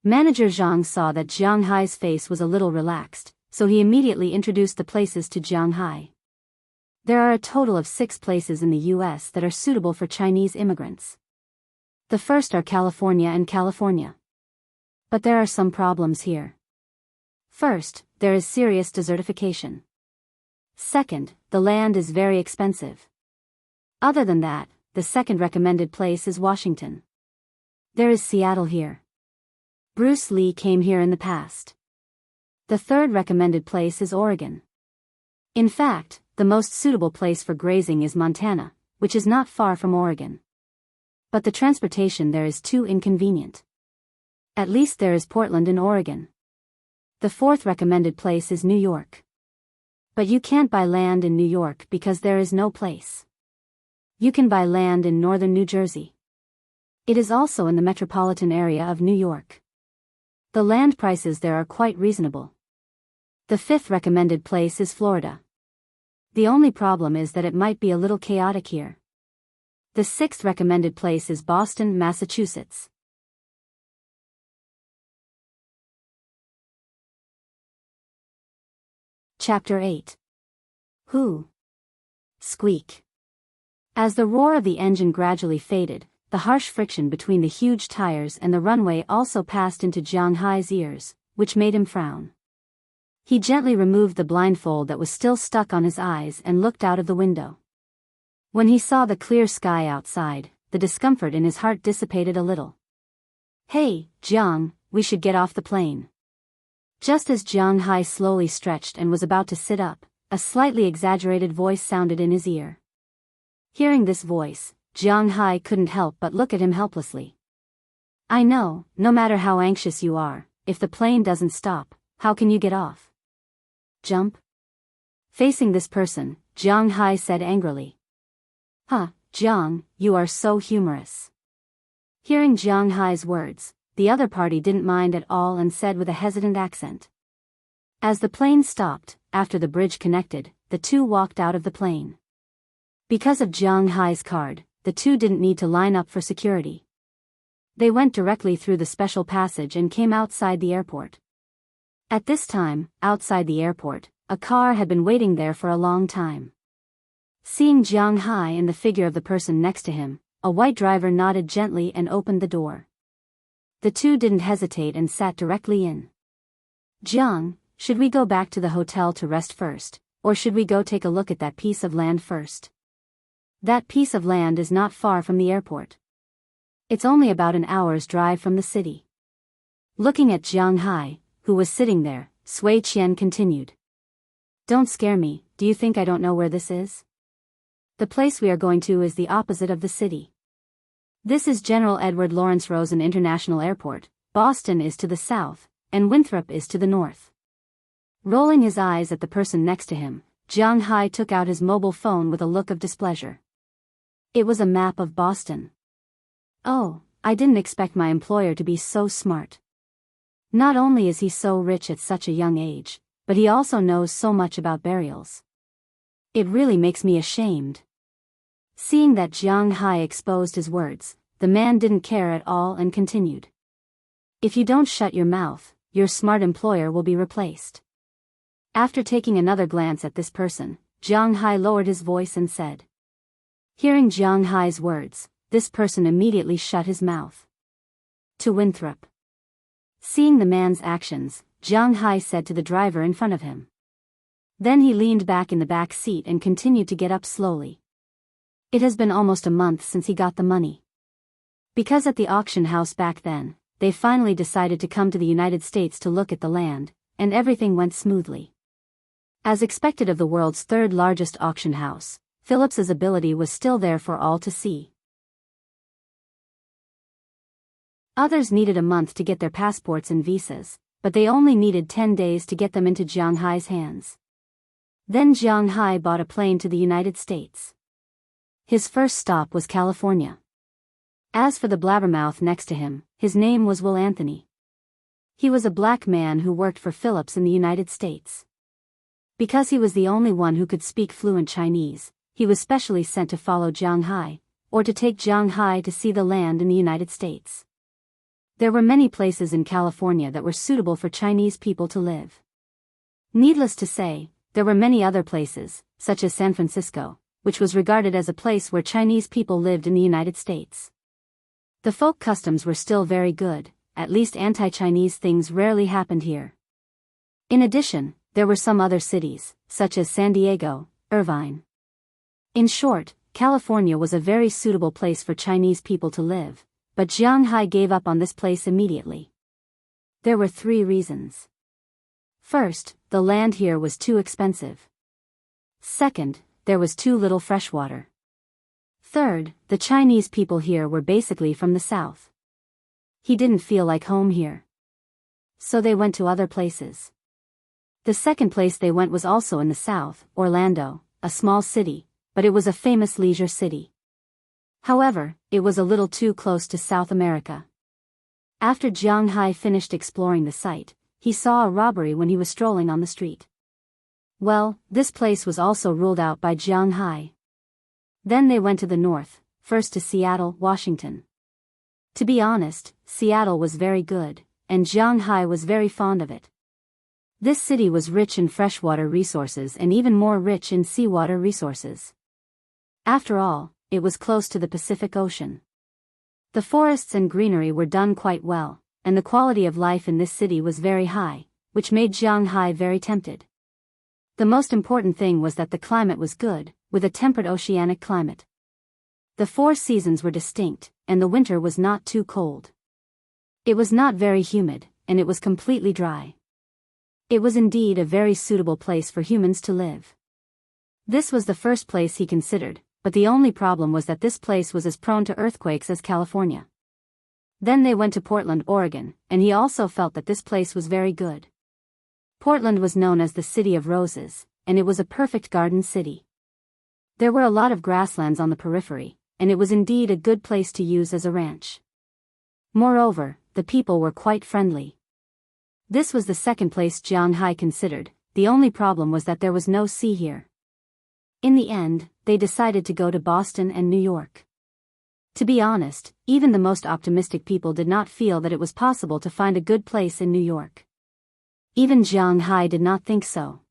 Manager Zhang saw that Jiang Hai's face was a little relaxed, so he immediately introduced the places to Jiang Hai. There are a total of 6 places in the US that are suitable for Chinese immigrants. The first are California and California. But there are some problems here. First, there is serious desertification. Second, the land is very expensive. Other than that, the second recommended place is Washington. There is Seattle here. Bruce Lee came here in the past. The third recommended place is Oregon. In fact, the most suitable place for grazing is Montana, which is not far from Oregon. But the transportation there is too inconvenient. At least there is Portland in Oregon. The fourth recommended place is New York. But you can't buy land in New York because there is no place. You can buy land in northern New Jersey. It is also in the metropolitan area of New York. The land prices there are quite reasonable. The fifth recommended place is Florida. The only problem is that it might be a little chaotic here. The sixth recommended place is Boston, Massachusetts. Chapter 8. Who? Squeak. As the roar of the engine gradually faded, the harsh friction between the huge tires and the runway also passed into Jiang Hai's ears, which made him frown. He gently removed the blindfold that was still stuck on his eyes and looked out of the window. When he saw the clear sky outside, the discomfort in his heart dissipated a little. Hey, Jiang, we should get off the plane. Just as Jiang Hai slowly stretched and was about to sit up, a slightly exaggerated voice sounded in his ear. Hearing this voice, Jiang Hai couldn't help but look at him helplessly. I know, no matter how anxious you are, if the plane doesn't stop, how can you get off? Jump? Facing this person, Jiang Hai said angrily. Huh, Jiang, you are so humorous. Hearing Jiang Hai's words, the other party didn't mind at all and said with a hesitant accent. As the plane stopped, after the bridge connected, the two walked out of the plane. Because of Jiang Hai's card, the two didn't need to line up for security. They went directly through the special passage and came outside the airport. At this time, outside the airport, a car had been waiting there for a long time. Seeing Jiang Hai and the figure of the person next to him, a white driver nodded gently and opened the door. The two didn't hesitate and sat directly in. Jiang, should we go back to the hotel to rest first, or should we go take a look at that piece of land first? That piece of land is not far from the airport. It's only about an hour's drive from the city. Looking at Jiang Hai, who was sitting there, Sui Qian continued. Don't scare me, do you think I don't know where this is? The place we are going to is the opposite of the city. This is General Edward Lawrence Rosen International Airport. Boston is to the south, and Winthrop is to the north. Rolling his eyes at the person next to him, Jiang Hai took out his mobile phone with a look of displeasure. It was a map of Boston. Oh, I didn't expect my employer to be so smart. Not only is he so rich at such a young age, but he also knows so much about burials. It really makes me ashamed. Seeing that Jiang Hai exposed his words, the man didn't care at all and continued. If you don't shut your mouth, your smart employer will be replaced. After taking another glance at this person, Jiang Hai lowered his voice and said. Hearing Jiang Hai's words, this person immediately shut his mouth. To Winthrop. Seeing the man's actions, Jiang Hai said to the driver in front of him. Then he leaned back in the back seat and continued to get up slowly. It has been almost a month since he got the money. Because at the auction house back then, they finally decided to come to the United States to look at the land, and everything went smoothly. As expected of the world's third largest auction house, Phillips's ability was still there for all to see. Others needed a month to get their passports and visas, but they only needed 10 days to get them into Jiang Hai's hands. Then Jiang Hai bought a plane to the United States. His first stop was California. As for the blabbermouth next to him, his name was Will Anthony. He was a black man who worked for Phillips in the United States. Because he was the only one who could speak fluent Chinese, he was specially sent to follow Jiang Hai, or to take Jiang Hai to see the land in the United States. There were many places in California that were suitable for Chinese people to live. Needless to say, there were many other places, such as San Francisco, which was regarded as a place where Chinese people lived in the United States. The folk customs were still very good, at least anti-Chinese things rarely happened here. In addition, there were some other cities, such as San Diego, Irvine. In short, California was a very suitable place for Chinese people to live, but Jiang Hai gave up on this place immediately. There were 3 reasons. First, the land here was too expensive. Second, there was too little fresh water. Third, the Chinese people here were basically from the south. He didn't feel like home here. So they went to other places. The second place they went was also in the south, Orlando, a small city, but it was a famous leisure city. However, it was a little too close to South America. After Jiang Hai finished exploring the site, he saw a robbery when he was strolling on the street. Well, this place was also ruled out by Jiang Hai. Then they went to the north, first to Seattle, Washington. To be honest, Seattle was very good, and Jiang Hai was very fond of it. This city was rich in freshwater resources and even more rich in seawater resources. After all, it was close to the Pacific Ocean. The forests and greenery were done quite well, and the quality of life in this city was very high, which made Jiang Hai very tempted. The most important thing was that the climate was good, with a temperate oceanic climate. The 4 seasons were distinct, and the winter was not too cold. It was not very humid, and it was completely dry. It was indeed a very suitable place for humans to live. This was the first place he considered, but the only problem was that this place was as prone to earthquakes as California. Then they went to Portland, Oregon, and he also felt that this place was very good. Portland was known as the City of Roses, and it was a perfect garden city. There were a lot of grasslands on the periphery, and it was indeed a good place to use as a ranch. Moreover, the people were quite friendly. This was the second place Jiang Hai considered. The only problem was that there was no sea here. In the end, they decided to go to Boston and New York. To be honest, even the most optimistic people did not feel that it was possible to find a good place in New York. Even Jiang Hai did not think so.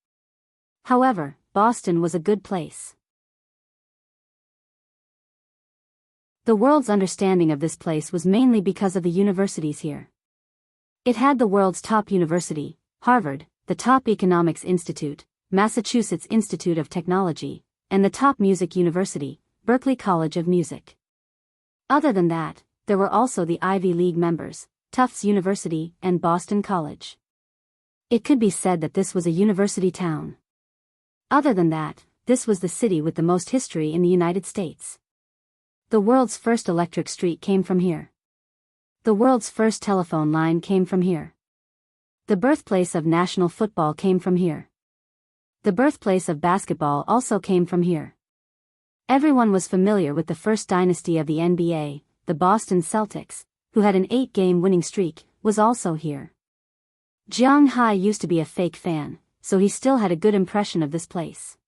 However, Boston was a good place. The world's understanding of this place was mainly because of the universities here. It had the world's top university, Harvard, the top economics institute, Massachusetts Institute of Technology, and the top music university, Berklee College of Music. Other than that, there were also the Ivy League members, Tufts University and Boston College. It could be said that this was a university town. Other than that, this was the city with the most history in the United States. The world's first electric street came from here. The world's first telephone line came from here. The birthplace of national football came from here. The birthplace of basketball also came from here. Everyone was familiar with the first dynasty of the NBA, the Boston Celtics, who had an 8-game winning streak, was also here. Jiang Hai used to be a fake fan, so he still had a good impression of this place.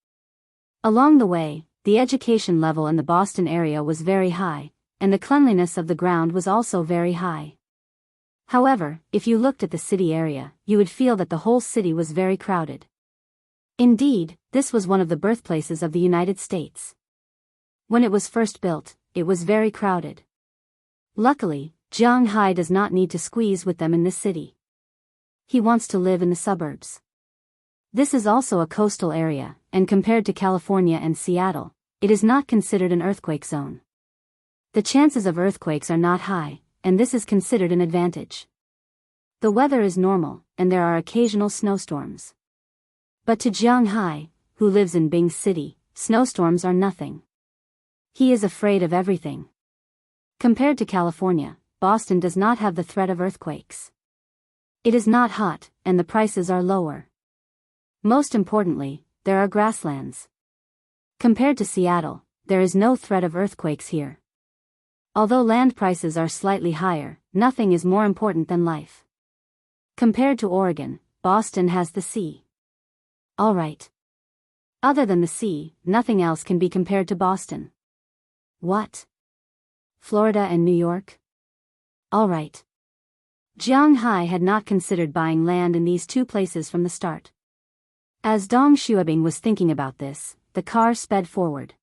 Along the way, the education level in the Boston area was very high, and the cleanliness of the ground was also very high. However, if you looked at the city area, you would feel that the whole city was very crowded. Indeed, this was one of the birthplaces of the United States. When it was first built, it was very crowded. Luckily, Jiang Hai does not need to squeeze with them in this city. He wants to live in the suburbs. This is also a coastal area, and compared to California and Seattle, it is not considered an earthquake zone. The chances of earthquakes are not high, and this is considered an advantage. The weather is normal, and there are occasional snowstorms. But to Jiang Hai, who lives in Bing City, snowstorms are nothing. He is afraid of everything. Compared to California, Boston does not have the threat of earthquakes. It is not hot, and the prices are lower. Most importantly, there are grasslands. Compared to Seattle, there is no threat of earthquakes here. Although land prices are slightly higher, nothing is more important than life. Compared to Oregon, Boston has the sea. Alright. Other than the sea, nothing else can be compared to Boston. What? Florida and New York? Alright. Jiang Hai had not considered buying land in these two places from the start. As Dong Xuebing was thinking about this, the car sped forward.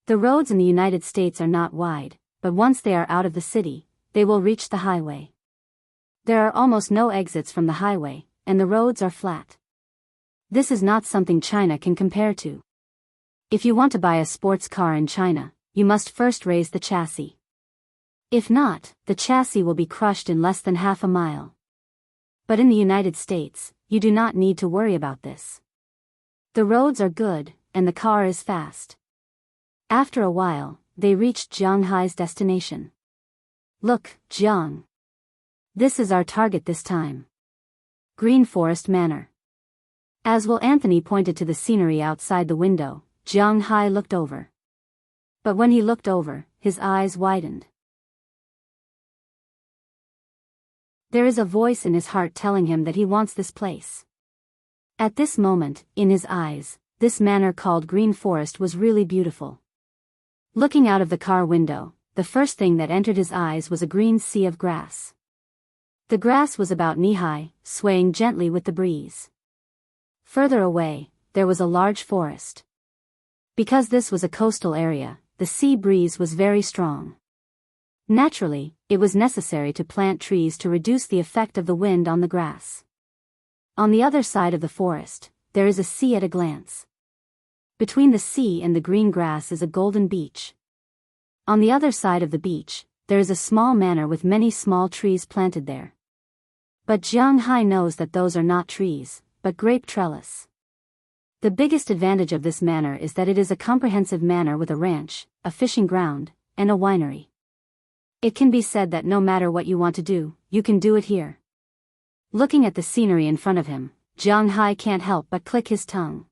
The roads in the United States are not wide, but once they are out of the city, they will reach the highway. There are almost no exits from the highway, and the roads are flat. This is not something China can compare to. If you want to buy a sports car in China, you must first raise the chassis. If not, the chassis will be crushed in less than half a mile. But in the United States, you do not need to worry about this. The roads are good, and the car is fast. After a while, they reached Jiang Hai's destination. Look, Jiang. This is our target this time. Green Forest Manor. As Will Anthony pointed to the scenery outside the window, Jiang Hai looked over. But when he looked over, his eyes widened. There is a voice in his heart telling him that he wants this place. At this moment, in his eyes, this manor called Green Forest was really beautiful. Looking out of the car window, the first thing that entered his eyes was a green sea of grass. The grass was about knee-high, swaying gently with the breeze. Further away, there was a large forest. Because this was a coastal area, the sea breeze was very strong. Naturally, it was necessary to plant trees to reduce the effect of the wind on the grass. On the other side of the forest, there is a sea at a glance. Between the sea and the green grass is a golden beach. On the other side of the beach, there is a small manor with many small trees planted there. But Jiang Hai knows that those are not trees, but grape trellis. The biggest advantage of this manor is that it is a comprehensive manor with a ranch, a fishing ground, and a winery. It can be said that no matter what you want to do, you can do it here. Looking at the scenery in front of him, Jiang Hai can't help but click his tongue.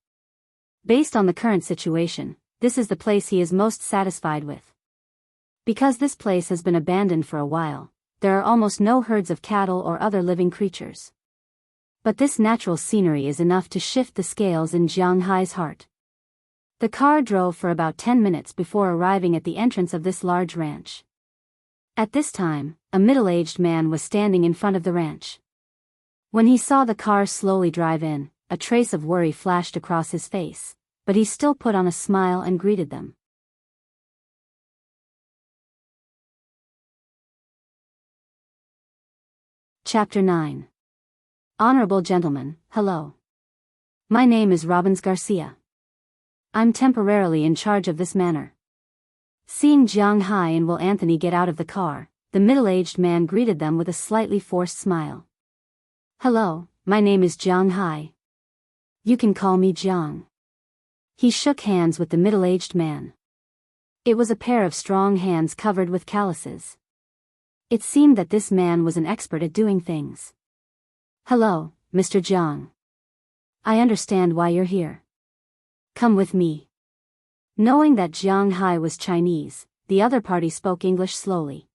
Based on the current situation, this is the place he is most satisfied with. Because this place has been abandoned for a while, there are almost no herds of cattle or other living creatures. But this natural scenery is enough to shift the scales in Jiang Hai's heart. The car drove for about 10 minutes before arriving at the entrance of this large ranch. At this time, a middle-aged man was standing in front of the ranch. When he saw the car slowly drive in, a trace of worry flashed across his face, but he still put on a smile and greeted them. Chapter 9. Honorable gentlemen, hello. My name is Robbins Garcia. I'm temporarily in charge of this manor. Seeing Jiang Hai and Will Anthony get out of the car, the middle-aged man greeted them with a slightly forced smile. Hello, my name is Jiang Hai. You can call me Jiang. He shook hands with the middle-aged man. It was a pair of strong hands covered with calluses. It seemed that this man was an expert at doing things. "Hello, Mr. Jiang. I understand why you're here. Come with me." Knowing that Jiang Hai was Chinese, the other party spoke English slowly.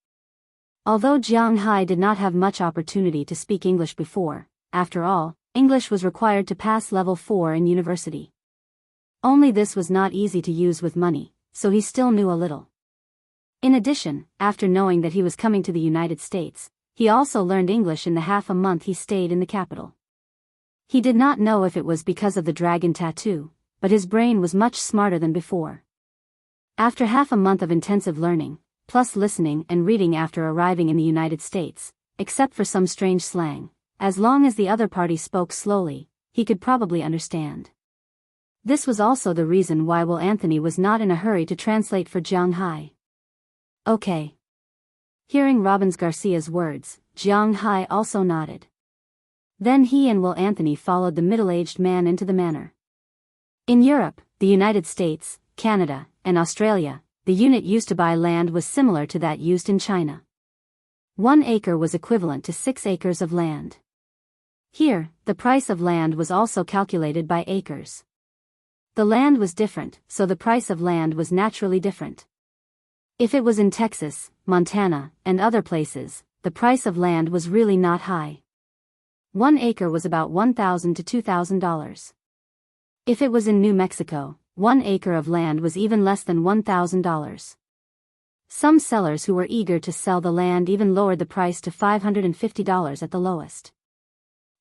Although Jiang Hai did not have much opportunity to speak English before, after all, English was required to pass level 4 in university. Only this was not easy to use with money, so he still knew a little. In addition, after knowing that he was coming to the United States, he also learned English in the half a month he stayed in the capital. He did not know if it was because of the dragon tattoo, but his brain was much smarter than before. After half a month of intensive learning, plus listening and reading after arriving in the United States, except for some strange slang, as long as the other party spoke slowly, he could probably understand. This was also the reason why Will Anthony was not in a hurry to translate for Jiang Hai. "Okay." Hearing Robbins Garcia's words, Jiang Hai also nodded. Then he and Will Anthony followed the middle-aged man into the manor. In Europe, the United States, Canada, and Australia, the unit used to buy land was similar to that used in China. 1 acre was equivalent to 6 acres of land. Here, the price of land was also calculated by acres. The land was different, so the price of land was naturally different. If it was in Texas, Montana, and other places, the price of land was really not high. 1 acre was about $1,000 to $2,000. If it was in New Mexico, 1 acre of land was even less than $1,000. Some sellers who were eager to sell the land even lowered the price to $550 at the lowest.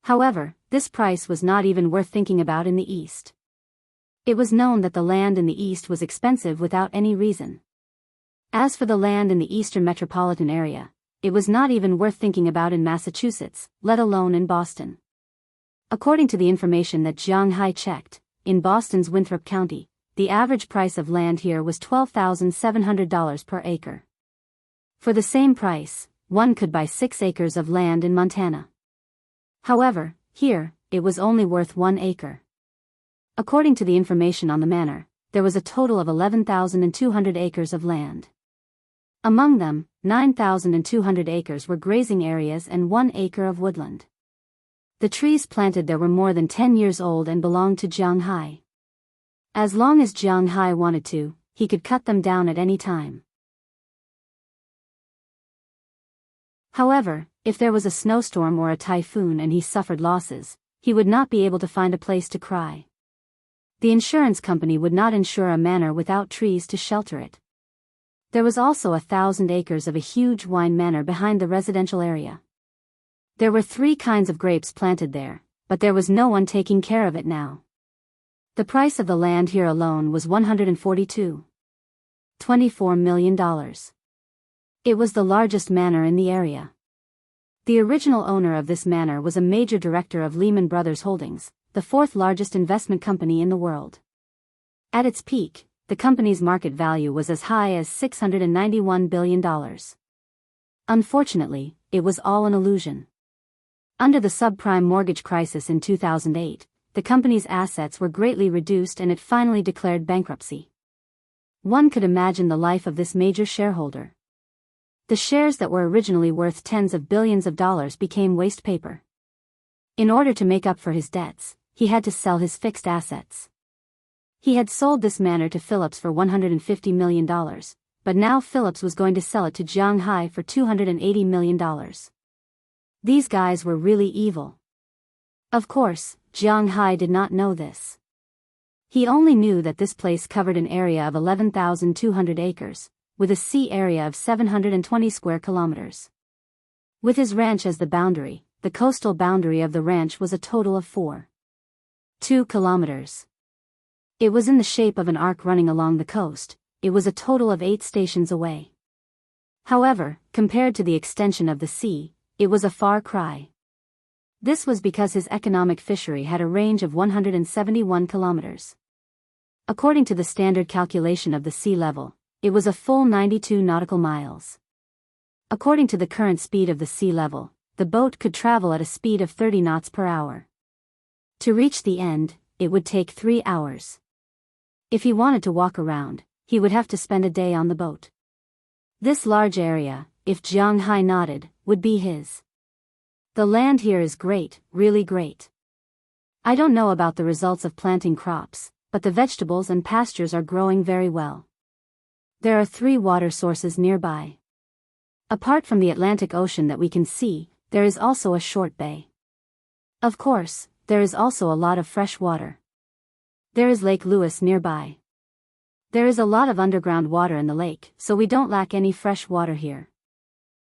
However, this price was not even worth thinking about in the East. It was known that the land in the East was expensive without any reason. As for the land in the eastern metropolitan area, it was not even worth thinking about in Massachusetts, let alone in Boston. According to the information that Jiang Hai checked, in Boston's Winthrop County, the average price of land here was $12,700 per acre. For the same price, one could buy 6 acres of land in Montana. However, here, it was only worth 1 acre. According to the information on the manor, there was a total of 11,200 acres of land. Among them, 9,200 acres were grazing areas and 1 acre of woodland. The trees planted there were more than 10 years old and belonged to Jiang Hai. As long as Jiang Hai wanted to, he could cut them down at any time. However, if there was a snowstorm or a typhoon and he suffered losses, he would not be able to find a place to cry. The insurance company would not insure a manor without trees to shelter it. There was also 1,000 acres of a huge wine manor behind the residential area. There were 3 kinds of grapes planted there, but there was no one taking care of it now. The price of the land here alone was $142.24 million. It was the largest manor in the area. The original owner of this manor was a major director of Lehman Brothers Holdings, the 4th largest investment company in the world. At its peak, the company's market value was as high as $691 billion. Unfortunately, it was all an illusion. Under the subprime mortgage crisis in 2008, the company's assets were greatly reduced and it finally declared bankruptcy. One could imagine the life of this major shareholder. The shares that were originally worth tens of billions of dollars became waste paper. In order to make up for his debts, he had to sell his fixed assets. He had sold this manor to Phillips for $150 million, but now Phillips was going to sell it to Jiang Hai for $280 million. These guys were really evil. Of course, Jiang Hai did not know this. He only knew that this place covered an area of 11,200 acres, with a sea area of 720 square kilometers. With his ranch as the boundary, the coastal boundary of the ranch was a total of 4.2 kilometers. It was in the shape of an arc running along the coast. It was a total of 8 stations away. However, compared to the extension of the sea, it was a far cry. This was because his economic fishery had a range of 171 kilometers. According to the standard calculation of the sea level, it was a full 92 nautical miles. According to the current speed of the sea level, the boat could travel at a speed of 30 knots per hour. To reach the end, it would take 3 hours. If he wanted to walk around, he would have to spend a day on the boat. This large area, if Jiang Hai nodded, would be his. The land here is great, really great. I don't know about the results of planting crops, but the vegetables and pastures are growing very well. There are 3 water sources nearby. Apart from the Atlantic Ocean that we can see, there is also a short bay. Of course, there is also a lot of fresh water. There is Lake Louis nearby. There is a lot of underground water in the lake, so we don't lack any fresh water here.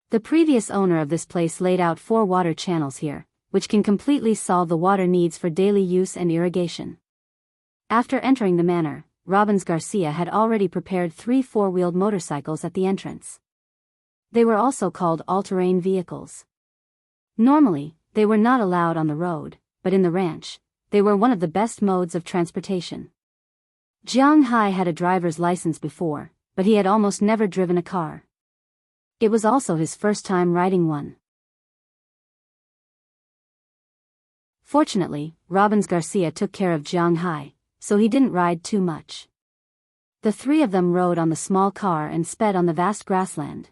The previous owner of this place laid out 4 water channels here, which can completely solve the water needs for daily use and irrigation. After entering the manor, Robbins Garcia had already prepared 3 4-wheeled motorcycles at the entrance. They were also called all-terrain vehicles. Normally, they were not allowed on the road, but in the ranch, they were one of the best modes of transportation. Jiang Hai had a driver's license before, but he had almost never driven a car. It was also his first time riding one. Fortunately, Robbins Garcia took care of Jiang Hai, so he didn't ride too much. The 3 of them rode on the small car and sped on the vast grassland.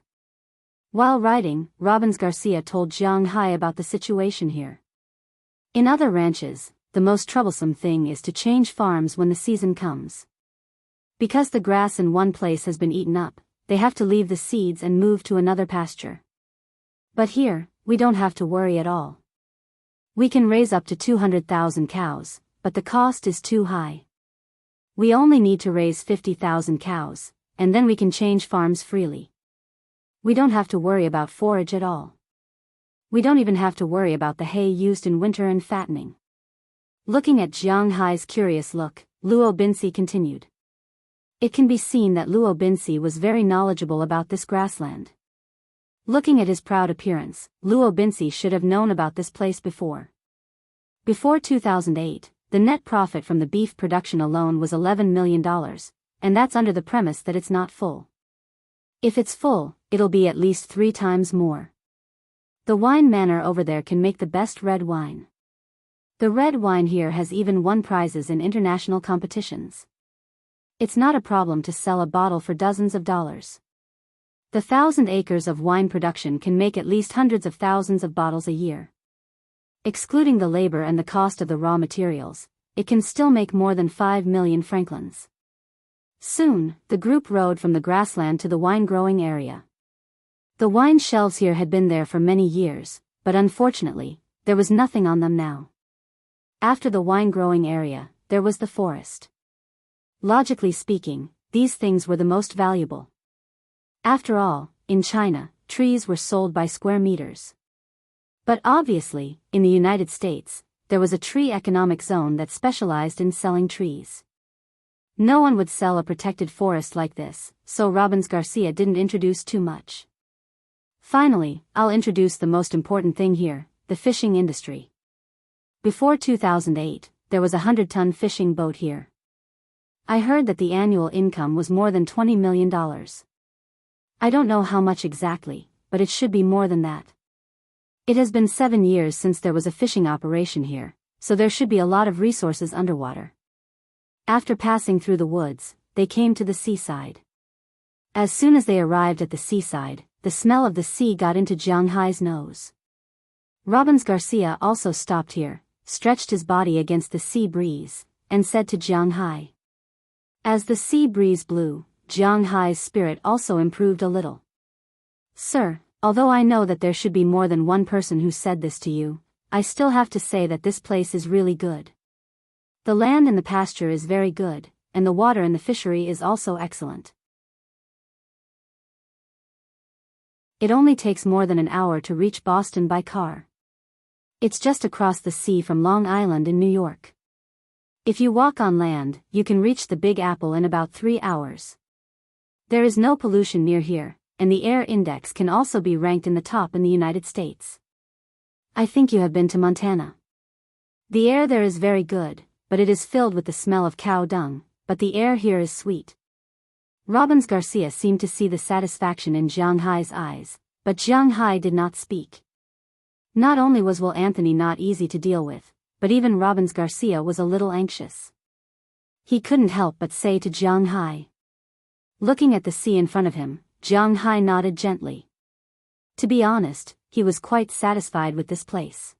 While riding, Robbins Garcia told Jiang Hai about the situation here. In other ranches, the most troublesome thing is to change farms when the season comes. Because the grass in one place has been eaten up, they have to leave the seeds and move to another pasture. But here, we don't have to worry at all. We can raise up to 200,000 cows, but the cost is too high. We only need to raise 50,000 cows, and then we can change farms freely. We don't have to worry about forage at all. We don't even have to worry about the hay used in winter and fattening. Looking at Jiang Hai's curious look, Luo Binsi continued. It can be seen that Luo Binsi was very knowledgeable about this grassland. Looking at his proud appearance, Luo Binsi should have known about this place before. Before 2008, the net profit from the beef production alone was $11 million, and that's under the premise that it's not full. If it's full, it'll be at least 3 times more. The wine manor over there can make the best red wine. The red wine here has even won prizes in international competitions. It's not a problem to sell a bottle for dozens of dollars. The 1,000 acres of wine production can make at least hundreds of thousands of bottles a year. Excluding the labor and the cost of the raw materials, it can still make more than 5 million francs. Soon, the group rode from the grassland to the wine-growing area. The wine shelves here had been there for many years, but unfortunately, there was nothing on them now. After the wine-growing area, there was the forest. Logically speaking, these things were the most valuable. After all, in China, trees were sold by square meters. But obviously, in the United States, there was a tree economic zone that specialized in selling trees. No one would sell a protected forest like this, so Robbins Garcia didn't introduce too much. Finally, I'll introduce the most important thing here, the fishing industry. Before 2008, there was a 100-ton fishing boat here. I heard that the annual income was more than $20 million. I don't know how much exactly, but it should be more than that. It has been 7 years since there was a fishing operation here, so there should be a lot of resources underwater. After passing through the woods, they came to the seaside. As soon as they arrived at the seaside, the smell of the sea got into Jiang Hai's nose. Robbins Garcia also stopped here, stretched his body against the sea breeze, and said to Jiang Hai. As the sea breeze blew, Jiang Hai's spirit also improved a little. Sir, although I know that there should be more than one person who said this to you, I still have to say that this place is really good. The land in the pasture is very good, and the water in the fishery is also excellent. It only takes more than an hour to reach Boston by car. It's just across the sea from Long Island in New York. If you walk on land, you can reach the Big Apple in about 3 hours. There is no pollution near here, and the air index can also be ranked in the top in the United States. I think you have been to Montana. The air there is very good, but it is filled with the smell of cow dung, but the air here is sweet. Robbins Garcia seemed to see the satisfaction in Jiang Hai's eyes, but Jiang Hai did not speak. Not only was Will Anthony not easy to deal with, but even Robbins Garcia was a little anxious. He couldn't help but say to Jiang Hai, Looking at the sea in front of him, Jiang Hai nodded gently. To be honest, he was quite satisfied with this place.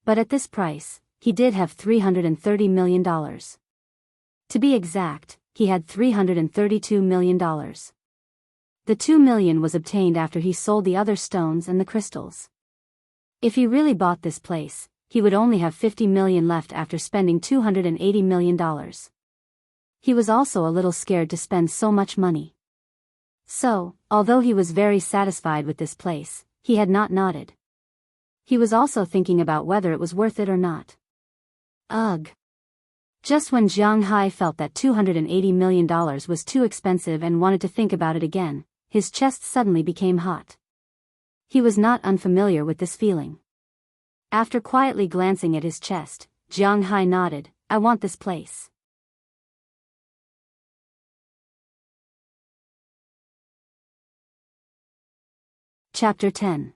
But at this price, he did have $330 million. To be exact, he had $332 million. The $2 million was obtained after he sold the other stones and the crystals. If he really bought this place, he would only have $50 million left after spending $280 million. He was also a little scared to spend so much money. So, although he was very satisfied with this place, he had not nodded. He was also thinking about whether it was worth it or not. Ugh. Just when Jiang Hai felt that $280 million was too expensive and wanted to think about it again, his chest suddenly became hot. He was not unfamiliar with this feeling. After quietly glancing at his chest, Jiang Hai nodded, "I want this place." Chapter 10.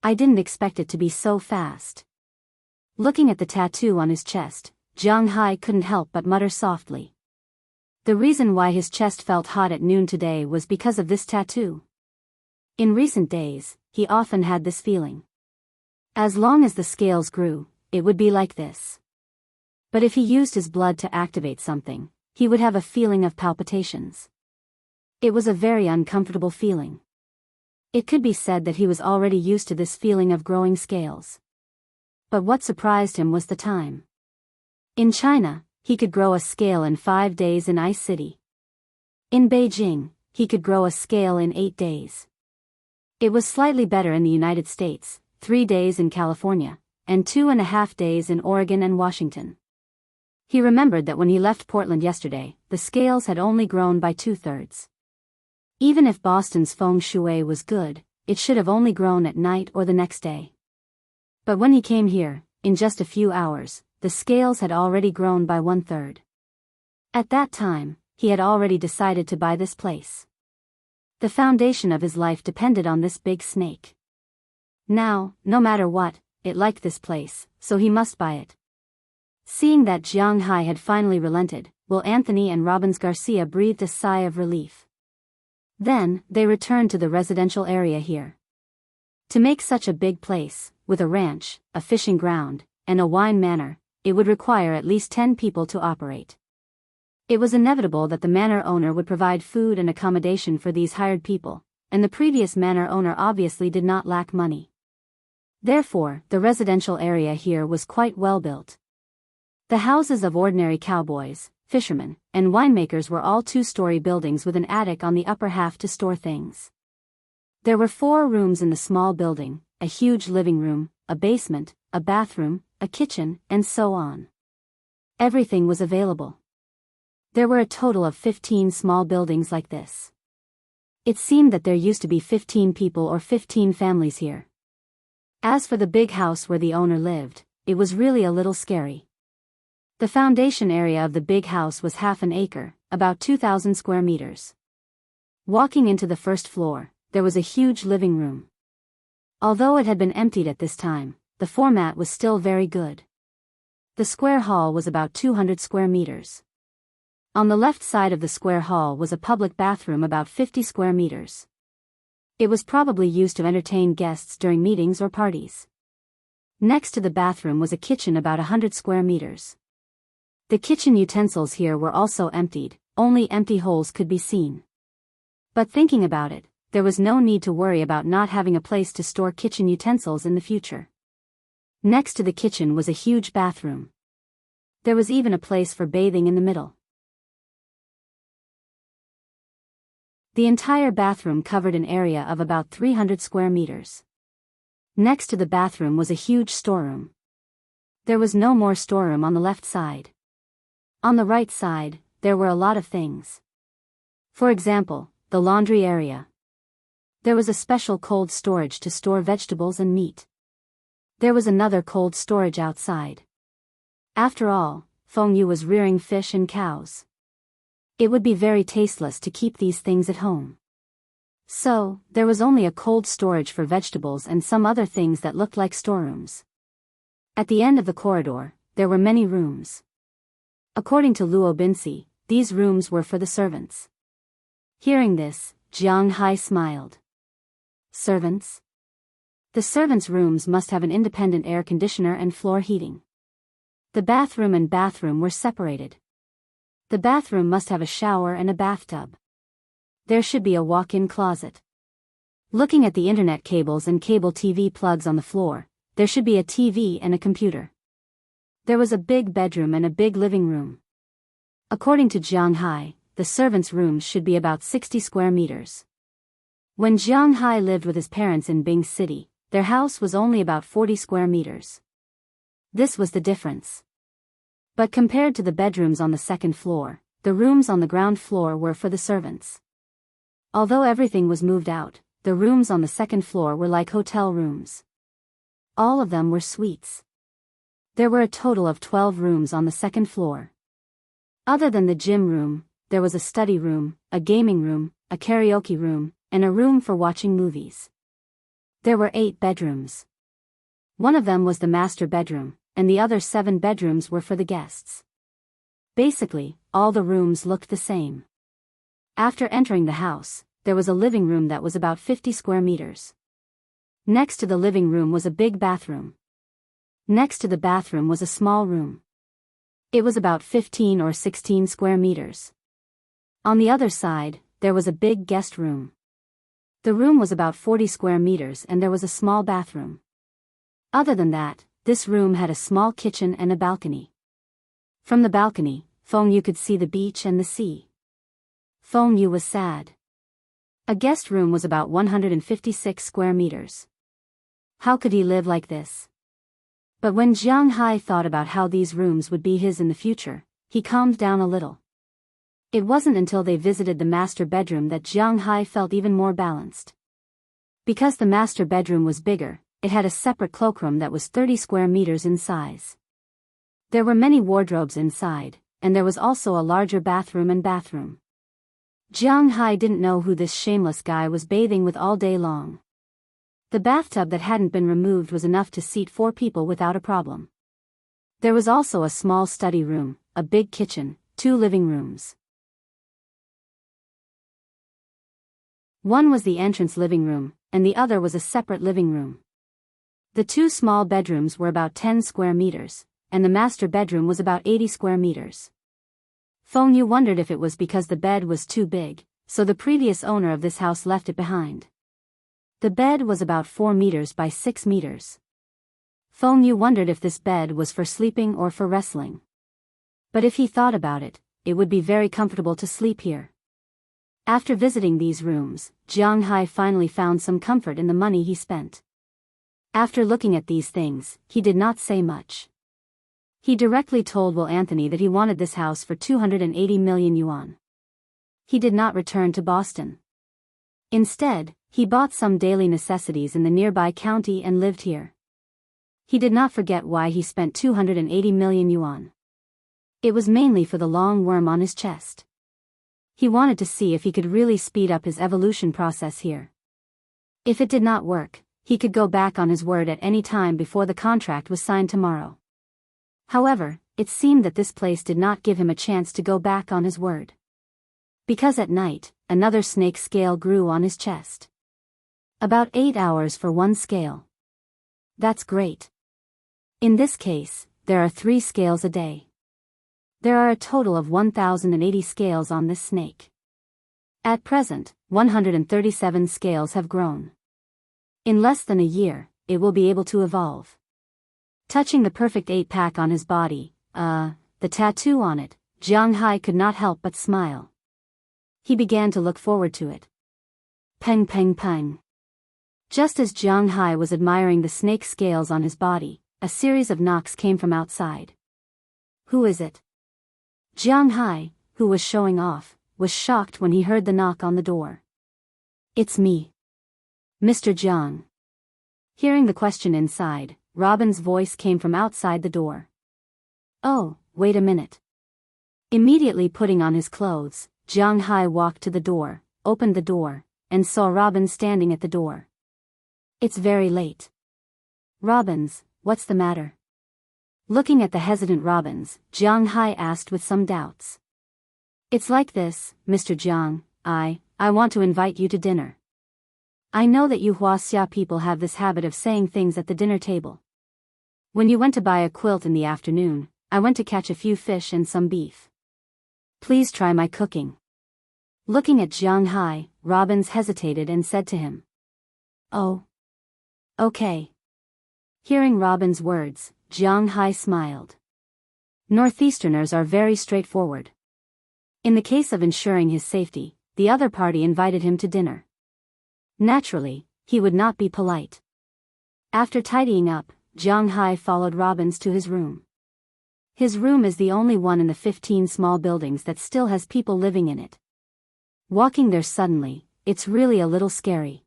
I didn't expect it to be so fast. Looking at the tattoo on his chest, Jiang Hai couldn't help but mutter softly. The reason why his chest felt hot at noon today was because of this tattoo. In recent days, he often had this feeling. As long as the scales grew, it would be like this. But if he used his blood to activate something, he would have a feeling of palpitations. It was a very uncomfortable feeling. It could be said that he was already used to this feeling of growing scales. But what surprised him was the time. In China, he could grow a scale in 5 days in Ice City. In Beijing, he could grow a scale in 8 days. It was slightly better in the United States, 3 days in California, and 2.5 days in Oregon and Washington. He remembered that when he left Portland yesterday, the scales had only grown by 2/3. Even if Boston's feng shui was good, it should have only grown at night or the next day. But when he came here, in just a few hours, the scales had already grown by 1/3. At that time, he had already decided to buy this place. The foundation of his life depended on this big snake. Now, no matter what, it liked this place, so he must buy it. Seeing that Jiang Hai had finally relented, Will Anthony and Robbins Garcia breathed a sigh of relief. Then, they returned to the residential area here. To make such a big place, with a ranch, a fishing ground, and a wine manor, it would require at least 10 people to operate. It was inevitable that the manor owner would provide food and accommodation for these hired people, and the previous manor owner obviously did not lack money. Therefore, the residential area here was quite well built. The houses of ordinary cowboys, fishermen, and winemakers were all 2-story buildings with an attic on the upper half to store things. There were 4 rooms in the small building, a huge living room, a basement, a bathroom, a kitchen, and so on. Everything was available. There were a total of 15 small buildings like this. It seemed that there used to be 15 people or 15 families here. As for the big house where the owner lived, it was really a little scary. The foundation area of the big house was half an acre, about 2,000 square meters. Walking into the first floor, there was a huge living room. Although it had been emptied at this time, the format was still very good. The square hall was about 200 square meters. On the left side of the square hall was a public bathroom about 50 square meters. It was probably used to entertain guests during meetings or parties. Next to the bathroom was a kitchen about 100 square meters. The kitchen utensils here were also emptied, only empty holes could be seen. But thinking about it, there was no need to worry about not having a place to store kitchen utensils in the future. Next to the kitchen was a huge bathroom. There was even a place for bathing in the middle. The entire bathroom covered an area of about 300 square meters. Next to the bathroom was a huge storeroom. There was no more storeroom on the left side. On the right side, there were a lot of things. For example, the laundry area. There was a special cold storage to store vegetables and meat. There was another cold storage outside. After all, Feng Yu was rearing fish and cows. It would be very tasteless to keep these things at home. So, there was only a cold storage for vegetables and some other things that looked like storerooms. At the end of the corridor, there were many rooms. According to Luo Binci, these rooms were for the servants. Hearing this, Jiang Hai smiled. Servants? The servants' rooms must have an independent air conditioner and floor heating. The bathroom and bathroom were separated. The bathroom must have a shower and a bathtub. There should be a walk-in closet. Looking at the internet cables and cable TV plugs on the floor, there should be a TV and a computer. There was a big bedroom and a big living room. According to Jiang Hai, the servants' rooms should be about 60 square meters. When Jiang Hai lived with his parents in Bing City, their house was only about 40 square meters. This was the difference. But compared to the bedrooms on the second floor, the rooms on the ground floor were for the servants. Although everything was moved out, the rooms on the second floor were like hotel rooms. All of them were suites. There were a total of 12 rooms on the second floor. Other than the gym room, there was a study room, a gaming room, a karaoke room, and a room for watching movies. There were 8 bedrooms. One of them was the master bedroom, and the other 7 bedrooms were for the guests. Basically, all the rooms looked the same. After entering the house, there was a living room that was about 50 square meters. Next to the living room was a big bathroom. Next to the bathroom was a small room. It was about 15 or 16 square meters. On the other side, there was a big guest room. The room was about 40 square meters and there was a small bathroom. Other than that, this room had a small kitchen and a balcony. From the balcony, Feng Yu could see the beach and the sea. Feng Yu was sad. A guest room was about 156 square meters. How could he live like this? But when Jiang Hai thought about how these rooms would be his in the future, he calmed down a little. It wasn't until they visited the master bedroom that Jiang Hai felt even more balanced. Because the master bedroom was bigger, it had a separate cloakroom that was 30 square meters in size. There were many wardrobes inside, and there was also a larger bathroom and bathroom. Jiang Hai didn't know who this shameless guy was bathing with all day long. The bathtub that hadn't been removed was enough to seat 4 people without a problem. There was also a small study room, a big kitchen, 2 living rooms. One was the entrance living room, and the other was a separate living room. The 2 small bedrooms were about 10 square meters, and the master bedroom was about 80 square meters. Feng Yu wondered if it was because the bed was too big, so the previous owner of this house left it behind. The bed was about 4 meters by 6 meters. Feng Yu wondered if this bed was for sleeping or for wrestling. But if he thought about it, it would be very comfortable to sleep here. After visiting these rooms, Jiang Hai finally found some comfort in the money he spent. After looking at these things, he did not say much. He directly told Will Anthony that he wanted this house for 280 million yuan. He did not return to Boston. Instead, he bought some daily necessities in the nearby county and lived here. He did not forget why he spent 280 million yuan. It was mainly for the long worm on his chest. He wanted to see if he could really speed up his evolution process here. If it did not work, he could go back on his word at any time before the contract was signed tomorrow. However, it seemed that this place did not give him a chance to go back on his word. Because at night, another snake scale grew on his chest. About 8 hours for one scale. That's great. In this case, there are 3 scales a day. There are a total of 1,080 scales on this snake. At present, 137 scales have grown. In less than a year, it will be able to evolve. Touching the perfect 8-pack on his body, the tattoo on it, Jiang Hai could not help but smile. He began to look forward to it. Peng peng peng. Just as Jiang Hai was admiring the snake scales on his body, a series of knocks came from outside. Who is it? Jiang Hai, who was showing off, was shocked when he heard the knock on the door. It's me. Mr. Jiang. Hearing the question inside, Robin's voice came from outside the door. Oh, wait a minute. Immediately putting on his clothes, Jiang Hai walked to the door, opened the door, and saw Robin standing at the door. It's very late. Robins, what's the matter? Looking at the hesitant Robins, Jiang Hai asked with some doubts. It's like this, Mr. Jiang, I want to invite you to dinner. I know that you Wuxia people have this habit of saying things at the dinner table. When you went to buy a quilt in the afternoon, I went to catch a few fish and some beef. Please try my cooking." Looking at Jiang Hai, Robbins hesitated and said to him, "Oh. Okay." Hearing Robin's words, Jiang Hai smiled. Northeasterners are very straightforward. In the case of ensuring his safety, the other party invited him to dinner. Naturally, he would not be polite. After tidying up, Jiang Hai followed Robbins to his room. His room is the only one in the 15 small buildings that still has people living in it. Walking there suddenly, it's really a little scary.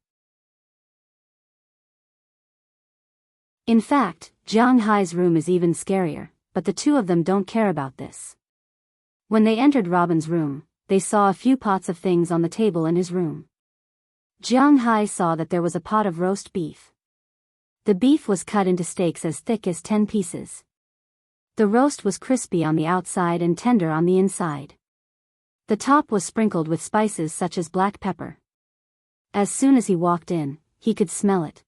In fact, Jiang Hai's room is even scarier, but the two of them don't care about this. When they entered Robin's room, they saw a few pots of things on the table in his room. Jiang Hai saw that there was a pot of roast beef. The beef was cut into steaks as thick as 10 pieces. The roast was crispy on the outside and tender on the inside. The top was sprinkled with spices such as black pepper. As soon as he walked in, he could smell it.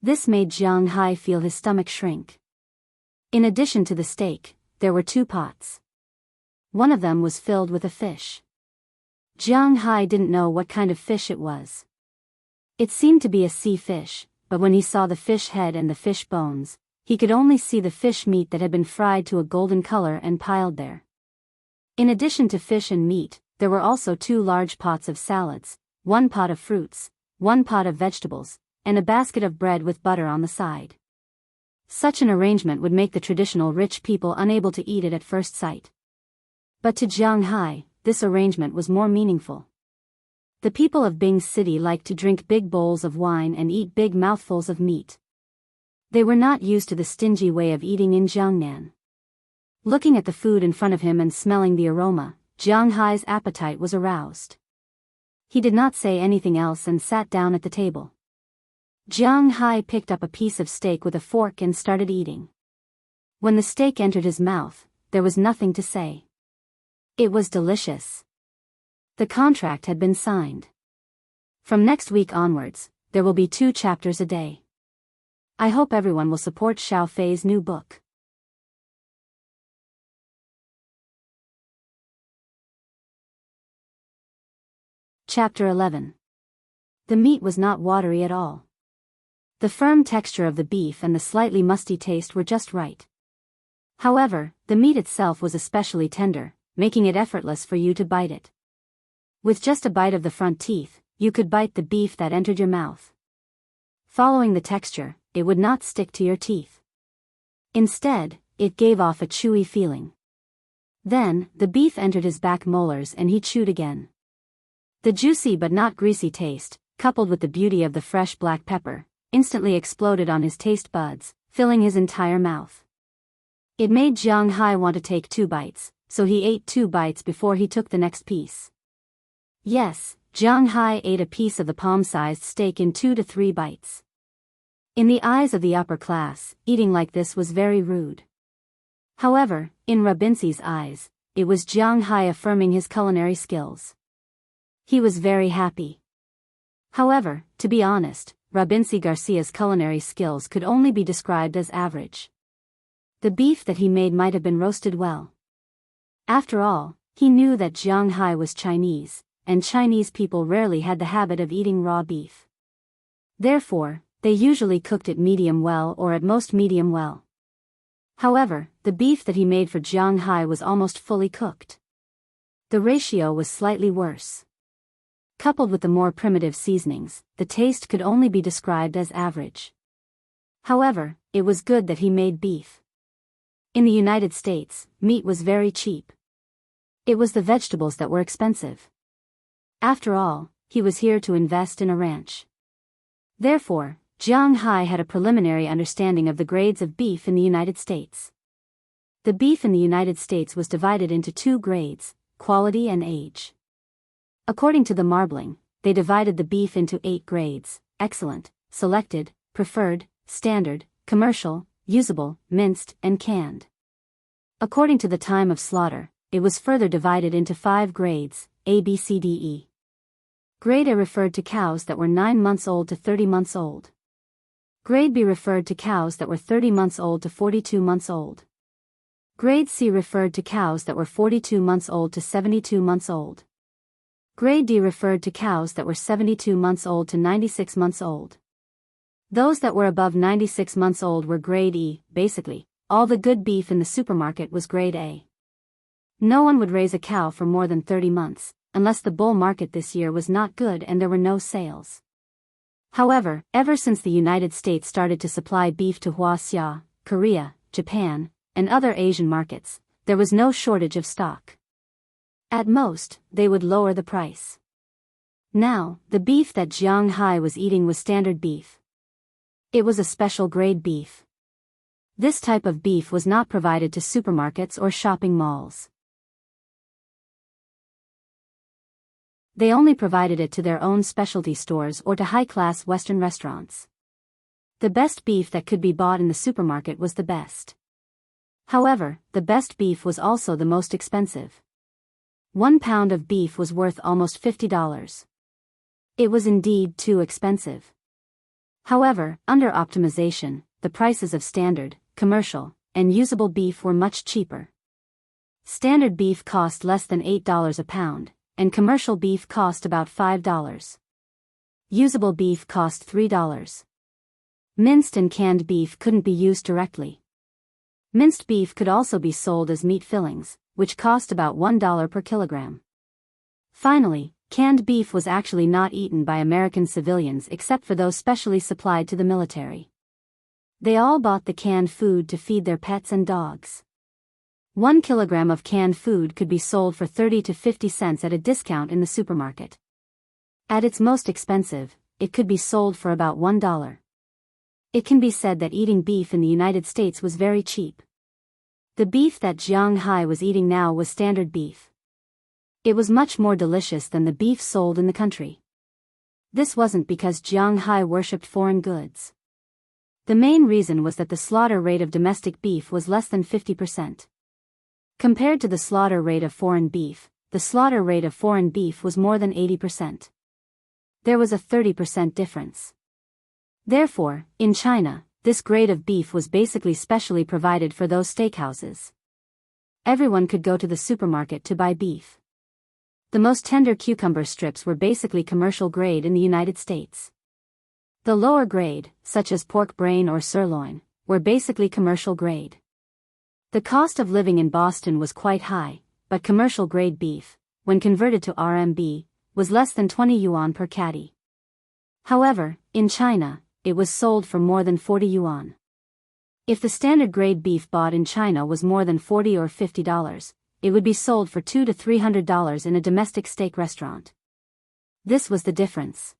This made Jiang Hai feel his stomach shrink. In addition to the steak, there were 2 pots. One of them was filled with a fish. Jiang Hai didn't know what kind of fish it was. It seemed to be a sea fish, but when he saw the fish head and the fish bones, he could only see the fish meat that had been fried to a golden color and piled there. In addition to fish and meat, there were also 2 large pots of salads, 1 pot of fruits, 1 pot of vegetables, and a basket of bread with butter on the side. Such an arrangement would make the traditional rich people unable to eat it at first sight. But to Jiang Hai, this arrangement was more meaningful. The people of Bing City liked to drink big bowls of wine and eat big mouthfuls of meat. They were not used to the stingy way of eating in Jiangnan. Looking at the food in front of him and smelling the aroma, Jiang Hai's appetite was aroused. He did not say anything else and sat down at the table. Jiang Hai picked up a piece of steak with a fork and started eating. When the steak entered his mouth, there was nothing to say. It was delicious. The contract had been signed. From next week onwards, there will be 2 chapters a day. I hope everyone will support Xiao Fei's new book. Chapter 11. The meat was not watery at all. The firm texture of the beef and the slightly musty taste were just right. However, the meat itself was especially tender, making it effortless for you to bite it. With just a bite of the front teeth, you could bite the beef that entered your mouth. Following the texture, it would not stick to your teeth. Instead, it gave off a chewy feeling. Then, the beef entered his back molars and he chewed again. The juicy but not greasy taste, coupled with the beauty of the fresh black pepper, instantly exploded on his taste buds, filling his entire mouth. It made Jiang Hai want to take 2 bites, so he ate 2 bites before he took the next piece. Yes, Jiang Hai ate a piece of the palm-sized steak in 2 to 3 bites. In the eyes of the upper class, eating like this was very rude. However, in Rabinsi's eyes, it was Jiang Hai affirming his culinary skills. He was very happy. However, to be honest, Rabinsi Garcia's culinary skills could only be described as average. The beef that he made might have been roasted well. After all, he knew that Jiang Hai was Chinese, and Chinese people rarely had the habit of eating raw beef. Therefore, they usually cooked it medium well or at most medium well. However, the beef that he made for Jiang Hai was almost fully cooked. The ratio was slightly worse. Coupled with the more primitive seasonings, the taste could only be described as average. However, it was good that he made beef. In the United States, meat was very cheap. It was the vegetables that were expensive. After all, he was here to invest in a ranch. Therefore, Jiang Hai had a preliminary understanding of the grades of beef in the United States. The beef in the United States was divided into 2 grades, quality and age. According to the marbling, they divided the beef into 8 grades: excellent, selected, preferred, standard, commercial, usable, minced, and canned. According to the time of slaughter, it was further divided into 5 grades, A, B, C, D, E. Grade A referred to cows that were 9 months old to 30 months old. Grade B referred to cows that were 30 months old to 42 months old. Grade C referred to cows that were 42 months old to 72 months old. Grade D referred to cows that were 72 months old to 96 months old. Those that were above 96 months old were Grade E. Basically, all the good beef in the supermarket was Grade A. No one would raise a cow for more than 30 months, unless the bull market this year was not good and there were no sales. However, ever since the United States started to supply beef to Wuxia, Korea, Japan, and other Asian markets, there was no shortage of stock. At most, they would lower the price. Now, the beef that Jiang Hai was eating was standard beef. It was a special grade beef. This type of beef was not provided to supermarkets or shopping malls. They only provided it to their own specialty stores or to high-class Western restaurants. The best beef that could be bought in the supermarket was the best. However, the best beef was also the most expensive. 1 pound of beef was worth almost $50. It was indeed too expensive. However, under optimization, the prices of standard, commercial, and usable beef were much cheaper. Standard beef cost less than $8 a pound, and commercial beef cost about $5. Usable beef cost $3. Minced and canned beef couldn't be used directly. Minced beef could also be sold as meat fillings, which cost about $1 per kilogram. Finally, canned beef was actually not eaten by American civilians except for those specially supplied to the military. They all bought the canned food to feed their pets and dogs. 1 kilogram of canned food could be sold for 30 to 50 cents at a discount in the supermarket. At its most expensive, it could be sold for about $1. It can be said that eating beef in the United States was very cheap. The beef that Jiang Hai was eating now was standard beef. It was much more delicious than the beef sold in the country. This wasn't because Jiang Hai worshipped foreign goods. The main reason was that the slaughter rate of domestic beef was less than 50%. Compared to the slaughter rate of foreign beef, the slaughter rate of foreign beef was more than 80%. There was a 30% difference. Therefore, in China, this grade of beef was basically specially provided for those steakhouses. Everyone could go to the supermarket to buy beef. The most tender cucumber strips were basically commercial grade in the United States. The lower grade, such as pork brain or sirloin, were basically commercial grade. The cost of living in Boston was quite high, but commercial grade beef, when converted to RMB, was less than 20 yuan per catty. However, in China, it was sold for more than 40 yuan. If the standard grade beef bought in China was more than $40 or $50, it would be sold for $200 to $300 in a domestic steak restaurant. This was the difference.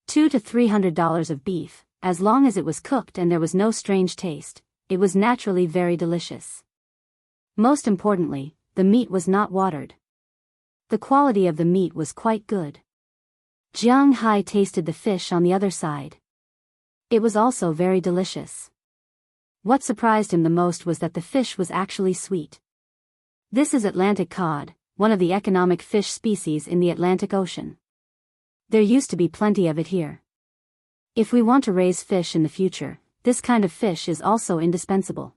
$200 to $300 of beef, as long as it was cooked and there was no strange taste, it was naturally very delicious. Most importantly, the meat was not watered. The quality of the meat was quite good. Jiang Hai tasted the fish on the other side. It was also very delicious. What surprised him the most was that the fish was actually sweet. This is Atlantic cod, one of the economic fish species in the Atlantic Ocean. There used to be plenty of it here. If we want to raise fish in the future, this kind of fish is also indispensable.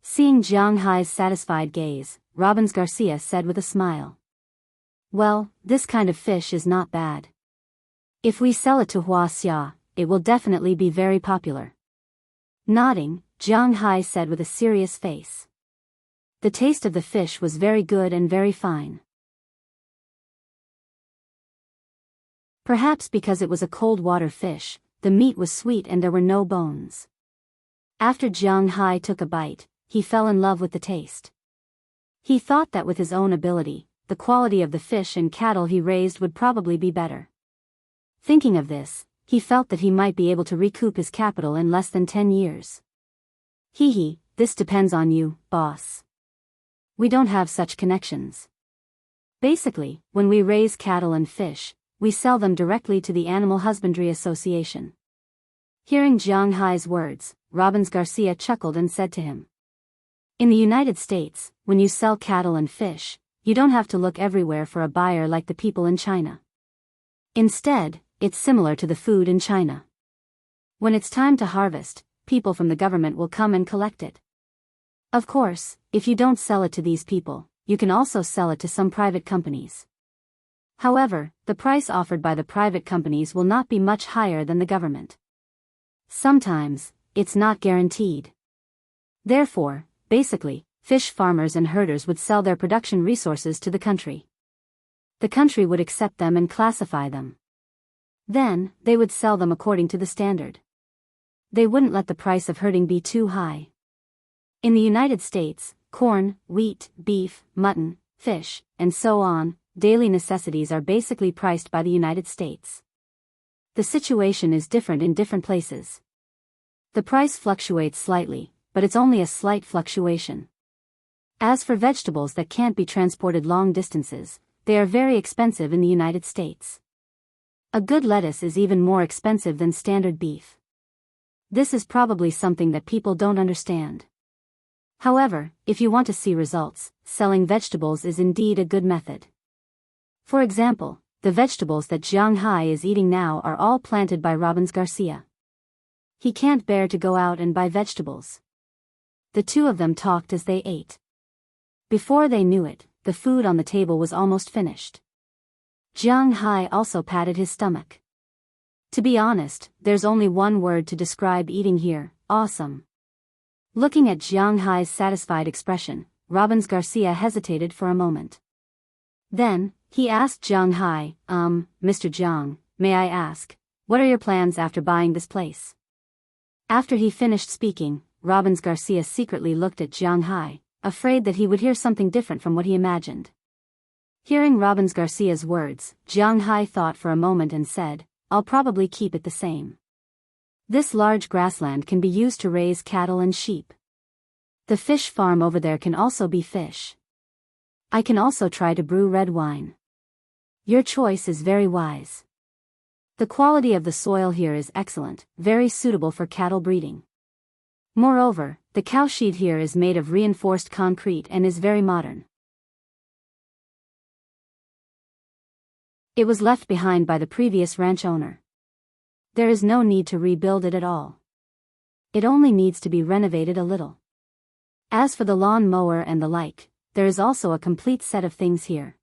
Seeing Jiang Hai's satisfied gaze, Robbins Garcia said with a smile. Well, this kind of fish is not bad. If we sell it to Wuxia, it will definitely be very popular. Nodding, Jiang Hai said with a serious face. The taste of the fish was very good and very fine. Perhaps because it was a cold water fish, the meat was sweet and there were no bones. After Jiang Hai took a bite, he fell in love with the taste. He thought that with his own ability, the quality of the fish and cattle he raised would probably be better. Thinking of this, he felt that he might be able to recoup his capital in less than 10 years. This depends on you, boss. We don't have such connections. Basically, when we raise cattle and fish, we sell them directly to the Animal Husbandry Association. Hearing Jiang Hai's words, Robbins Garcia chuckled and said to him. In the United States, when you sell cattle and fish, you don't have to look everywhere for a buyer like the people in China. Instead, it's similar to the food in China. When it's time to harvest, people from the government will come and collect it. Of course, if you don't sell it to these people, you can also sell it to some private companies. However, the price offered by the private companies will not be much higher than the government. Sometimes, it's not guaranteed. Therefore, basically, fish farmers and herders would sell their production resources to the country. The country would accept them and classify them. Then, they would sell them according to the standard. They wouldn't let the price of herding be too high. In the United States, corn, wheat, beef, mutton, fish, and so on, daily necessities are basically priced by the United States. The situation is different in different places. The price fluctuates slightly, but it's only a slight fluctuation. As for vegetables that can't be transported long distances, they are very expensive in the United States. A good lettuce is even more expensive than standard beef. This is probably something that people don't understand. However, if you want to see results, selling vegetables is indeed a good method. For example, the vegetables that Jiang Hai is eating now are all planted by Robbins Garcia. He can't bear to go out and buy vegetables. The two of them talked as they ate. Before they knew it, the food on the table was almost finished. Jiang Hai also patted his stomach. To be honest, there's only one word to describe eating here: awesome. Looking at Jiang Hai's satisfied expression, Robbins Garcia hesitated for a moment. Then, he asked Jiang Hai, Mr. Jiang, may I ask, what are your plans after buying this place? After he finished speaking, Robbins Garcia secretly looked at Jiang Hai, afraid that he would hear something different from what he imagined. Hearing Robbins Garcia's words, Jiang Hai thought for a moment and said, I'll probably keep it the same. This large grassland can be used to raise cattle and sheep. The fish farm over there can also be fish. I can also try to brew red wine. Your choice is very wise. The quality of the soil here is excellent, very suitable for cattle breeding. Moreover, the cowshed here is made of reinforced concrete and is very modern. It was left behind by the previous ranch owner. There is no need to rebuild it at all. It only needs to be renovated a little. As for the lawn mower and the like, there is also a complete set of things here.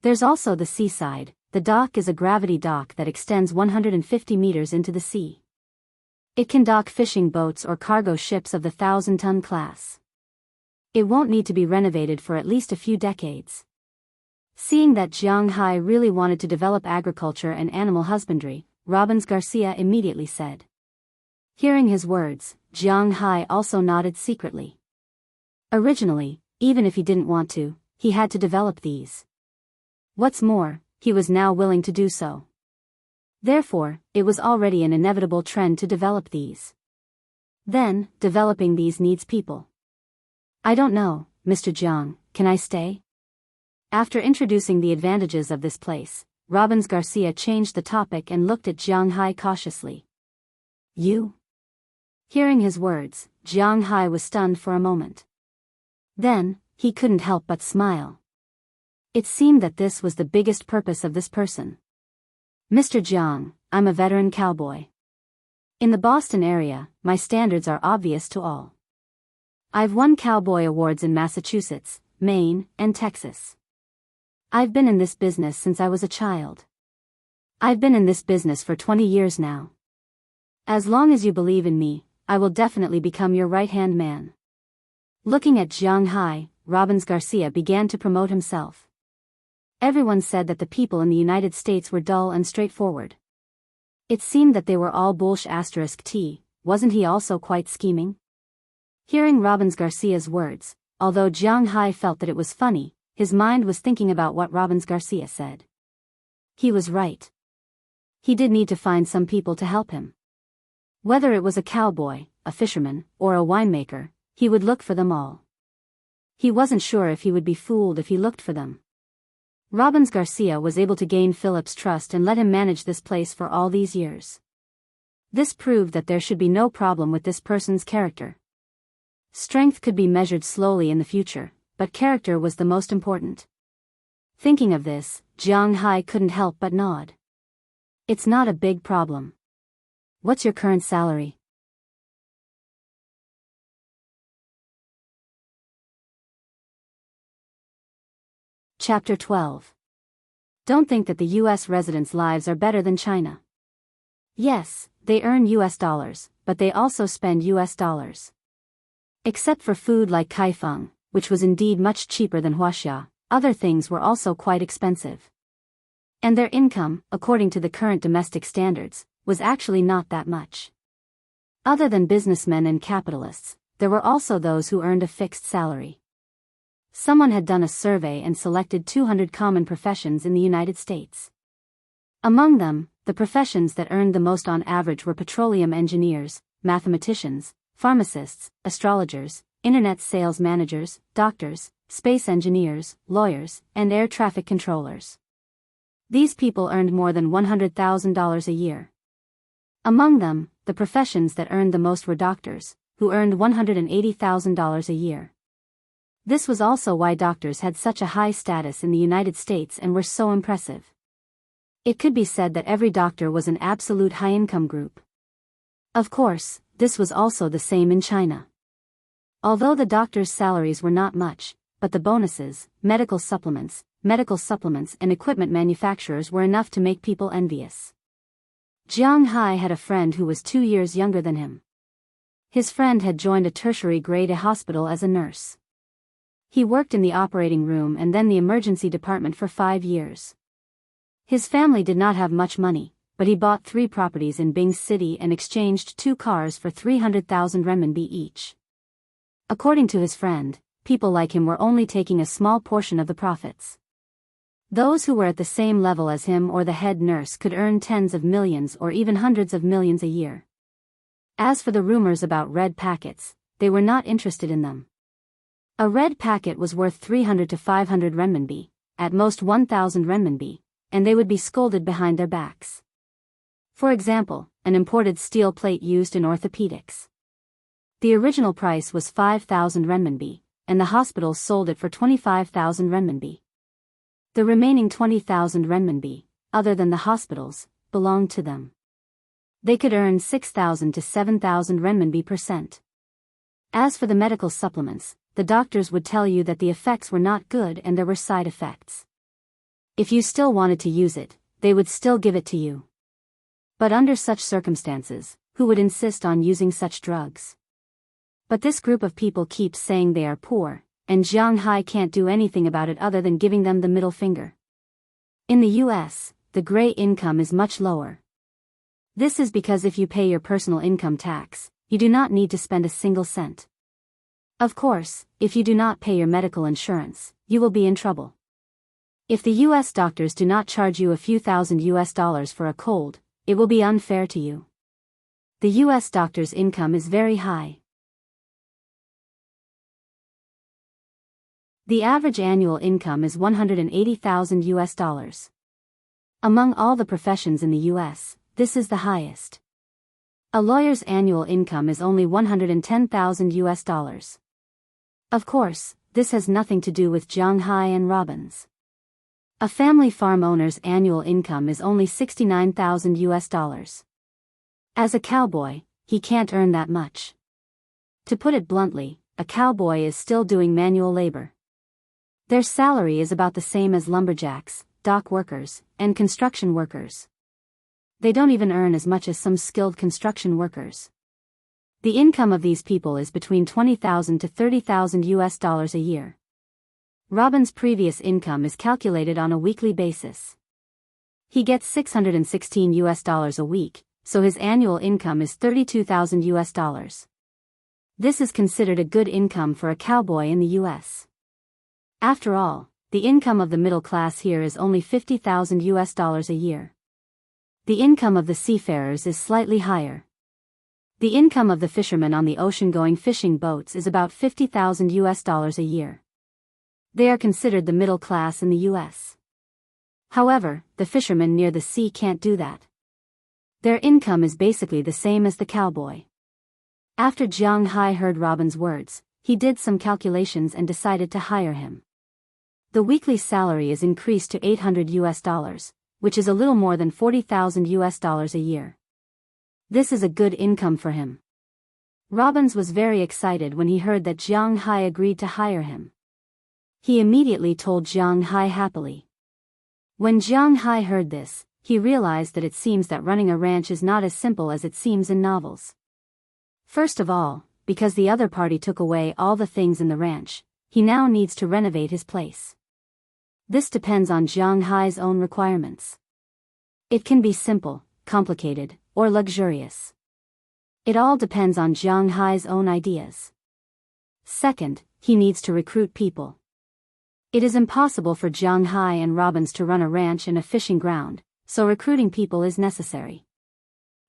There's also the seaside. The dock is a gravity dock that extends 150 meters into the sea. It can dock fishing boats or cargo ships of the 1,000-ton class. It won't need to be renovated for at least a few decades. Seeing that Jiang Hai really wanted to develop agriculture and animal husbandry, Robbins Garcia immediately said. Hearing his words, Jiang Hai also nodded secretly. Originally, even if he didn't want to, he had to develop these. What's more, he was now willing to do so. Therefore, it was already an inevitable trend to develop these. Then, developing these needs people. I don't know, Mr. Jiang, can I stay? After introducing the advantages of this place, Robbins Garcia changed the topic and looked at Jiang Hai cautiously. You? Hearing his words, Jiang Hai was stunned for a moment. Then, he couldn't help but smile. It seemed that this was the biggest purpose of this person. Mr. Jiang, I'm a veteran cowboy. In the Boston area, my standards are obvious to all. I've won cowboy awards in Massachusetts, Maine, and Texas. I've been in this business since I was a child. I've been in this business for 20 years now. As long as you believe in me, I will definitely become your right-hand man. Looking at Jiang Hai, Robbins Garcia began to promote himself. Everyone said that the people in the United States were dull and straightforward. It seemed that they were all bullsh*t. Wasn't he also quite scheming? Hearing Robbins Garcia's words, although Jiang Hai felt that it was funny, his mind was thinking about what Robbins Garcia said. He was right. He did need to find some people to help him. Whether it was a cowboy, a fisherman, or a winemaker, he would look for them all. He wasn't sure if he would be fooled if he looked for them. Robbins Garcia was able to gain Philip's trust and let him manage this place for all these years. This proved that there should be no problem with this person's character. Strength could be measured slowly in the future, but character was the most important. Thinking of this, Jiang Hai couldn't help but nod. It's not a big problem. What's your current salary? Chapter 12. Don't think that the US residents' lives are better than China. Yes, they earn US dollars, but they also spend US dollars. Except for food like kaifeng, which was indeed much cheaper than Wuxia, other things were also quite expensive. And their income, according to the current domestic standards, was actually not that much. Other than businessmen and capitalists, there were also those who earned a fixed salary. Someone had done a survey and selected 200 common professions in the United States. Among them, the professions that earned the most on average were petroleum engineers, mathematicians, pharmacists, astrologers, internet sales managers, doctors, space engineers, lawyers, and air traffic controllers. These people earned more than $100,000 a year. Among them, the professions that earned the most were doctors, who earned $180,000 a year. This was also why doctors had such a high status in the United States and were so impressive. It could be said that every doctor was an absolute high-income group. Of course, this was also the same in China. Although the doctors' salaries were not much, but the bonuses, medical supplements, and equipment manufacturers were enough to make people envious. Jiang Hai had a friend who was 2 years younger than him. His friend had joined a tertiary grade A hospital as a nurse. He worked in the operating room and then the emergency department for 5 years. His family did not have much money, but he bought 3 properties in Bing City and exchanged 2 cars for 300,000 renminbi each. According to his friend, people like him were only taking a small portion of the profits. Those who were at the same level as him or the head nurse could earn tens of millions or even hundreds of millions a year. As for the rumors about red packets, they were not interested in them. A red packet was worth 300 to 500 renminbi, at most 1,000 renminbi, and they would be scolded behind their backs. For example, an imported steel plate used in orthopedics. The original price was 5,000 renminbi, and the hospitals sold it for 25,000 renminbi. The remaining 20,000 renminbi, other than the hospitals, belonged to them. They could earn 6,000 to 7,000 renminbi per cent. As for the medical supplements, the doctors would tell you that the effects were not good and there were side effects. If you still wanted to use it, they would still give it to you. But under such circumstances, who would insist on using such drugs? But this group of people keeps saying they are poor, and Jiang Hai can't do anything about it other than giving them the middle finger. In the US, the gray income is much lower. This is because if you pay your personal income tax, you do not need to spend a single cent. Of course, if you do not pay your medical insurance, you will be in trouble. If the US doctors do not charge you a few thousand US dollars for a cold, it will be unfair to you. The US doctor's income is very high. The average annual income is 180,000 US dollars. Among all the professions in the US, this is the highest. A lawyer's annual income is only 110,000 US dollars. Of course, this has nothing to do with Jiang Hai and Robbins. A family farm owner's annual income is only 69,000 US dollars. As a cowboy, he can't earn that much. To put it bluntly, a cowboy is still doing manual labor. Their salary is about the same as lumberjacks, dock workers, and construction workers. They don't even earn as much as some skilled construction workers. The income of these people is between 20,000 to 30,000 US dollars a year. Robin's previous income is calculated on a weekly basis. He gets 616 US dollars a week, so his annual income is 32,000 US dollars. This is considered a good income for a cowboy in the US. After all, the income of the middle class here is only 50,000 US dollars a year. The income of the seafarers is slightly higher. The income of the fishermen on the ocean-going fishing boats is about 50,000 US dollars a year. They are considered the middle class in the US. However, the fishermen near the sea can't do that. Their income is basically the same as the cowboy. After Jiang Hai heard Robin's words, he did some calculations and decided to hire him. The weekly salary is increased to 800 US dollars, which is a little more than $40,000 a year. This is a good income for him. Robbins was very excited when he heard that Jiang Hai agreed to hire him. He immediately told Jiang Hai happily. When Jiang Hai heard this, he realized that it seems that running a ranch is not as simple as it seems in novels. First of all, because the other party took away all the things in the ranch, he now needs to renovate his place. This depends on Jiang Hai's own requirements. It can be simple, complicated, or luxurious. It all depends on Jiang Hai's own ideas. Second, he needs to recruit people. It is impossible for Jiang Hai and Robbins to run a ranch and a fishing ground, so recruiting people is necessary.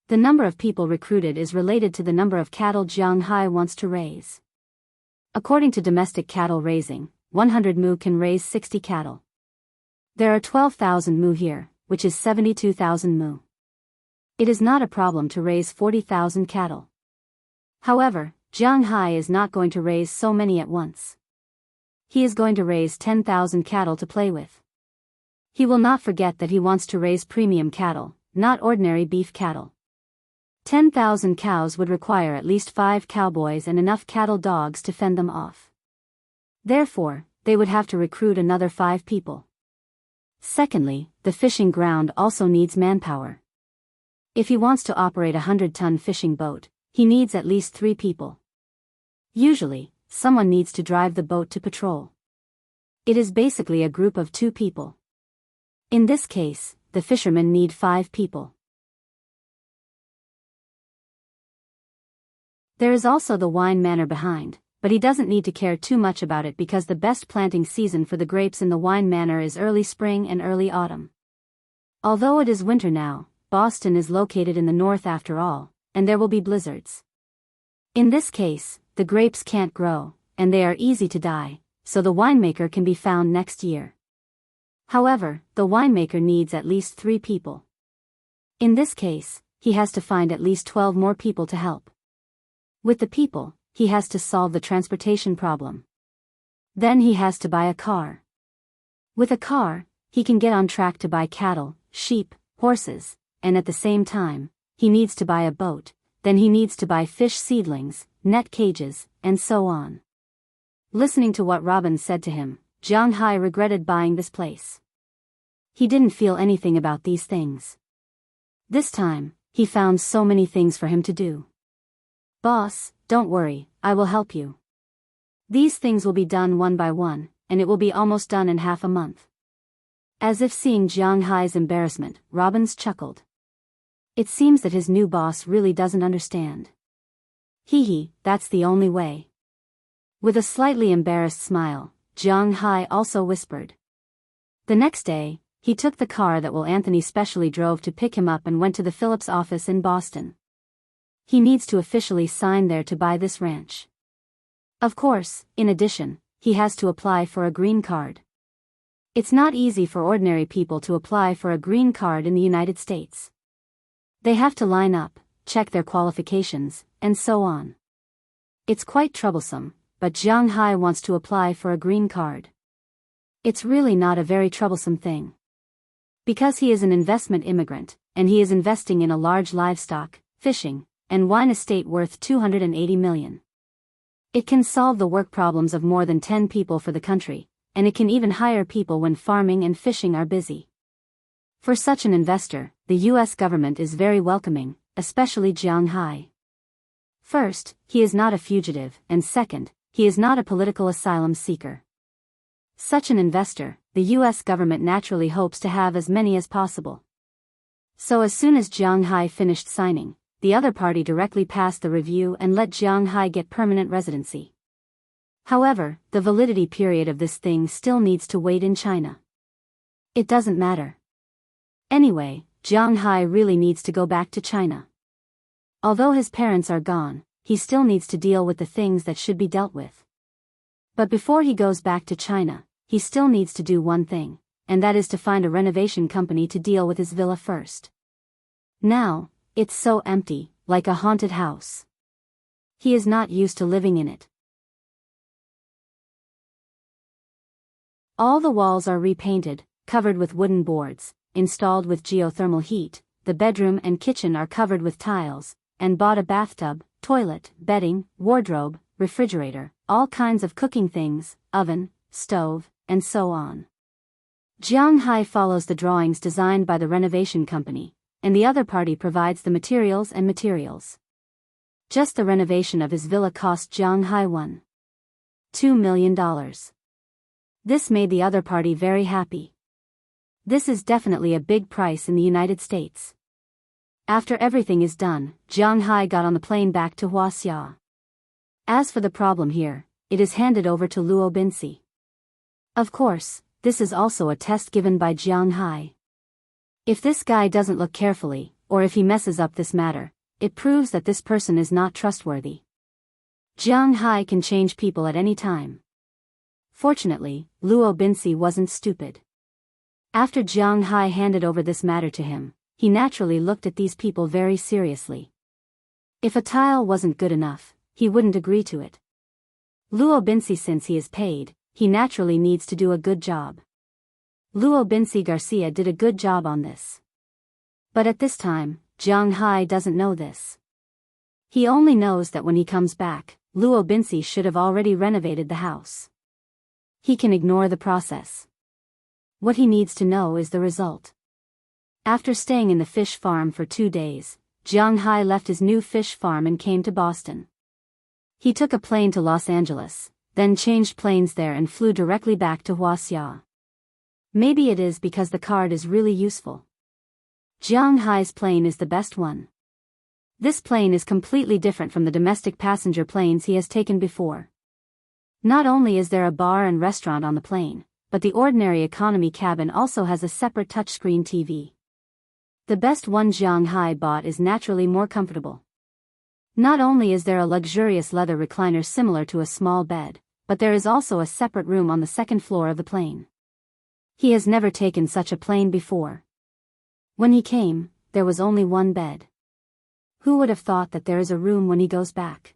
The number of people recruited is related to the number of cattle Jiang Hai wants to raise. According to domestic cattle raising, 100 mu can raise 60 cattle. There are 12,000 mu here, which is 72,000 mu. It is not a problem to raise 40,000 cattle. However, Jiang Hai is not going to raise so many at once. He is going to raise 10,000 cattle to play with. He will not forget that he wants to raise premium cattle, not ordinary beef cattle. 10,000 cows would require at least 5 cowboys and enough cattle dogs to fend them off. Therefore, they would have to recruit another 5 people. Secondly, the fishing ground also needs manpower. If he wants to operate a 100-ton fishing boat, he needs at least 3 people. Usually, someone needs to drive the boat to patrol. It is basically a group of 2 people. In this case, the fishermen need 5 people. There is also the wine manor behind, but he doesn't need to care too much about it because the best planting season for the grapes in the wine manor is early spring and early autumn. Although it is winter now, Boston is located in the north after all, and there will be blizzards. In this case, the grapes can't grow, and they are easy to die, so the winemaker can be found next year. However, the winemaker needs at least 3 people. In this case, he has to find at least 12 more people to help. With the people, he has to solve the transportation problem. Then he has to buy a car. With a car, he can get on track to buy cattle, sheep, horses, and at the same time, he needs to buy a boat, then he needs to buy fish seedlings, net cages, and so on. Listening to what Robbins said to him, Jiang Hai regretted buying this place. He didn't feel anything about these things. This time, he found so many things for him to do. Boss, don't worry, I will help you. These things will be done one by one, and it will be almost done in half a month. As if seeing Jiang Hai's embarrassment, Robbins chuckled. It seems that his new boss really doesn't understand. Hee, that's the only way. With a slightly embarrassed smile, Jiang Hai also whispered. The next day, he took the car that Anthony specially drove to pick him up and went to the Phillips office in Boston. He needs to officially sign there to buy this ranch. Of course, in addition, he has to apply for a green card. It's not easy for ordinary people to apply for a green card in the United States. They have to line up, check their qualifications, and so on. It's quite troublesome, but Jiang Hai wants to apply for a green card. It's really not a very troublesome thing. Because he is an investment immigrant, and he is investing in a large livestock, fishing, and wine estate worth $280 million. It can solve the work problems of more than 10 people for the country, and it can even hire people when farming and fishing are busy. For such an investor, the U.S. government is very welcoming, especially Jiang Hai. First, he is not a fugitive, and second, he is not a political asylum seeker. Such an investor, the U.S. government naturally hopes to have as many as possible. So as soon as Jiang Hai finished signing, the other party directly passed the review and let Jiang Hai get permanent residency. However, the validity period of this thing still needs to wait in China. It doesn't matter. Anyway, Jiang Hai really needs to go back to China. Although his parents are gone, he still needs to deal with the things that should be dealt with. But before he goes back to China, he still needs to do one thing, and that is to find a renovation company to deal with his villa first. Now, it's so empty, like a haunted house. He is not used to living in it. All the walls are repainted, covered with wooden boards, installed with geothermal heat, the bedroom and kitchen are covered with tiles, and bought a bathtub, toilet, bedding, wardrobe, refrigerator, all kinds of cooking things, oven, stove, and so on. Jiang Hai follows the drawings designed by the renovation company, and the other party provides the materials and materials. Just the renovation of his villa cost Jiang Hai $1.2 million. This made the other party very happy. This is definitely a big price in the United States. After everything is done, Jiang Hai got on the plane back to Wuxia. As for the problem here, it is handed over to Luo Binci. Of course, this is also a test given by Jiang Hai. If this guy doesn't look carefully, or if he messes up this matter, it proves that this person is not trustworthy. Jiang Hai can change people at any time. Fortunately, Luo Binci wasn't stupid. After Jiang Hai handed over this matter to him, he naturally looked at these people very seriously. If a tile wasn't good enough, he wouldn't agree to it. Luo Binci, since he is paid, he naturally needs to do a good job. Luo Binci Garcia did a good job on this. But at this time, Jiang Hai doesn't know this. He only knows that when he comes back, Luo Binci should have already renovated the house. He can ignore the process. What he needs to know is the result. After staying in the fish farm for 2 days, Jiang Hai left his new fish farm and came to Boston. He took a plane to Los Angeles, then changed planes there and flew directly back to Wuxia. Maybe it is because the card is really useful. Jiang Hai's plane is the best one. This plane is completely different from the domestic passenger planes he has taken before. Not only is there a bar and restaurant on the plane, but the ordinary economy cabin also has a separate touchscreen TV. The best one Jiang Hai bought is naturally more comfortable. Not only is there a luxurious leather recliner similar to a small bed, but there is also a separate room on the second floor of the plane. He has never taken such a plane before. When he came, there was only one bed. Who would have thought that there is a room when he goes back?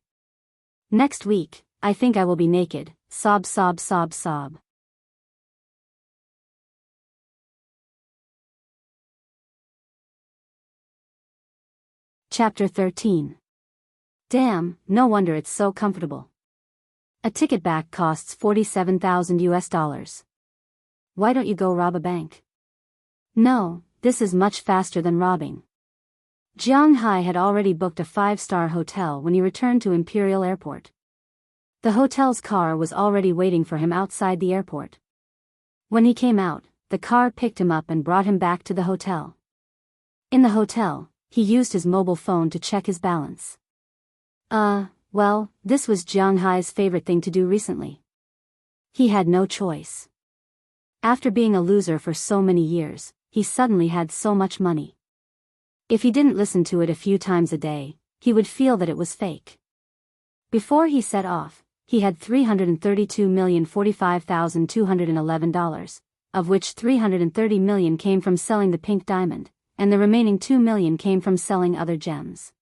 Next week, I think I will be naked, sob sob sob sob. Chapter 13. Damn, no wonder it's so comfortable. A ticket back costs $47,000. Why don't you go rob a bank? No, this is much faster than robbing. Jiang Hai had already booked a 5-star hotel when he returned to Imperial Airport. The hotel's car was already waiting for him outside the airport. When he came out, the car picked him up and brought him back to the hotel. In the hotel, he used his mobile phone to check his balance. Well, this was Jiang Hai's favorite thing to do recently. He had no choice. After being a loser for so many years, he suddenly had so much money. If he didn't listen to it a few times a day, he would feel that it was fake. Before he set off, he had $332,045,211, of which $330 million came from selling the pink diamond, and the remaining $2 million came from selling other gems.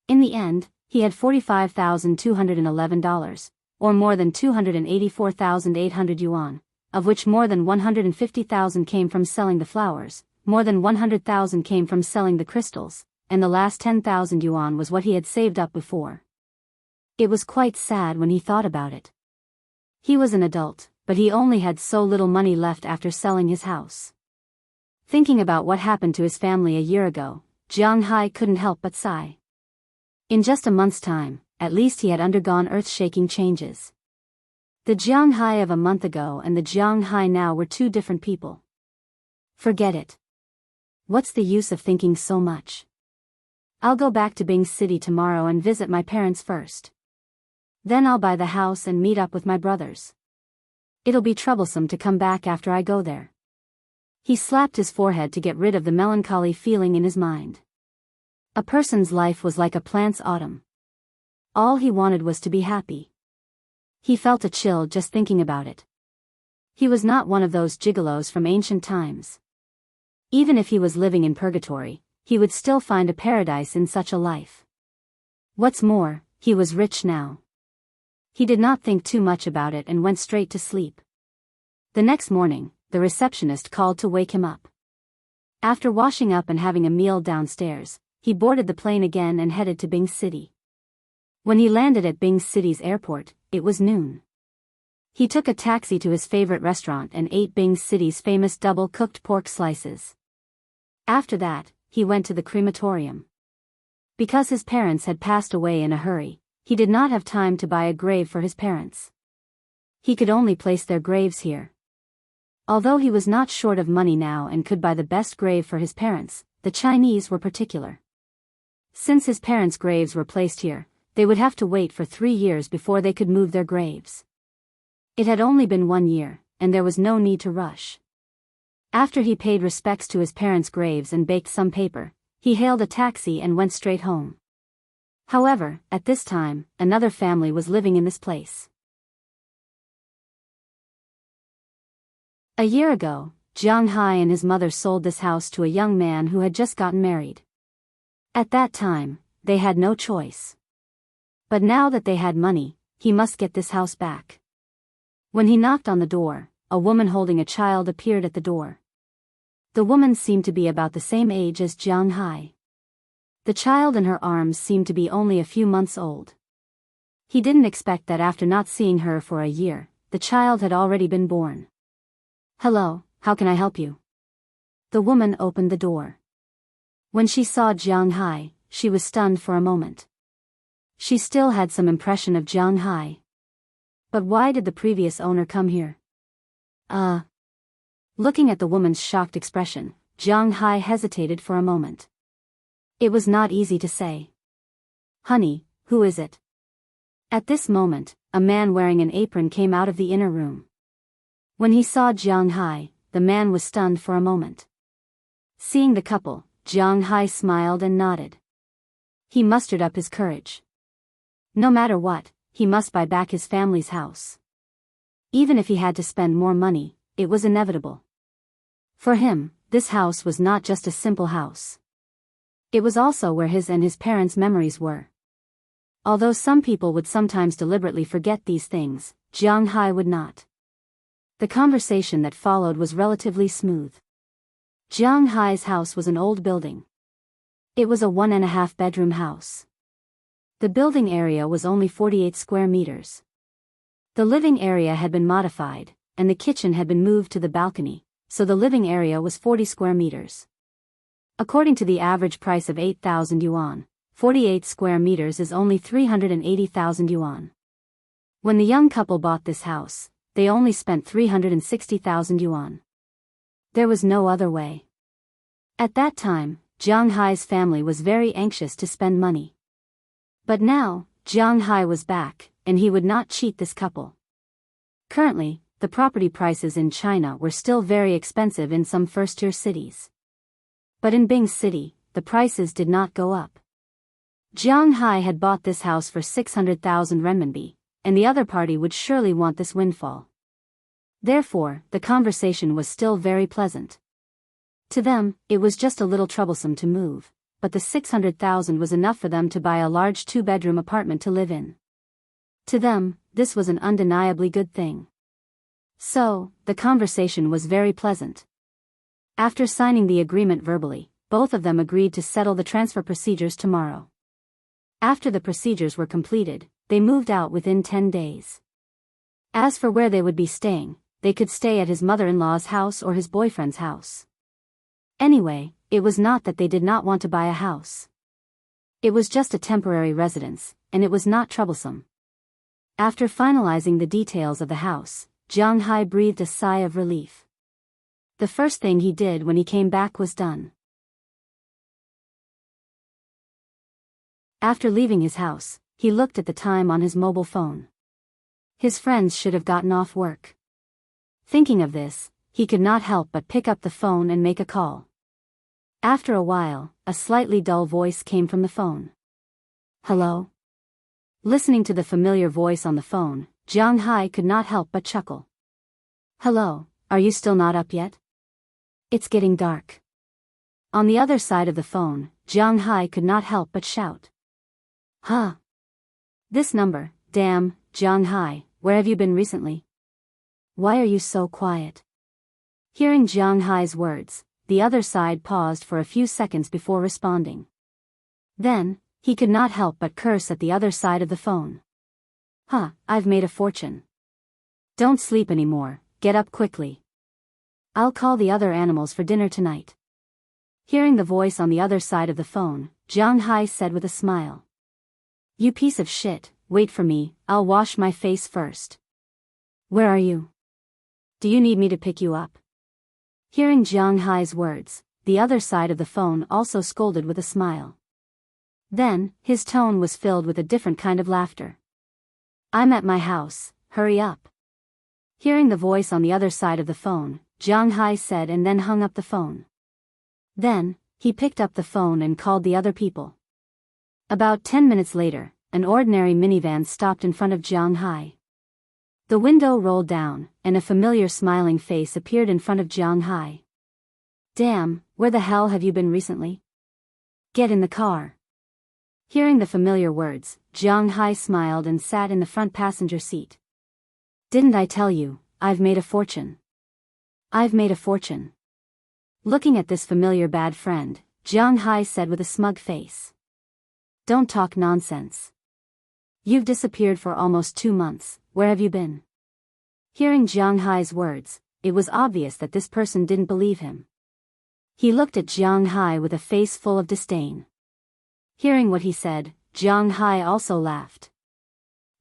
In the end, he had $45,211, or more than 284,800 yuan, of which more than 150,000 came from selling the flowers, more than 100,000 came from selling the crystals, and the last 10,000 yuan was what he had saved up before. It was quite sad when he thought about it. He was an adult, but he only had so little money left after selling his house. Thinking about what happened to his family a year ago, Jiang Hai couldn't help but sigh. In just a month's time, at least he had undergone earth-shaking changes. The Jiang Hai of a month ago and the Jiang Hai now were two different people. Forget it. What's the use of thinking so much? I'll go back to Bing City tomorrow and visit my parents first. Then I'll buy the house and meet up with my brothers. It'll be troublesome to come back after I go there. He slapped his forehead to get rid of the melancholy feeling in his mind. A person's life was like a plant's autumn. All he wanted was to be happy. He felt a chill just thinking about it. He was not one of those gigolos from ancient times. Even if he was living in purgatory, he would still find a paradise in such a life. What's more, he was rich now. He did not think too much about it and went straight to sleep. The next morning, the receptionist called to wake him up. After washing up and having a meal downstairs, he boarded the plane again and headed to Bing City. When he landed at Bing City's airport, it was noon. He took a taxi to his favorite restaurant and ate Bing City's famous double-cooked pork slices. After that, he went to the crematorium. Because his parents had passed away in a hurry, he did not have time to buy a grave for his parents. He could only place their graves here. Although he was not short of money now and could buy the best grave for his parents, the Chinese were particular. Since his parents' graves were placed here, they would have to wait for 3 years before they could move their graves. It had only been 1 year, and there was no need to rush. After he paid respects to his parents' graves and baked some paper, he hailed a taxi and went straight home. However, at this time, another family was living in this place. A year ago, Jiang Hai and his mother sold this house to a young man who had just gotten married. At that time, they had no choice. But now that they had money, he must get this house back. When he knocked on the door, a woman holding a child appeared at the door. The woman seemed to be about the same age as Jiang Hai. The child in her arms seemed to be only a few months old. He didn't expect that after not seeing her for a year, the child had already been born. "Hello, how can I help you?" The woman opened the door. When she saw Jiang Hai, she was stunned for a moment. She still had some impression of Jiang Hai. But why did the previous owner come here? Looking at the woman's shocked expression, Jiang Hai hesitated for a moment. It was not easy to say. "Honey, who is it?" At this moment, a man wearing an apron came out of the inner room. When he saw Jiang Hai, the man was stunned for a moment. Seeing the couple, Jiang Hai smiled and nodded. He mustered up his courage. No matter what, he must buy back his family's house. Even if he had to spend more money, it was inevitable. For him, this house was not just a simple house. It was also where his and his parents' memories were. Although some people would sometimes deliberately forget these things, Jiang Hai would not. The conversation that followed was relatively smooth. Jiang Hai's house was an old building. It was a 1.5 bedroom house. The building area was only 48 square meters. The living area had been modified, and the kitchen had been moved to the balcony, so the living area was 40 square meters. According to the average price of 8,000 yuan, 48 square meters is only 380,000 yuan. When the young couple bought this house, they only spent 360,000 yuan. There was no other way. At that time, Jiang Hai's family was very anxious to spend money. But now, Jiang Hai was back, and he would not cheat this couple. Currently, the property prices in China were still very expensive in some first-tier cities. But in Bing City, the prices did not go up. Jiang Hai had bought this house for 600,000 renminbi, and the other party would surely want this windfall. Therefore, the conversation was still very pleasant. To them, it was just a little troublesome to move, but the 600,000 was enough for them to buy a large 2-bedroom apartment to live in. To them, this was an undeniably good thing. So, the conversation was very pleasant. After signing the agreement verbally, both of them agreed to settle the transfer procedures tomorrow. After the procedures were completed, they moved out within 10 days. As for where they would be staying, they could stay at his mother-in-law's house or his boyfriend's house. Anyway, it was not that they did not want to buy a house. It was just a temporary residence, and it was not troublesome. After finalizing the details of the house, Jiang Hai breathed a sigh of relief. The first thing he did when he came back was done. After leaving his house, he looked at the time on his mobile phone. His friends should have gotten off work. Thinking of this, he could not help but pick up the phone and make a call. After a while, a slightly dull voice came from the phone. "Hello?" Listening to the familiar voice on the phone, Jiang Hai could not help but chuckle. "Hello, are you still not up yet? It's getting dark." On the other side of the phone, Jiang Hai could not help but shout. "Huh? This number, damn, Jiang Hai, where have you been recently? Why are you so quiet?" Hearing Jiang Hai's words, the other side paused for a few seconds before responding. Then, he could not help but curse at the other side of the phone. Huh, I've made a fortune. Don't sleep anymore, get up quickly. I'll call the other animals for dinner tonight. Hearing the voice on the other side of the phone, Jiang Hai said with a smile. You piece of shit, wait for me, I'll wash my face first. Where are you? Do you need me to pick you up? Hearing Jiang Hai's words, the other side of the phone also scolded with a smile. Then, his tone was filled with a different kind of laughter. I'm at my house, hurry up. Hearing the voice on the other side of the phone, Jiang Hai said and then hung up the phone. Then, he picked up the phone and called the other people. About 10 minutes later, an ordinary minivan stopped in front of Jiang Hai. The window rolled down, and a familiar smiling face appeared in front of Jiang Hai. Damn, where the hell have you been recently? Get in the car. Hearing the familiar words, Jiang Hai smiled and sat in the front passenger seat. Didn't I tell you, I've made a fortune? I've made a fortune. Looking at this familiar bad friend, Jiang Hai said with a smug face. Don't talk nonsense. You've disappeared for almost 2 months, where have you been? Hearing Jiang Hai's words, it was obvious that this person didn't believe him. He looked at Jiang Hai with a face full of disdain. Hearing what he said, Jiang Hai also laughed.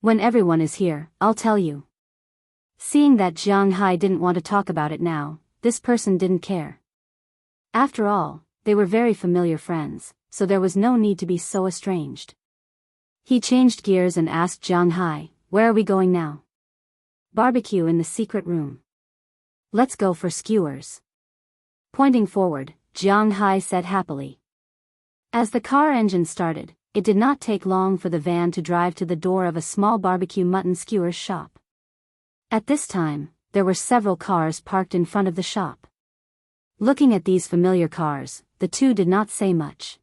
When everyone is here, I'll tell you. Seeing that Jiang Hai didn't want to talk about it now, this person didn't care. After all, they were very familiar friends, so there was no need to be so estranged. He changed gears and asked Jiang Hai, where are we going now? Barbecue in the secret room. Let's go for skewers. Pointing forward, Jiang Hai said happily. As the car engine started, it did not take long for the van to drive to the door of a small barbecue mutton skewers shop. At this time, there were several cars parked in front of the shop. Looking at these familiar cars, the two did not say much.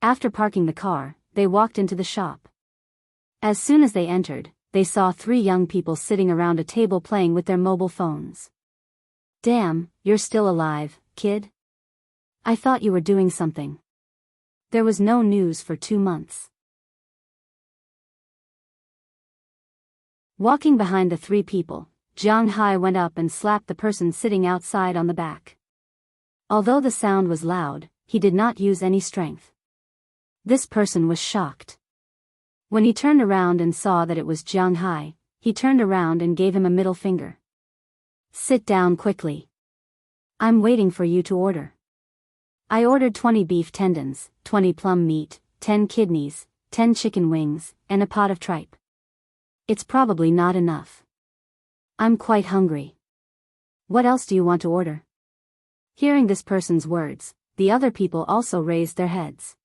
After parking the car, they walked into the shop. As soon as they entered, they saw 3 young people sitting around a table playing with their mobile phones. Damn, you're still alive, kid? I thought you were doing something. There was no news for 2 months. Walking behind the 3 people, Jiang Hai went up and slapped the person sitting outside on the back. Although the sound was loud, he did not use any strength. This person was shocked. When he turned around and saw that it was Jiang Hai, he turned around and gave him a middle finger. Sit down quickly. I'm waiting for you to order. I ordered 20 beef tendons, 20 plum meat, 10 kidneys, 10 chicken wings, and a pot of tripe. It's probably not enough. I'm quite hungry. What else do you want to order? Hearing this person's words, the other people also raised their heads.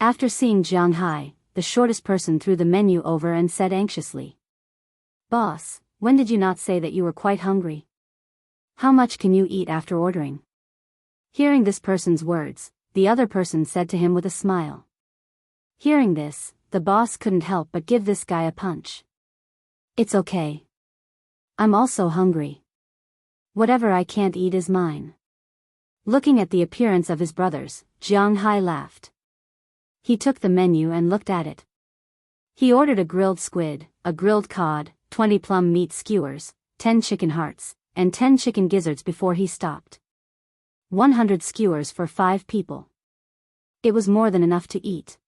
After seeing Jiang Hai, the shortest person threw the menu over and said anxiously. Boss, when did you not say that you were quite hungry? How much can you eat after ordering? Hearing this person's words, the other person said to him with a smile. Hearing this, the boss couldn't help but give this guy a punch. It's okay. I'm also hungry. Whatever I can't eat is mine. Looking at the appearance of his brothers, Jiang Hai laughed. He took the menu and looked at it. He ordered a grilled squid, a grilled cod, 20 plum meat skewers, 10 chicken hearts, and 10 chicken gizzards before he stopped. 100 skewers for 5 people. It was more than enough to eat.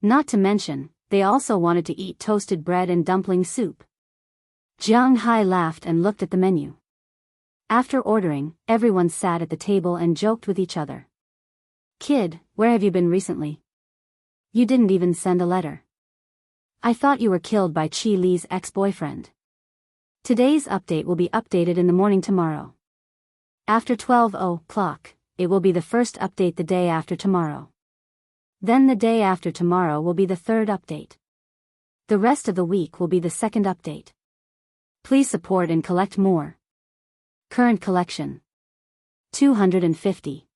Not to mention, they also wanted to eat toasted bread and dumpling soup. Jiang Hai laughed and looked at the menu. After ordering, everyone sat at the table and joked with each other. Kid, where have you been recently? You didn't even send a letter. I thought you were killed by Chi Li's ex-boyfriend. Today's update will be updated in the morning tomorrow. After 12 o'clock, it will be the first update the day after tomorrow. Then the day after tomorrow will be the 3rd update. The rest of the week will be the 2nd update. Please support and collect more. Current collection. 250.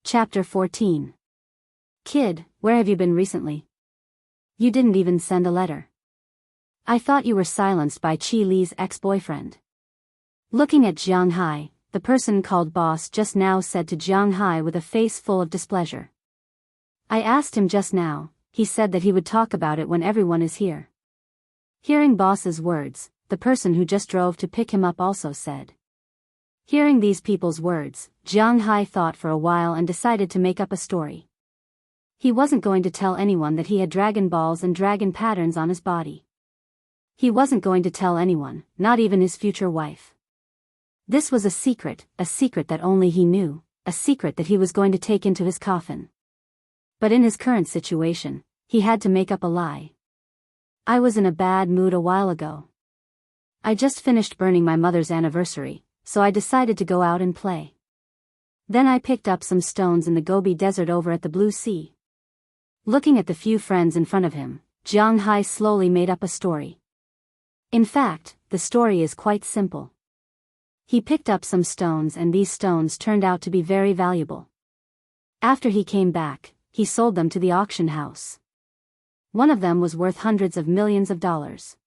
Chapter 14. Kid, where have you been recently? You didn't even send a letter. I thought you were silenced by Qi Li's ex-boyfriend. Looking at Jiang Hai, the person called boss just now said to Jiang Hai with a face full of displeasure. I asked him just now, he said that he would talk about it when everyone is here. Hearing boss's words, the person who just drove to pick him up also said. Hearing these people's words, Jiang Hai thought for a while and decided to make up a story. He wasn't going to tell anyone that he had dragon balls and dragon patterns on his body. He wasn't going to tell anyone, not even his future wife. This was a secret that only he knew, a secret that he was going to take into his coffin. But in his current situation, he had to make up a lie. I was in a bad mood a while ago. I just finished burning my mother's anniversary, so I decided to go out and play. Then I picked up some stones in the Gobi Desert over at the Blue Sea. Looking at the few friends in front of him, Jiang Hai slowly made up a story. In fact, the story is quite simple. He picked up some stones and these stones turned out to be very valuable. After he came back, he sold them to the auction house. One of them was worth hundreds of millions of dollars.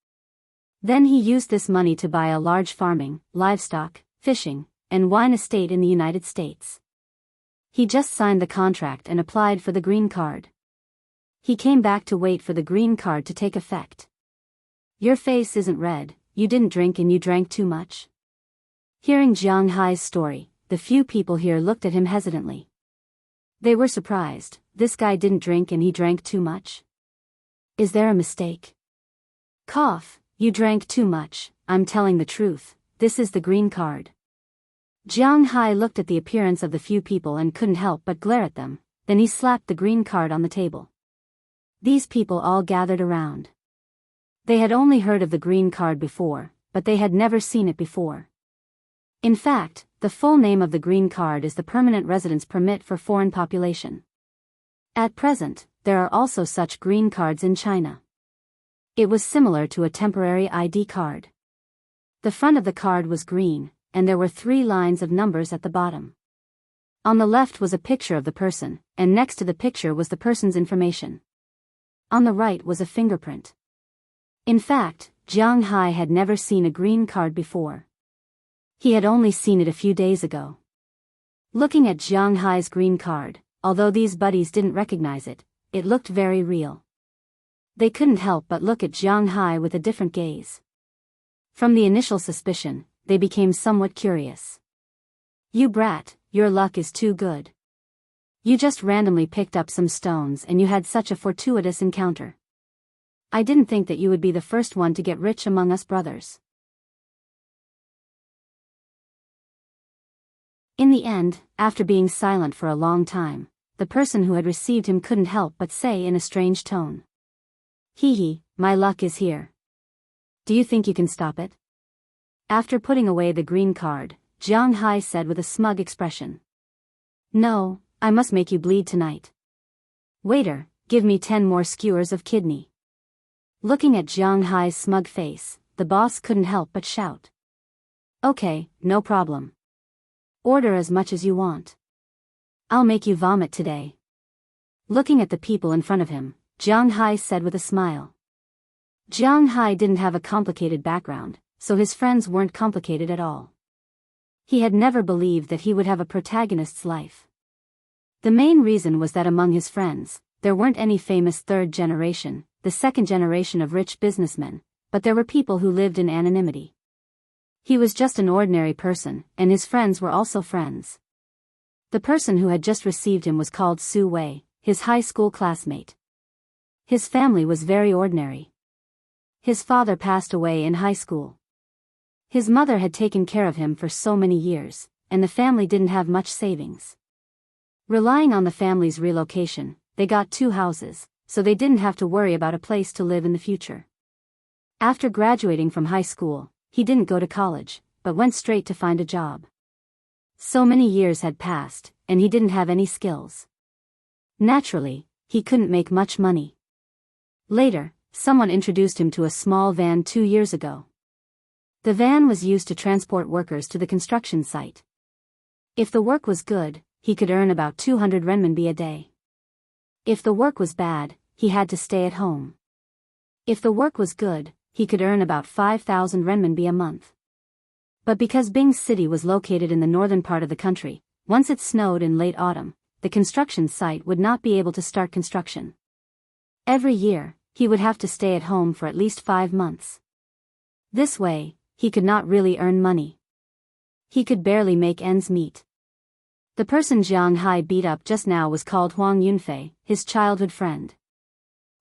Then he used this money to buy a large farming, livestock, fishing, and wine estate in the United States. He just signed the contract and applied for the green card. He came back to wait for the green card to take effect. Your face isn't red, you didn't drink and you drank too much? Hearing Jiang Hai's story, the few people here looked at him hesitantly. They were surprised, this guy didn't drink and he drank too much? Is there a mistake? Cough, you drank too much, I'm telling the truth, this is the green card. Jiang Hai looked at the appearance of the few people and couldn't help but glare at them, then he slapped the green card on the table. These people all gathered around. They had only heard of the green card before, but they had never seen it before. In fact, the full name of the green card is the Permanent Residence Permit for Foreign Population. At present, there are also such green cards in China. It was similar to a temporary ID card. The front of the card was green, and there were 3 lines of numbers at the bottom. On the left was a picture of the person, and next to the picture was the person's information. On the right was a fingerprint. In fact, Jiang Hai had never seen a green card before. He had only seen it a few days ago. Looking at Jiang Hai's green card, although these buddies didn't recognize it, it looked very real. They couldn't help but look at Jiang Hai with a different gaze. From the initial suspicion, they became somewhat curious. You brat, your luck is too good. You just randomly picked up some stones and you had such a fortuitous encounter. I didn't think that you would be the first one to get rich among us brothers. In the end, after being silent for a long time, the person who had received him couldn't help but say in a strange tone. Hee hee, my luck is here. Do you think you can stop it? After putting away the green card, Jiang Hai said with a smug expression. No, I must make you bleed tonight. Waiter, give me 10 more skewers of kidney. Looking at Jiang Hai's smug face, the boss couldn't help but shout. Okay, no problem. Order as much as you want. I'll make you vomit today. Looking at the people in front of him, Jiang Hai said with a smile. Jiang Hai didn't have a complicated background, so his friends weren't complicated at all. He had never believed that he would have a protagonist's life. The main reason was that among his friends, there weren't any famous third generation, the second generation of rich businessmen, but there were people who lived in anonymity. He was just an ordinary person, and his friends were also friends. The person who had just received him was called Su Wei, his high school classmate. His family was very ordinary. His father passed away in high school. His mother had taken care of him for so many years, and the family didn't have much savings. Relying on the family's relocation, they got 2 houses, so they didn't have to worry about a place to live in the future. After graduating from high school, he didn't go to college, but went straight to find a job. So many years had passed, and he didn't have any skills. Naturally, he couldn't make much money. Later, someone introduced him to a small van 2 years ago. The van was used to transport workers to the construction site. If the work was good, he could earn about 200 renminbi a day. If the work was bad, he had to stay at home. If the work was good, he could earn about 5,000 renminbi a month. But because Bing City was located in the northern part of the country, once it snowed in late autumn, the construction site would not be able to start construction. Every year, he would have to stay at home for at least 5 months. This way, he could not really earn money. He could barely make ends meet. The person Jiang Hai beat up just now was called Huang Yunfei, his childhood friend.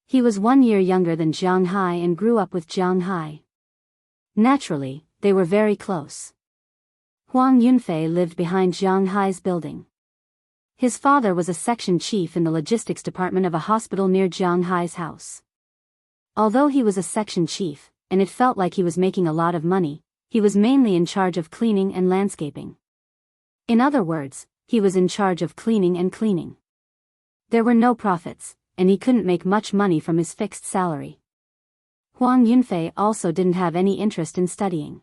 He was 1 year younger than Jiang Hai and grew up with Jiang Hai. Naturally, they were very close. Huang Yunfei lived behind Jiang Hai's building. His father was a section chief in the logistics department of a hospital near Jiang Hai's house. Although he was a section chief, and it felt like he was making a lot of money, he was mainly in charge of cleaning and landscaping. In other words, he was in charge of cleaning and cleaning. There were no profits, and he couldn't make much money from his fixed salary. Huang Yunfei also didn't have any interest in studying.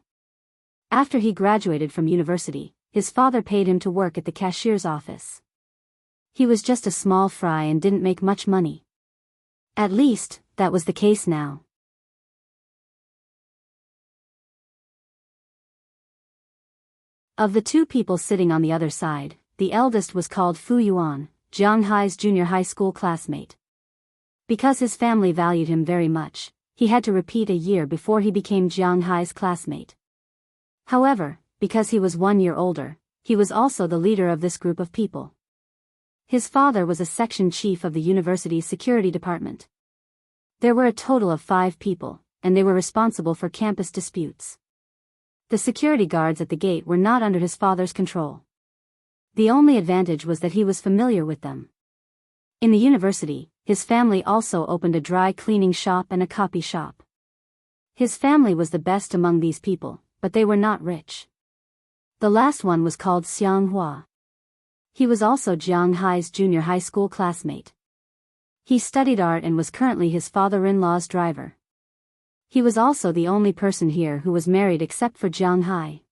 After he graduated from university, his father paid him to work at the cashier's office. He was just a small fry and didn't make much money. At least, that was the case now. Of the two people sitting on the other side, the eldest was called Fu Yuan, Jiang Hai's junior high school classmate. Because his family valued him very much, he had to repeat a year before he became Jiang Hai's classmate. However, because he was 1 year older, he was also the leader of this group of people. His father was a section chief of the university's security department. There were a total of 5 people, and they were responsible for campus disputes. The security guards at the gate were not under his father's control. The only advantage was that he was familiar with them. In the university, his family also opened a dry cleaning shop and a copy shop. His family was the best among these people, but they were not rich. The last one was called Xiang Hua. He was also Jiang Hai's junior high school classmate. He studied art and was currently his father-in-law's driver. He was also the only person here who was married except for Jiang Hai.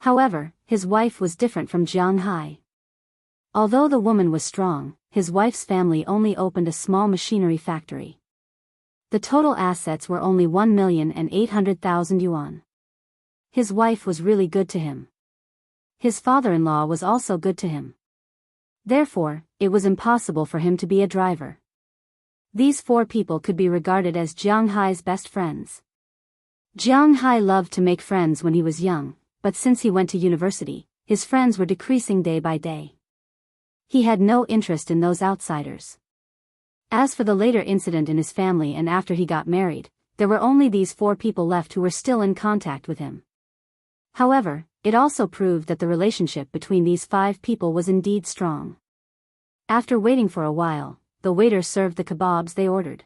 However, his wife was different from Jiang Hai. Although the woman was strong, his wife's family only opened a small machinery factory. The total assets were only 1,800,000 yuan. His wife was really good to him. His father-in-law was also good to him. Therefore, it was impossible for him to be a driver. These 4 people could be regarded as Jiang Hai's best friends. Jiang Hai loved to make friends when he was young, but since he went to university, his friends were decreasing day by day. He had no interest in those outsiders. As for the later incident in his family and after he got married, there were only these 4 people left who were still in contact with him. However, it also proved that the relationship between these 5 people was indeed strong. After waiting for a while, the waiter served the kebabs they ordered.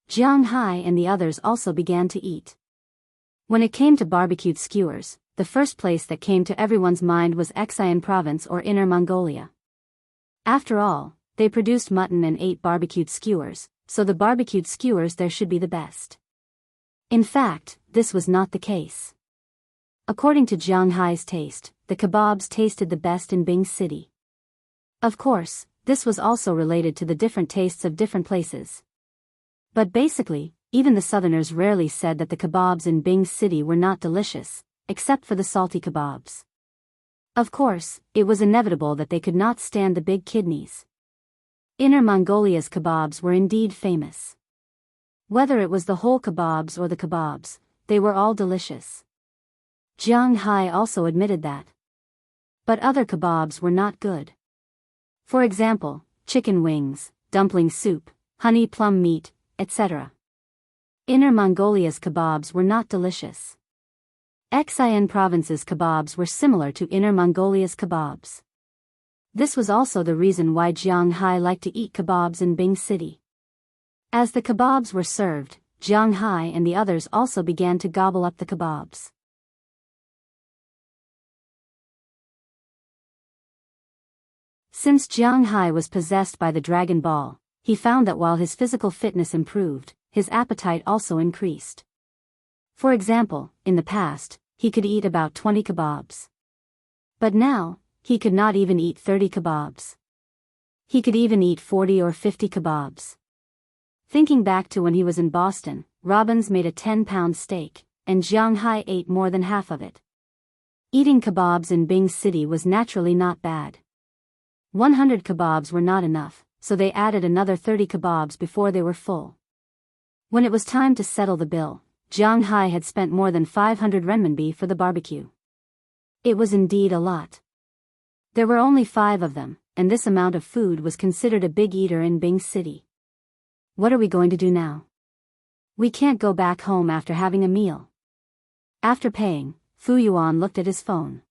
Jiang Hai and the others also began to eat. When it came to barbecued skewers, the first place that came to everyone's mind was Wuxia Province or Inner Mongolia. After all, they produced mutton and ate barbecued skewers, so the barbecued skewers there should be the best. In fact, this was not the case. According to Jiang Hai's taste, the kebabs tasted the best in Bing City. Of course, this was also related to the different tastes of different places. But basically, even the southerners rarely said that the kebabs in Bing City were not delicious, except for the salty kebabs. Of course, it was inevitable that they could not stand the big kidneys. Inner Mongolia's kebabs were indeed famous. Whether it was the whole kebabs or the kebabs, they were all delicious. Jiang Hai also admitted that. But other kebabs were not good. For example, chicken wings, dumpling soup, honey plum meat, etc. Inner Mongolia's kebabs were not delicious. Wuxia Province's kebabs were similar to Inner Mongolia's kebabs. This was also the reason why Jiang Hai liked to eat kebabs in Bing City. As the kebabs were served, Jiang Hai and the others also began to gobble up the kebabs. Since Jiang Hai was possessed by the Dragon Ball, he found that while his physical fitness improved, his appetite also increased. For example, in the past, he could eat about 20 kebabs. But now, he could not even eat 30 kebabs. He could even eat 40 or 50 kebabs. Thinking back to when he was in Boston, Robbins made a 10-pound steak, and Jiang Hai ate more than half of it. Eating kebabs in Bing City was naturally not bad. 100 kebabs were not enough, so they added another 30 kebabs before they were full. When it was time to settle the bill, Jiang Hai had spent more than 500 renminbi for the barbecue. It was indeed a lot. There were only 5 of them, and this amount of food was considered a big eater in Bing City. What are we going to do now? We can't go back home after having a meal. After paying, Fu Yuan looked at his phone.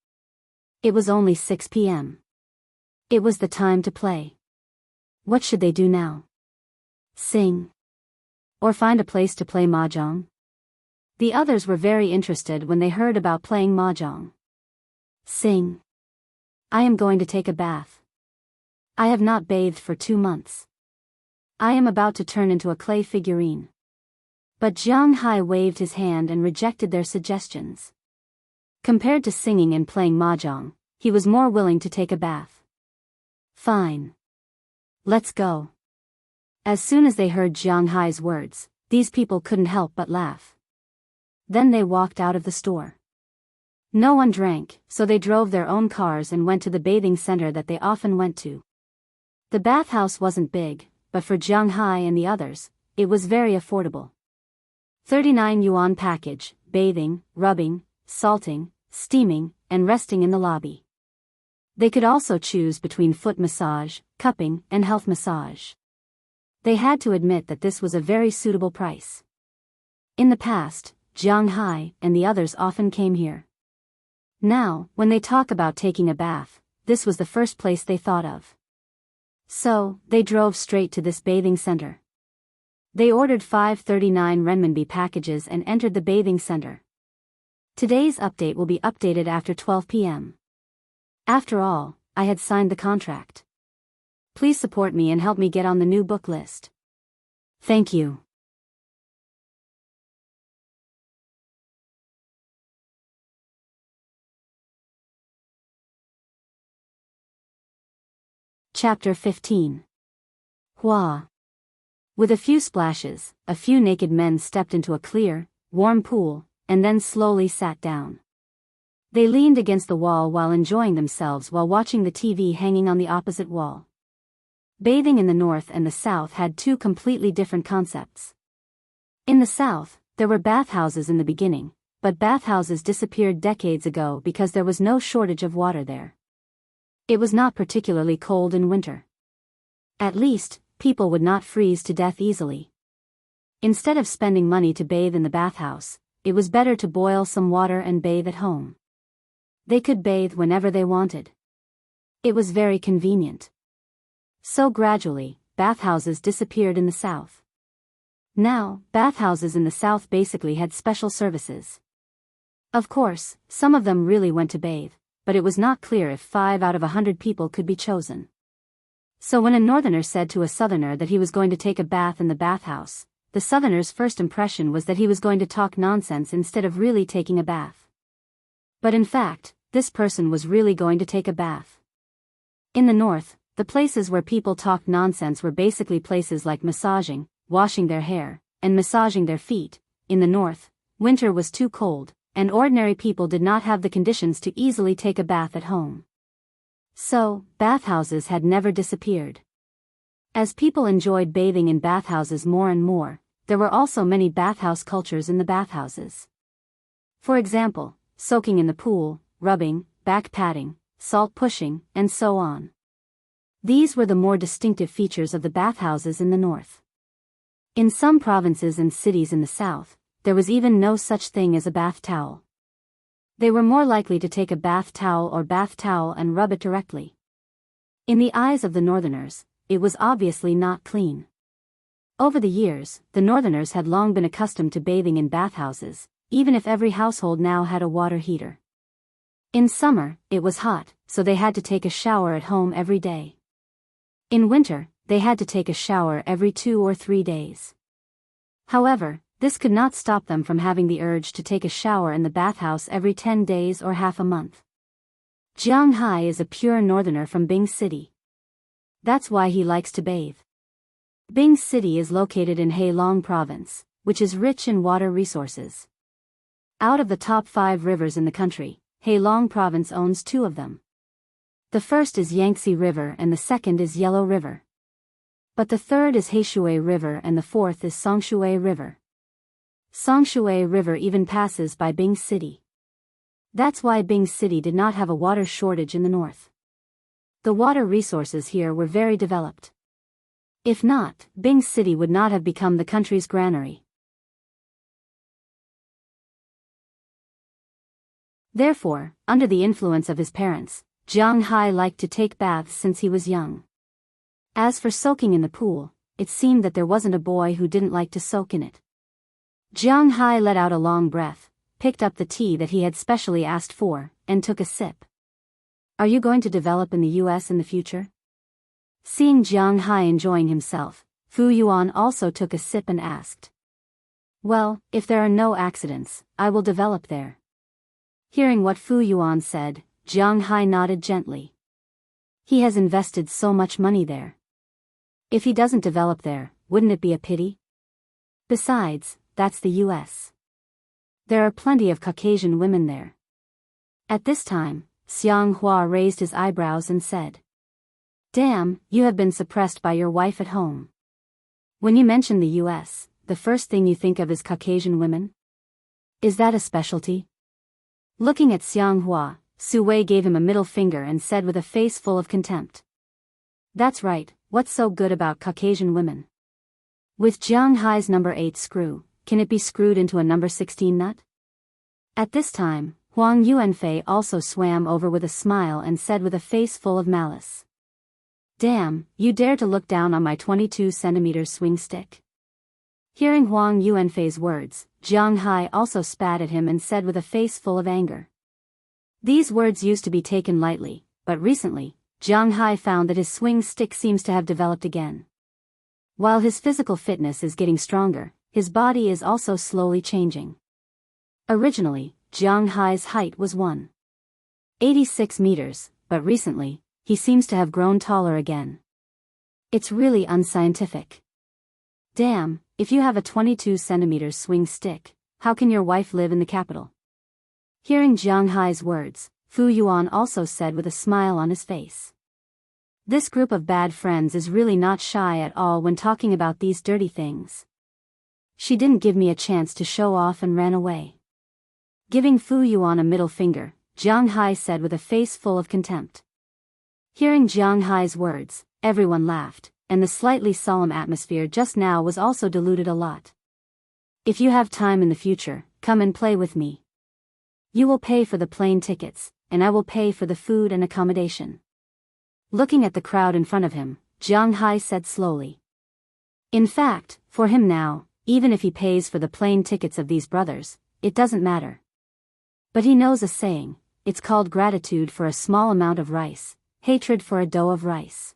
It was only 6 p.m. It was the time to play. What should they do now? Sing? Or find a place to play mahjong? The others were very interested when they heard about playing mahjong. Sing. I am going to take a bath. I have not bathed for 2 months. I am about to turn into a clay figurine. But Jiang Hai waved his hand and rejected their suggestions. Compared to singing and playing mahjong, he was more willing to take a bath. Fine. Let's go. As soon as they heard Jiang Hai's words, these people couldn't help but laugh. Then they walked out of the store. No one drank, so they drove their own cars and went to the bathing center that they often went to. The bathhouse wasn't big, but for Jiang Hai and the others, it was very affordable. 39 yuan package, bathing, rubbing, salting, steaming, and resting in the lobby. They could also choose between foot massage, cupping, and health massage. They had to admit that this was a very suitable price. In the past, Jiang Hai and the others often came here. Now, when they talk about taking a bath, this was the first place they thought of. So, they drove straight to this bathing center. They ordered 5 39 renminbi packages and entered the bathing center. Today's update will be updated after 12 p.m. After all, I had signed the contract. Please support me and help me get on the new book list. Thank you. Chapter 15. Hua. With a few splashes, a few naked men stepped into a clear, warm pool, and then slowly sat down. They leaned against the wall while enjoying themselves while watching the TV hanging on the opposite wall. Bathing in the north and the south had 2 completely different concepts. In the south, there were bathhouses in the beginning, but bathhouses disappeared decades ago because there was no shortage of water there. It was not particularly cold in winter. At least, people would not freeze to death easily. Instead of spending money to bathe in the bathhouse, it was better to boil some water and bathe at home. They could bathe whenever they wanted. It was very convenient. So gradually, bathhouses disappeared in the south. Now, bathhouses in the south basically had special services. Of course, some of them really went to bathe, but it was not clear if 5 out of 100 people could be chosen. So when a northerner said to a southerner that he was going to take a bath in the bathhouse, the southerner's first impression was that he was going to talk nonsense instead of really taking a bath. But in fact, this person was really going to take a bath. In the north, the places where people talked nonsense were basically places like massaging, washing their hair, and massaging their feet. In the north, winter was too cold, and ordinary people did not have the conditions to easily take a bath at home. So, bathhouses had never disappeared. As people enjoyed bathing in bathhouses more and more, there were also many bathhouse cultures in the bathhouses. For example, soaking in the pool, rubbing, back patting, salt pushing, and so on. These were the more distinctive features of the bathhouses in the north. In some provinces and cities in the south, there was even no such thing as a bath towel. They were more likely to take a bath towel and rub it directly. In the eyes of the northerners, it was obviously not clean. Over the years, the northerners had long been accustomed to bathing in bathhouses, even if every household now had a water heater. In summer, it was hot, so they had to take a shower at home every day. In winter, they had to take a shower every 2 or 3 days. However, this could not stop them from having the urge to take a shower in the bathhouse every 10 days or half a month. Jiang Hai is a pure northerner from Bing City. That's why he likes to bathe. Bing City is located in Heilong Province, which is rich in water resources. Out of the top 5 rivers in the country, Heilong Province owns 2 of them. The first is Yangtze River and the second is Yellow River. But the third is Heishui River and the fourth is Songshui River. Songshui River even passes by Bing City. That's why Bing City did not have a water shortage in the north. The water resources here were very developed. If not, Bing City would not have become the country's granary. Therefore, under the influence of his parents, Jiang Hai liked to take baths since he was young. As for soaking in the pool, it seemed that there wasn't a boy who didn't like to soak in it. Jiang Hai let out a long breath, picked up the tea that he had specially asked for, and took a sip. Are you going to develop in the US in the future? Seeing Jiang Hai enjoying himself, Fu Yuan also took a sip and asked. Well, if there are no accidents, I will develop there. Hearing what Fu Yuan said, Jiang Hai nodded gently. He has invested so much money there. If he doesn't develop there, wouldn't it be a pity? Besides, that's the US. There are plenty of Caucasian women there. At this time, Xiang Hua raised his eyebrows and said, Damn, you have been suppressed by your wife at home. When you mention the US, the first thing you think of is Caucasian women? Is that a specialty? Looking at Xiang Hua, Su Wei gave him a middle finger and said with a face full of contempt. That's right, what's so good about Caucasian women? With Jiang Hai's number 8 screw, can it be screwed into a number 16 nut? At this time, Huang Yuanfei also swam over with a smile and said with a face full of malice. Damn, you dare to look down on my 22 centimeters swing stick? Hearing Huang Yuanfei's words, Jiang Hai also spat at him and said with a face full of anger. These words used to be taken lightly, but recently, Jiang Hai found that his swing stick seems to have developed again. While his physical fitness is getting stronger, his body is also slowly changing. Originally, Jiang Hai's height was 186 meters, but recently, he seems to have grown taller again. It's really unscientific. Damn, if you have a 22 centimeters swing stick, how can your wife live in the capital? Hearing Jiang Hai's words, Fu Yuan also said with a smile on his face. This group of bad friends is really not shy at all when talking about these dirty things. She didn't give me a chance to show off and ran away. Giving Fu Yuan a middle finger, Jiang Hai said with a face full of contempt. Hearing Jiang Hai's words, everyone laughed, and the slightly solemn atmosphere just now was also diluted a lot. If you have time in the future, come and play with me. You will pay for the plane tickets, and I will pay for the food and accommodation. Looking at the crowd in front of him, Jiang Hai said slowly. In fact, for him now, even if he pays for the plane tickets of these brothers, it doesn't matter. But he knows a saying, it's called gratitude for a small amount of rice, hatred for a dough of rice.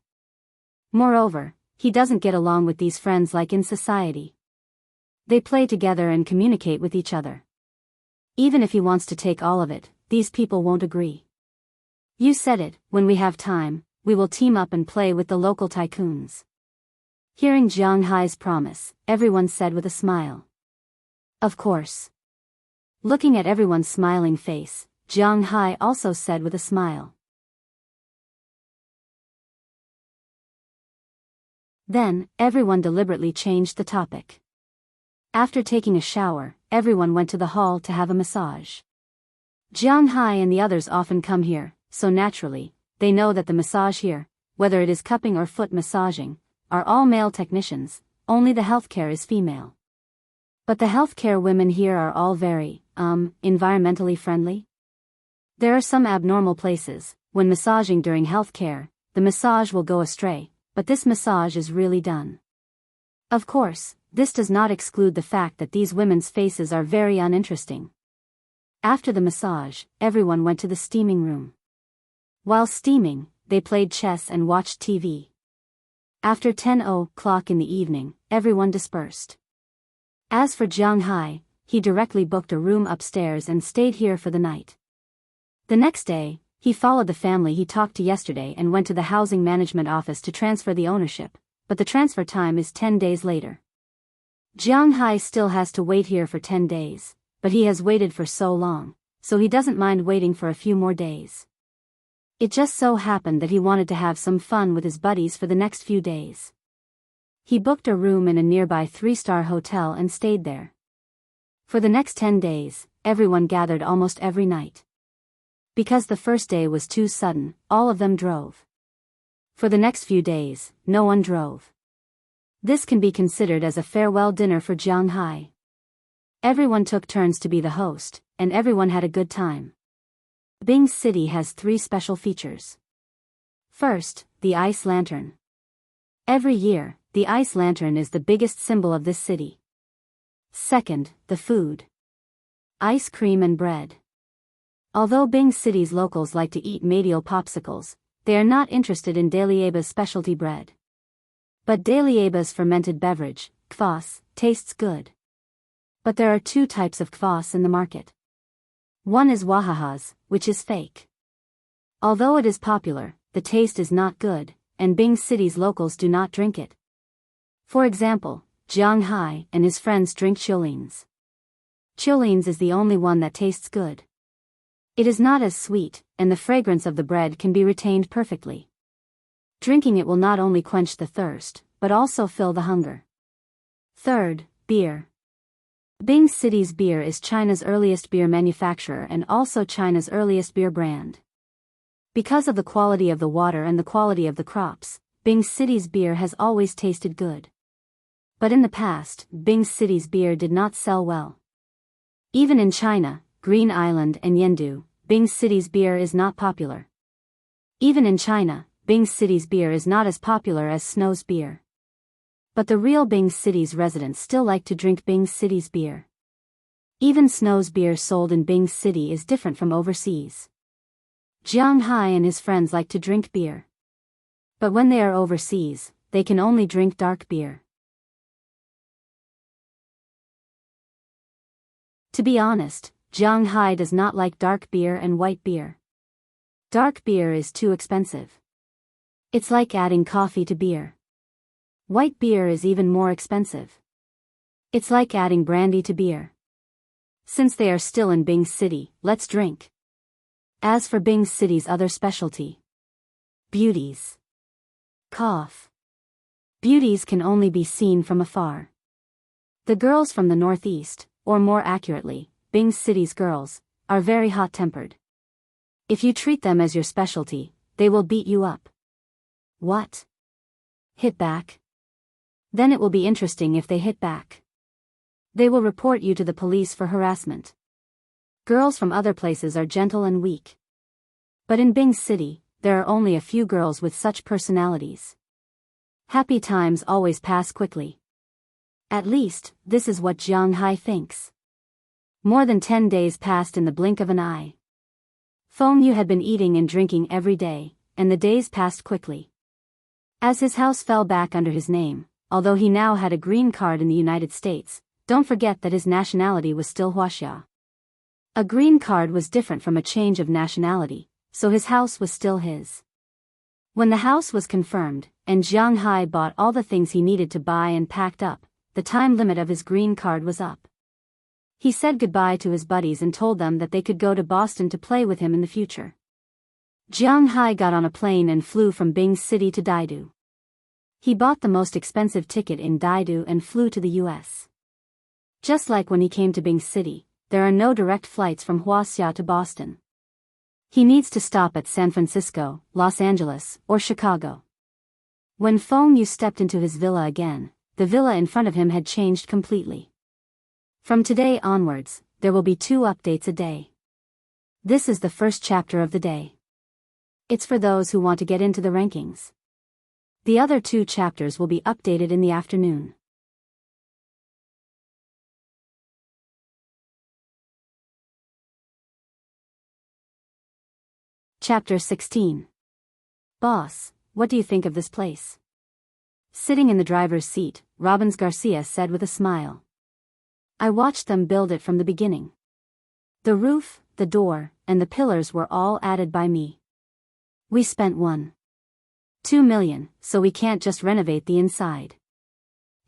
Moreover, he doesn't get along with these friends like in society. They play together and communicate with each other. Even if he wants to take all of it, these people won't agree. You said it, when we have time, we will team up and play with the local tycoons. Hearing Jiang Hai's promise, everyone said with a smile. Of course. Looking at everyone's smiling face, Jiang Hai also said with a smile. Then, everyone deliberately changed the topic. After taking a shower, everyone went to the hall to have a massage. Jiang Hai and the others often come here, so naturally, they know that the massage here, whether it is cupping or foot massaging, are all male technicians, only the healthcare is female. But the healthcare women here are all very, environmentally friendly. There are some abnormal places, when massaging during healthcare, the massage will go astray, but this massage is really done. Of course, this does not exclude the fact that these women's faces are very uninteresting. After the massage, everyone went to the steaming room. While steaming, they played chess and watched TV. After 10:00 in the evening, everyone dispersed. As for Jiang Hai, he directly booked a room upstairs and stayed here for the night. The next day, he followed the family he talked to yesterday and went to the housing management office to transfer the ownership, but the transfer time is 10 days later. Jiang Hai still has to wait here for 10 days, but he has waited for so long, so he doesn't mind waiting for a few more days. It just so happened that he wanted to have some fun with his buddies for the next few days. He booked a room in a nearby 3-star hotel and stayed there. For the next 10 days, everyone gathered almost every night. Because the first day was too sudden, all of them drove. For the next few days, no one drove. This can be considered as a farewell dinner for Jiang Hai. Everyone took turns to be the host, and everyone had a good time. Bing City has 3 special features. First, the ice lantern. Every year, the ice lantern is the biggest symbol of this city. Second, the food. Ice cream and bread. Although Bing City's locals like to eat Madial popsicles, they are not interested in Dalieba's specialty bread. But Dalieba's fermented beverage, kvass, tastes good. But there are 2 types of kvass in the market. One is Wahaha's, which is fake. Although it is popular, the taste is not good, and Bing City's locals do not drink it. For example, Jiang Hai and his friends drink Chiulines. Chiulines is the only one that tastes good. It is not as sweet, and the fragrance of the bread can be retained perfectly. Drinking it will not only quench the thirst, but also fill the hunger. Third, beer. Bing City's beer is China's earliest beer manufacturer and also China's earliest beer brand. Because of the quality of the water and the quality of the crops, Bing City's beer has always tasted good. But in the past, Bing City's beer did not sell well. Even in China, Green Island and Yendu, Bing City's beer is not popular. Even in China, Bing City's beer is not as popular as Snow's beer. But the real Bing City's residents still like to drink Bing City's beer. Even Snow's beer sold in Bing City is different from overseas. Jiang Hai and his friends like to drink beer. But when they are overseas, they can only drink dark beer. To be honest, Jiang Hai does not like dark beer and white beer. Dark beer is too expensive. It's like adding coffee to beer. White beer is even more expensive. It's like adding brandy to beer. Since they are still in Bing City, let's drink. As for Bing City's other specialty, beauties. Cough. Beauties can only be seen from afar. The girls from the northeast, or more accurately, Bing City's girls, are very hot-tempered. If you treat them as your specialty, they will beat you up. What? Hit back? Then it will be interesting if they hit back. They will report you to the police for harassment. Girls from other places are gentle and weak. But in Bing City, there are only a few girls with such personalities. Happy times always pass quickly. At least, this is what Jiang Hai thinks. More than 10 days passed in the blink of an eye. Feng Yu had been eating and drinking every day, and the days passed quickly. As his house fell back under his name, although he now had a green card in the United States, don't forget that his nationality was still Wuxia. A green card was different from a change of nationality, so his house was still his. When the house was confirmed, and Jiang Hai bought all the things he needed to buy and packed up, the time limit of his green card was up. He said goodbye to his buddies and told them that they could go to Boston to play with him in the future. Jiang Hai got on a plane and flew from Bing City to Daidu. He bought the most expensive ticket in Daidu and flew to the US. Just like when he came to Bing City, there are no direct flights from Wuxia to Boston. He needs to stop at San Francisco, Los Angeles, or Chicago. When Feng Yu stepped into his villa again, the villa in front of him had changed completely. From today onwards, there will be 2 updates a day. This is the first chapter of the day. It's for those who want to get into the rankings. The other 2 chapters will be updated in the afternoon. Chapter 16. Boss, what do you think of this place? Sitting in the driver's seat, Robbins Garcia said with a smile. I watched them build it from the beginning. The roof, the door, and the pillars were all added by me. We spent 2 million, so we can't just renovate the inside.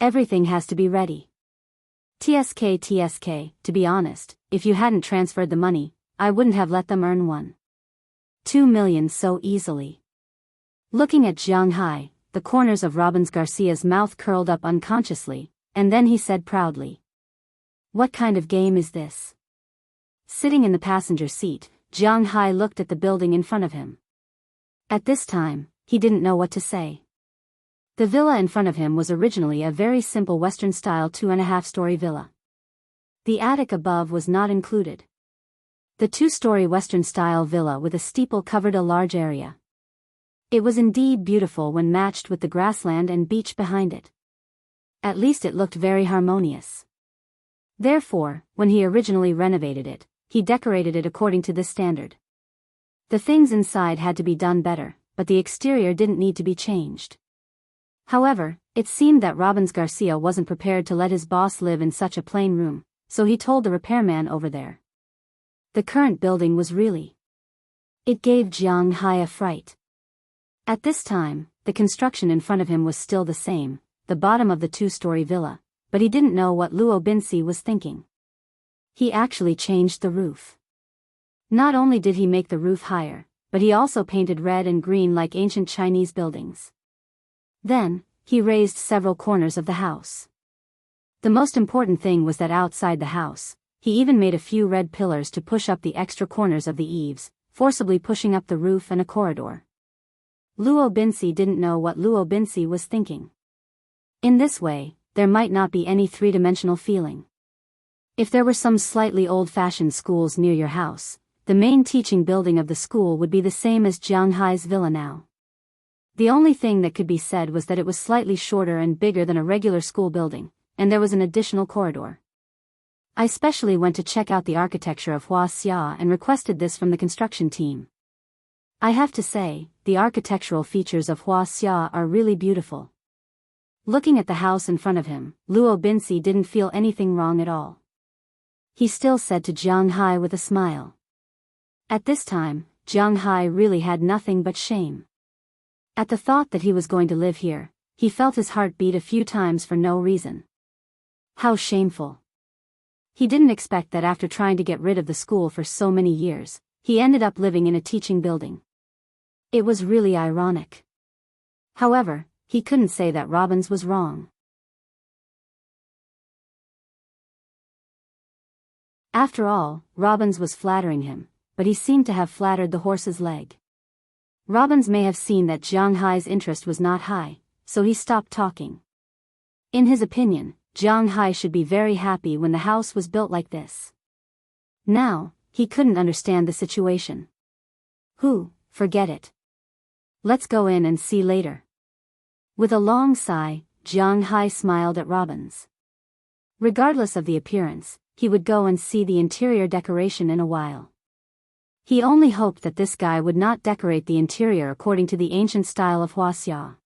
Everything has to be ready. TSK, to be honest, if you hadn't transferred the money, I wouldn't have let them earn 2 million so easily. Looking at Jiang Hai, the corners of Robbins Garcia's mouth curled up unconsciously, and then he said proudly, "What kind of game is this?" Sitting in the passenger seat, Jiang Hai looked at the building in front of him. At this time, he didn't know what to say. The villa in front of him was originally a very simple Western-style 2.5-story villa. The attic above was not included. The 2-story Western-style villa with a steeple covered a large area. It was indeed beautiful when matched with the grassland and beach behind it. At least it looked very harmonious. Therefore, when he originally renovated it, he decorated it according to this standard. The things inside had to be done better, but the exterior didn't need to be changed. However, it seemed that Robbins Garcia wasn't prepared to let his boss live in such a plain room, so he told the repairman over there. The current building was really... It gave Jiang Hai a fright. At this time, the construction in front of him was still the same, the bottom of the 2-story villa, but he didn't know what Luo Binci was thinking. He actually changed the roof. Not only did he make the roof higher, but he also painted red and green like ancient Chinese buildings. Then, he raised several corners of the house. The most important thing was that outside the house, he even made a few red pillars to push up the extra corners of the eaves, forcibly pushing up the roof and a corridor. Luo Binci didn't know what Luo Binci was thinking. In this way, there might not be any three-dimensional feeling. If there were some slightly old-fashioned schools near your house, the main teaching building of the school would be the same as Jiang Hai's villa now. The only thing that could be said was that it was slightly shorter and bigger than a regular school building, and there was an additional corridor. I specially went to check out the architecture of Wuxia and requested this from the construction team. I have to say, the architectural features of Wuxia are really beautiful. Looking at the house in front of him, Luo Binci didn't feel anything wrong at all. He still said to Jiang Hai with a smile. At this time, Jiang Hai really had nothing but shame. At the thought that he was going to live here, he felt his heart beat a few times for no reason. How shameful. He didn't expect that after trying to get rid of the school for so many years, he ended up living in a teaching building. It was really ironic. However, he couldn't say that Robbins was wrong. After all, Robbins was flattering him, but he seemed to have flattered the horse's leg. Robbins may have seen that Jiang Hai's interest was not high, so he stopped talking. In his opinion, Jiang Hai should be very happy when the house was built like this. Now, he couldn't understand the situation. Forget it. Let's go in and see later. With a long sigh, Jiang Hai smiled at Robbins. Regardless of the appearance, he would go and see the interior decoration in a while. He only hoped that this guy would not decorate the interior according to the ancient style of Wuxia.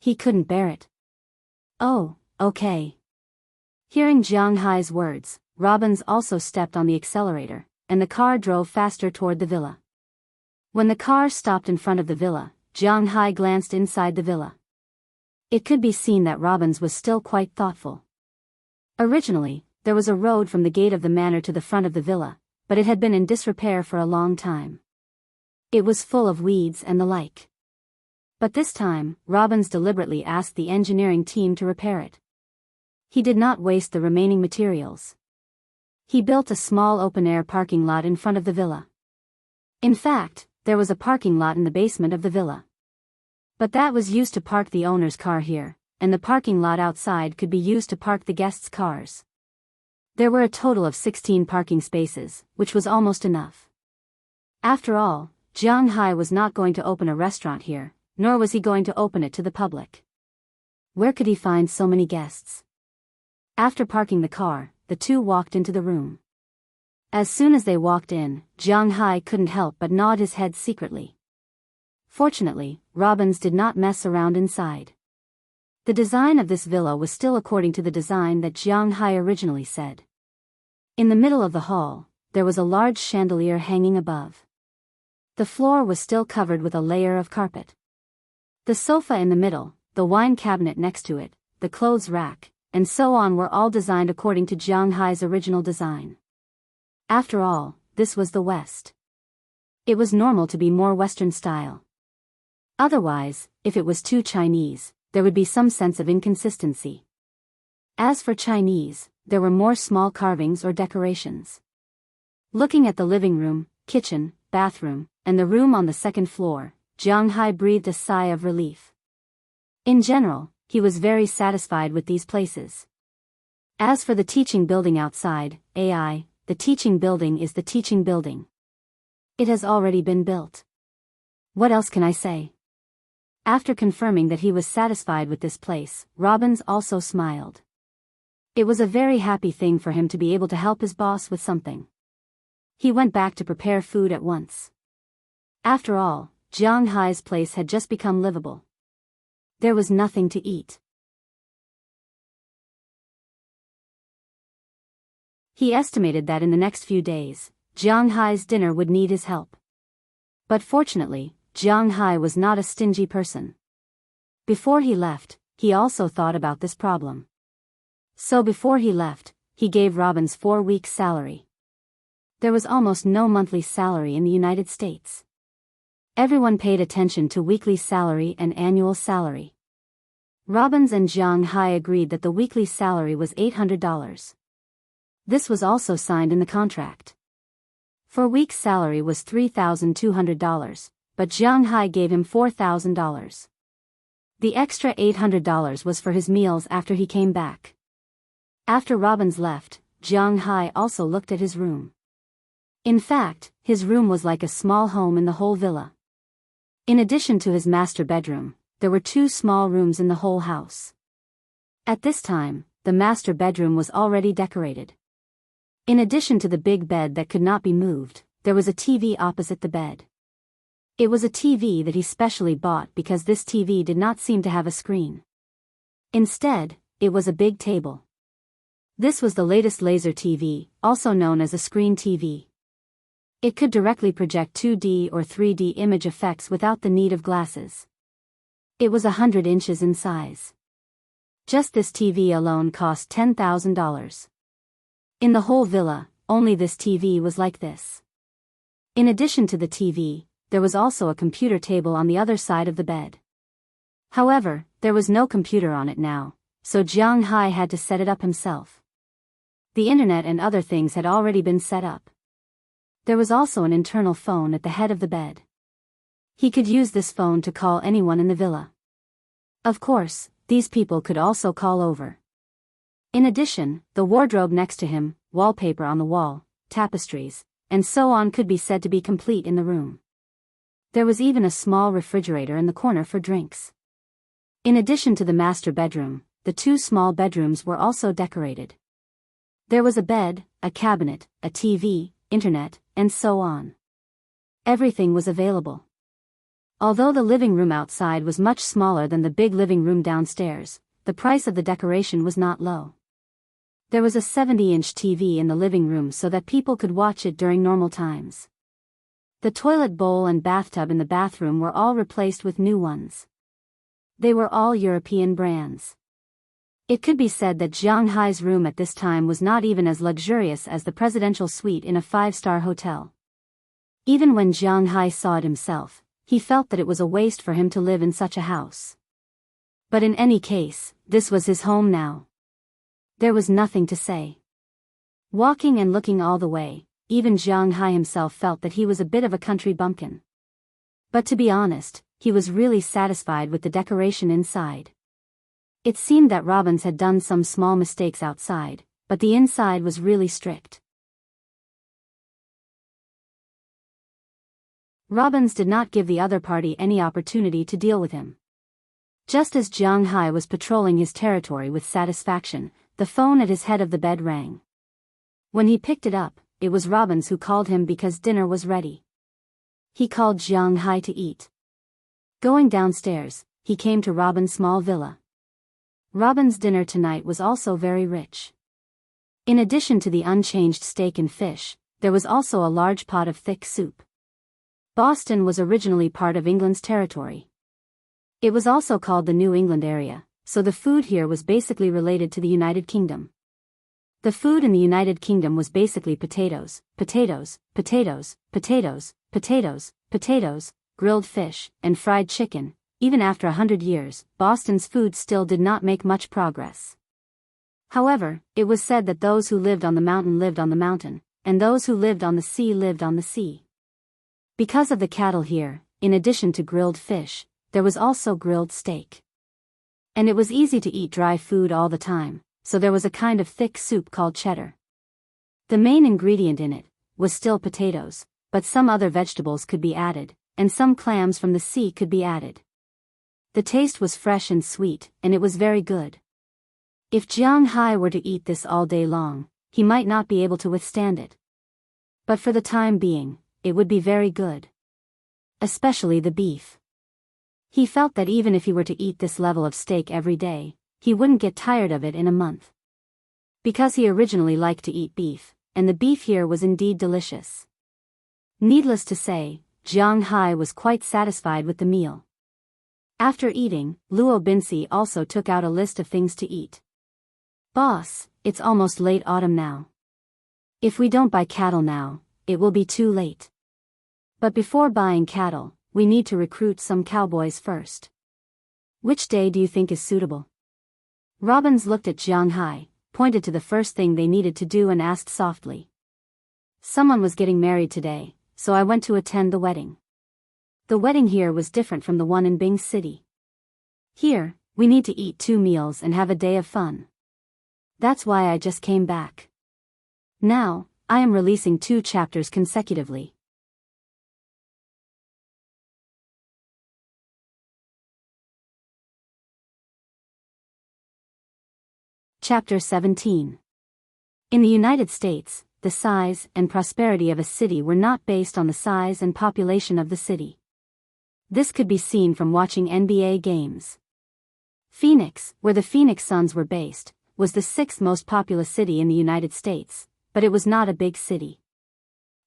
He couldn't bear it. Oh, okay. Hearing Jiang Hai's words, Robbins also stepped on the accelerator, and the car drove faster toward the villa. When the car stopped in front of the villa, Jiang Hai glanced inside the villa. It could be seen that Robbins was still quite thoughtful. Originally, there was a road from the gate of the manor to the front of the villa, but it had been in disrepair for a long time. It was full of weeds and the like. But this time, Robbins deliberately asked the engineering team to repair it. He did not waste the remaining materials. He built a small open-air parking lot in front of the villa. In fact, there was a parking lot in the basement of the villa. But that was used to park the owner's car here, and the parking lot outside could be used to park the guests' cars. There were a total of 16 parking spaces, which was almost enough. After all, Jiang Hai was not going to open a restaurant here, nor was he going to open it to the public. Where could he find so many guests? After parking the car, the two walked into the room. As soon as they walked in, Jiang Hai couldn't help but nod his head secretly. Fortunately, Robbins did not mess around inside. The design of this villa was still according to the design that Jiang Hai originally said. In the middle of the hall, there was a large chandelier hanging above. The floor was still covered with a layer of carpet. The sofa in the middle, the wine cabinet next to it, the clothes rack, and so on were all designed according to Jiang Hai's original design. After all, this was the West. It was normal to be more Western style. Otherwise, if it was too Chinese, there would be some sense of inconsistency. As for Chinese, there were more small carvings or decorations. Looking at the living room, kitchen, bathroom, and the room on the second floor, Jiang Hai breathed a sigh of relief. In general, he was very satisfied with these places. As for the teaching building outside, the teaching building is the teaching building. It has already been built. What else can I say? After confirming that he was satisfied with this place, Robbins also smiled. It was a very happy thing for him to be able to help his boss with something. He went back to prepare food at once. After all, Jiang Hai's place had just become livable. There was nothing to eat. He estimated that in the next few days, Jiang Hai's dinner would need his help. But fortunately, Jiang Hai was not a stingy person. Before he left, he also thought about this problem. So before he left, he gave Robbins 4 weeks' salary. There was almost no monthly salary in the United States. Everyone paid attention to weekly salary and annual salary. Robbins and Jiang Hai agreed that the weekly salary was $800. This was also signed in the contract. For week's salary was $3,200, but Jiang Hai gave him $4,000. The extra $800 was for his meals after he came back. After Robbins left, Jiang Hai also looked at his room. In fact, his room was like a small home in the whole villa. In addition to his master bedroom, there were 2 small rooms in the whole house. At this time, the master bedroom was already decorated. In addition to the big bed that could not be moved, there was a TV opposite the bed. It was a TV that he specially bought because this TV did not seem to have a screen. Instead, it was a big table. This was the latest laser TV, also known as a screen TV. It could directly project 2D or 3D image effects without the need of glasses. It was 100 inches in size. Just this TV alone cost $10,000. In the whole villa, only this TV was like this. In addition to the TV, there was also a computer table on the other side of the bed. However, there was no computer on it now, so Jiang Hai had to set it up himself. The internet and other things had already been set up. There was also an internal phone at the head of the bed. He could use this phone to call anyone in the villa. Of course, these people could also call over. In addition, the wardrobe next to him, wallpaper on the wall, tapestries, and so on could be said to be complete in the room. There was even a small refrigerator in the corner for drinks. In addition to the master bedroom, the 2 small bedrooms were also decorated. There was a bed, a cabinet, a TV, internet, and so on. Everything was available. Although the living room outside was much smaller than the big living room downstairs, the price of the decoration was not low. There was a 70-inch TV in the living room so that people could watch it during normal times. The toilet bowl and bathtub in the bathroom were all replaced with new ones. They were all European brands. It could be said that Jiang Hai's room at this time was not even as luxurious as the presidential suite in a 5-star hotel. Even when Jiang Hai saw it himself, he felt that it was a waste for him to live in such a house. But in any case, this was his home now. There was nothing to say. Walking and looking all the way, even Jiang Hai himself felt that he was a bit of a country bumpkin. But to be honest, he was really satisfied with the decoration inside. It seemed that Robbins had done some small mistakes outside, but the inside was really strict. Robbins did not give the other party any opportunity to deal with him. Just as Jiang Hai was patrolling his territory with satisfaction, the phone at his head of the bed rang. When he picked it up, it was Robbins who called him because dinner was ready. He called Jiang Hai to eat. Going downstairs, he came to Robbins' small villa. Robbins' dinner tonight was also very rich. In addition to the unchanged steak and fish, there was also a large pot of thick soup. Boston was originally part of England's territory. It was also called the New England area, so the food here was basically related to the United Kingdom. The food in the United Kingdom was basically potatoes, potatoes, potatoes, potatoes, potatoes, potatoes, grilled fish, and fried chicken. Even after 100 years, Boston's food still did not make much progress. However, it was said that those who lived on the mountain lived on the mountain, and those who lived on the sea lived on the sea. Because of the cattle here, in addition to grilled fish, there was also grilled steak. And it was easy to eat dry food all the time, so there was a kind of thick soup called cheddar. The main ingredient in it was still potatoes, but some other vegetables could be added, and some clams from the sea could be added. The taste was fresh and sweet, and it was very good. If Jiang Hai were to eat this all day long, he might not be able to withstand it. But for the time being, it would be very good. Especially the beef. He felt that even if he were to eat this level of steak every day, he wouldn't get tired of it in a month. Because he originally liked to eat beef, and the beef here was indeed delicious. Needless to say, Jiang Hai was quite satisfied with the meal. After eating, Luo Binsi also took out a list of things to eat. "Boss, it's almost late autumn now. If we don't buy cattle now, it will be too late. But before buying cattle, we need to recruit some cowboys first. Which day do you think is suitable?" Robbins looked at Jiang Hai, pointed to the first thing they needed to do and asked softly. "Someone was getting married today, so I went to attend the wedding. The wedding here was different from the one in Bing City. Here, we need to eat 2 meals and have a day of fun. That's why I just came back. Now, I am releasing 2 chapters consecutively." Chapter 17. In the United States, the size and prosperity of a city were not based on the size and population of the city. This could be seen from watching NBA games. Phoenix, where the Phoenix Suns were based, was the 6th most populous city in the United States, but it was not a big city.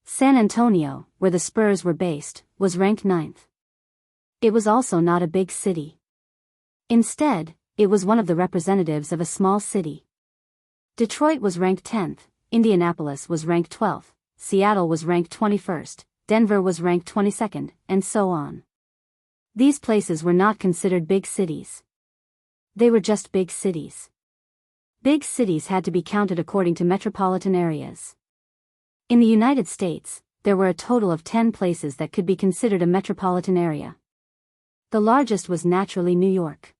San Antonio, where the Spurs were based, was ranked 9th. It was also not a big city. Instead, it was one of the representatives of a small city. Detroit was ranked 10th, Indianapolis was ranked 12th, Seattle was ranked 21st, Denver was ranked 22nd, and so on. These places were not considered big cities. They were just big cities. Big cities had to be counted according to metropolitan areas. In the United States, there were a total of 10 places that could be considered a metropolitan area. The largest was naturally New York.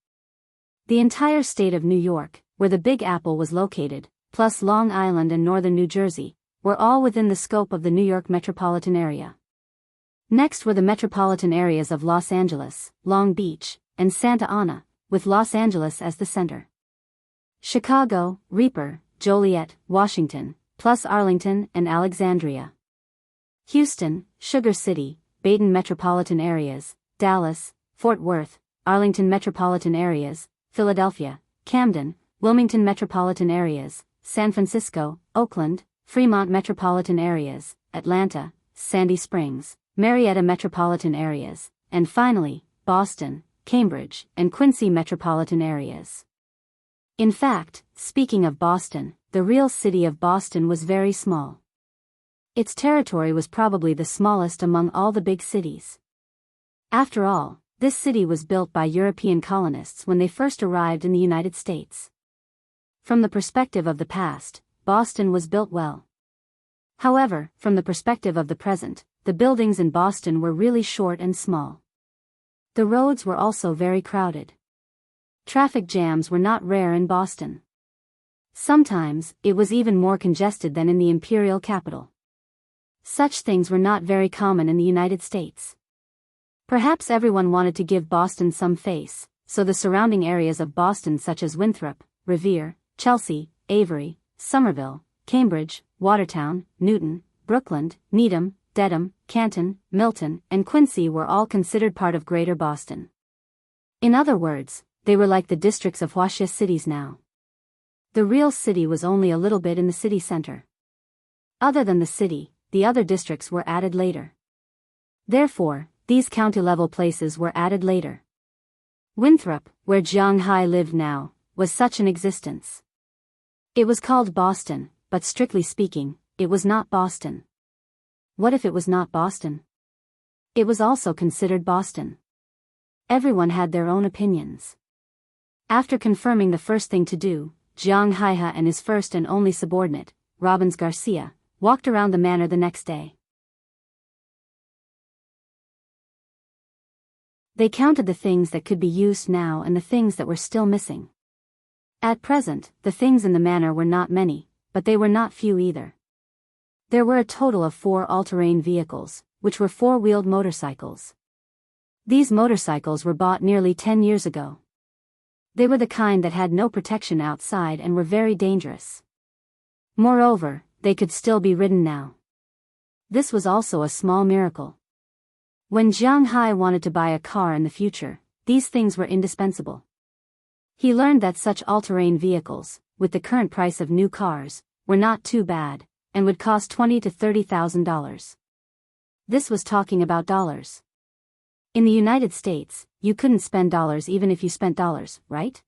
The entire state of New York, where the Big Apple was located, plus Long Island and northern New Jersey, were all within the scope of the New York metropolitan area. Next were the metropolitan areas of Los Angeles, Long Beach, and Santa Ana, with Los Angeles as the center. Chicago, Reaper, Joliet, Washington, plus Arlington and Alexandria. Houston, Sugar City, Baden metropolitan areas, Dallas, Fort Worth, Arlington metropolitan areas, Philadelphia, Camden, Wilmington metropolitan areas, San Francisco, Oakland, Fremont metropolitan areas, Atlanta, Sandy Springs, Marietta metropolitan areas, and finally, Boston, Cambridge, and Quincy metropolitan areas. In fact, speaking of Boston, the real city of Boston was very small. Its territory was probably the smallest among all the big cities. After all, this city was built by European colonists when they first arrived in the United States. From the perspective of the past, Boston was built well. However, from the perspective of the present, the buildings in Boston were really short and small. The roads were also very crowded. Traffic jams were not rare in Boston. Sometimes, it was even more congested than in the imperial capital. Such things were not very common in the United States. Perhaps everyone wanted to give Boston some face, so the surrounding areas of Boston such as Winthrop, Revere, Chelsea, Avery, Somerville, Cambridge, Watertown, Newton, Brookland, Needham, Dedham, Canton, Milton, and Quincy were all considered part of Greater Boston. In other words, they were like the districts of Wuxia cities now. The real city was only a little bit in the city center. Other than the city, the other districts were added later. Therefore, these county-level places were added later. Winthrop, where Jiang Hai lived now, was such an existence. It was called Boston, but strictly speaking, it was not Boston. What if it was not Boston? It was also considered Boston. Everyone had their own opinions. After confirming the first thing to do, Jiang Hai and his first and only subordinate, Robbins Garcia, walked around the manor the next day. They counted the things that could be used now and the things that were still missing. At present, the things in the manor were not many, but they were not few either. There were a total of 4 all-terrain vehicles, which were 4-wheeled motorcycles. These motorcycles were bought nearly 10 years ago. They were the kind that had no protection outside and were very dangerous. Moreover, they could still be ridden now. This was also a small miracle. When Jiang Hai wanted to buy a car in the future, these things were indispensable. He learned that such all-terrain vehicles, with the current price of new cars, were not too bad, and would cost $20,000 to $30,000. This was talking about dollars. In the United States, you couldn't spend dollars even if you spent dollars, right?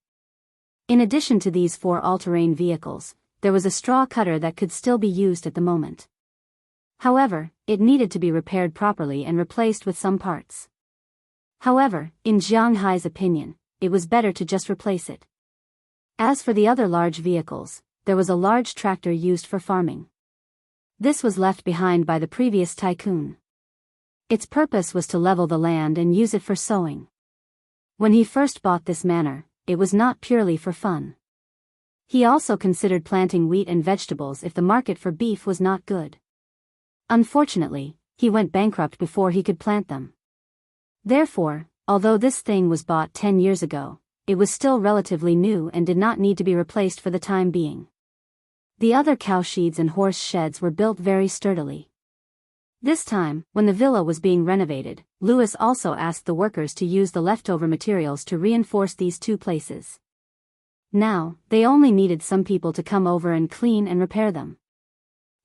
In addition to these 4 all-terrain vehicles, there was a straw cutter that could still be used at the moment. However, it needed to be repaired properly and replaced with some parts. However, in Jiang Hai's opinion, it was better to just replace it. As for the other large vehicles, there was a large tractor used for farming. This was left behind by the previous tycoon. Its purpose was to level the land and use it for sowing. When he first bought this manor, it was not purely for fun. He also considered planting wheat and vegetables if the market for beef was not good. Unfortunately, he went bankrupt before he could plant them. Therefore, although this thing was bought 10 years ago, it was still relatively new and did not need to be replaced for the time being. The other cow sheds and horse sheds were built very sturdily. This time, when the villa was being renovated, Louis also asked the workers to use the leftover materials to reinforce these 2 places. Now, they only needed some people to come over and clean and repair them.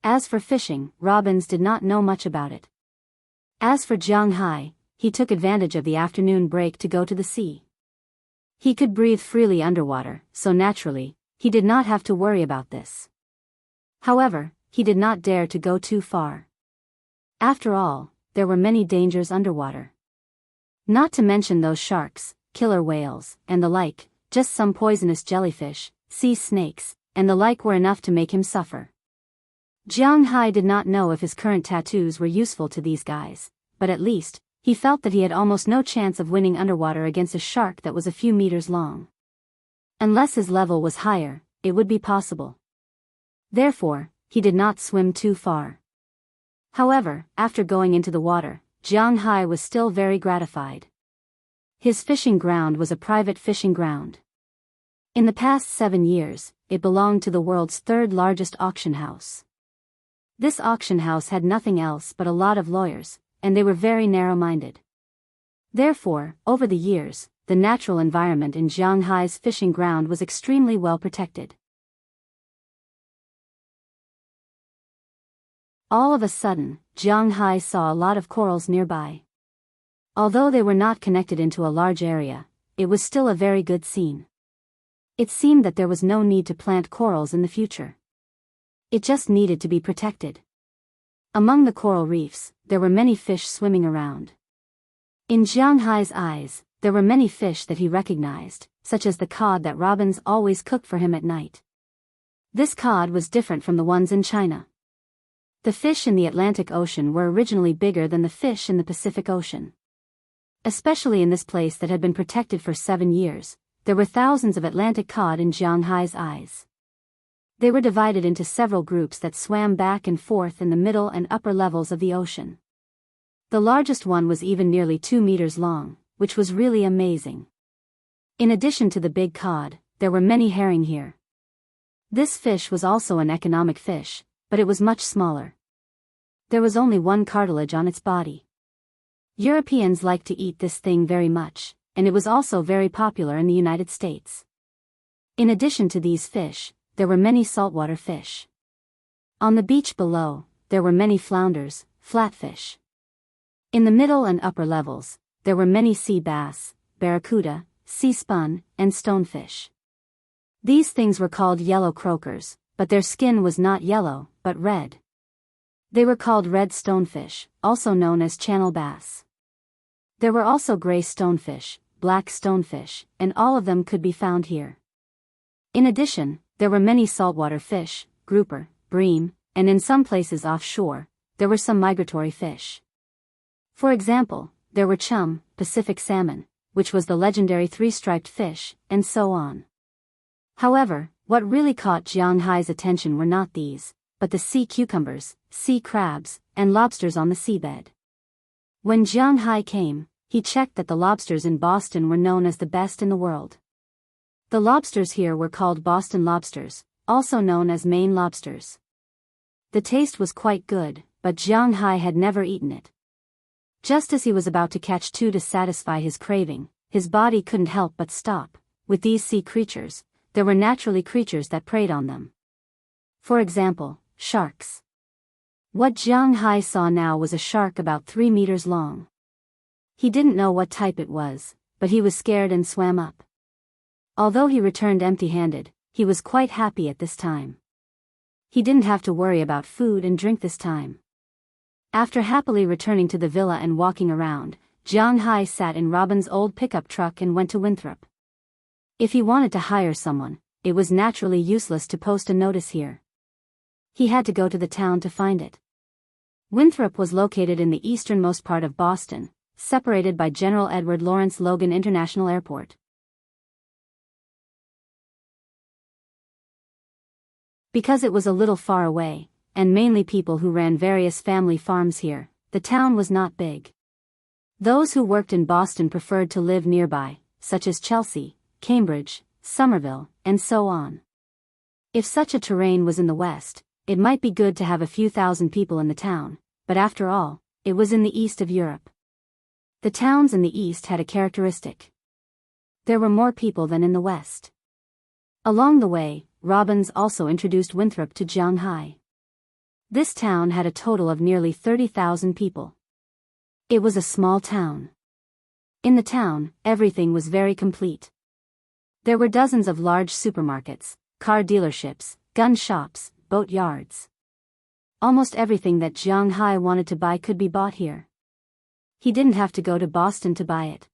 As for fishing, Robbins did not know much about it. As for Jiang Hai, he took advantage of the afternoon break to go to the sea. He could breathe freely underwater, so naturally, he did not have to worry about this. However, he did not dare to go too far. After all, there were many dangers underwater. Not to mention those sharks, killer whales, and the like, just some poisonous jellyfish, sea snakes, and the like were enough to make him suffer. Jiang Hai did not know if his current tattoos were useful to these guys, but at least, he felt that he had almost no chance of winning underwater against a shark that was a few meters long. Unless his level was higher, it would be possible. Therefore, he did not swim too far. However, after going into the water, Jiang Hai was still very gratified. His fishing ground was a private fishing ground. In the past 7 years, it belonged to the world's 3rd largest auction house. This auction house had nothing else but a lot of lawyers, and they were very narrow-minded. Therefore, over the years, the natural environment in Jiang Hai's fishing ground was extremely well protected. All of a sudden, Jiang Hai saw a lot of corals nearby. Although they were not connected into a large area, it was still a very good scene. It seemed that there was no need to plant corals in the future. It just needed to be protected. Among the coral reefs, there were many fish swimming around. In Jiang Hai's eyes, there were many fish that he recognized, such as the cod that Robbins always cooked for him at night. This cod was different from the ones in China. The fish in the Atlantic Ocean were originally bigger than the fish in the Pacific Ocean. Especially in this place that had been protected for 7 years, there were thousands of Atlantic cod in Jiang Hai's eyes. They were divided into several groups that swam back and forth in the middle and upper levels of the ocean. The largest one was even nearly 2 meters long, which was really amazing. In addition to the big cod, there were many herring here. This fish was also an economic fish, but it was much smaller. There was only 1 cartilage on its body. Europeans liked to eat this thing very much, and it was also very popular in the United States. In addition to these fish, there were many saltwater fish. On the beach below, there were many flounders, flatfish. In the middle and upper levels, there were many sea bass, barracuda, sea spun, and stonefish. These things were called yellow croakers, but their skin was not yellow, but red. They were called red stonefish, also known as channel bass. There were also gray stonefish, black stonefish, and all of them could be found here. In addition, there were many saltwater fish, grouper, bream, and in some places offshore, there were some migratory fish. For example, there were chum, Pacific salmon, which was the legendary three-striped fish, and so on. However, what really caught Jiang Hai's attention were not these, but the sea cucumbers, sea crabs, and lobsters on the seabed. When Jiang Hai came, he checked that the lobsters in Boston were known as the best in the world. The lobsters here were called Boston lobsters, also known as Maine lobsters. The taste was quite good, but Jiang Hai had never eaten it. Just as he was about to catch two to satisfy his craving, his body couldn't help but stop. With these sea creatures, there were naturally creatures that preyed on them. For example, sharks. What Jiang Hai saw now was a shark about 3 meters long. He didn't know what type it was, but he was scared and swam up. Although he returned empty-handed, he was quite happy at this time. He didn't have to worry about food and drink this time. After happily returning to the villa and walking around, Jiang Hai sat in Robin's old pickup truck and went to Winthrop. If he wanted to hire someone, it was naturally useless to post a notice here. He had to go to the town to find it. Winthrop was located in the easternmost part of Boston, separated by General Edward Lawrence Logan International Airport. Because it was a little far away, and mainly people who ran various family farms here, the town was not big. Those who worked in Boston preferred to live nearby, such as Chelsea, Cambridge, Somerville, and so on. If such a terrain was in the West, it might be good to have a few thousand people in the town, but after all, it was in the east of Europe. The towns in the east had a characteristic. There were more people than in the West. Along the way, Robbins also introduced Winthrop to Jiang Hai. This town had a total of nearly 30,000 people. It was a small town. In the town, everything was very complete. There were dozens of large supermarkets, car dealerships, gun shops, boat yards. Almost everything that Jiang Hai wanted to buy could be bought here. He didn't have to go to Boston to buy it.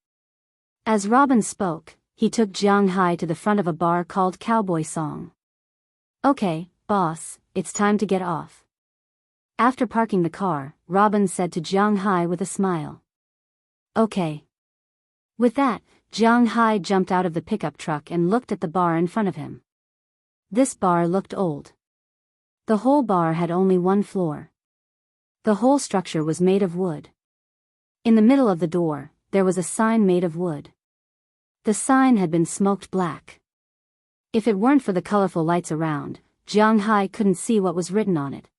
As Robbins spoke, he took Jiang Hai to the front of a bar called Cowboy Song. "Okay, boss, it's time to get off." After parking the car, Robbins said to Jiang Hai with a smile. "Okay." With that, Jiang Hai jumped out of the pickup truck and looked at the bar in front of him. This bar looked old. The whole bar had only one floor. The whole structure was made of wood. In the middle of the door, there was a sign made of wood. The sign had been smoked black. If it weren't for the colorful lights around, Jiang Hai couldn't see what was written on it.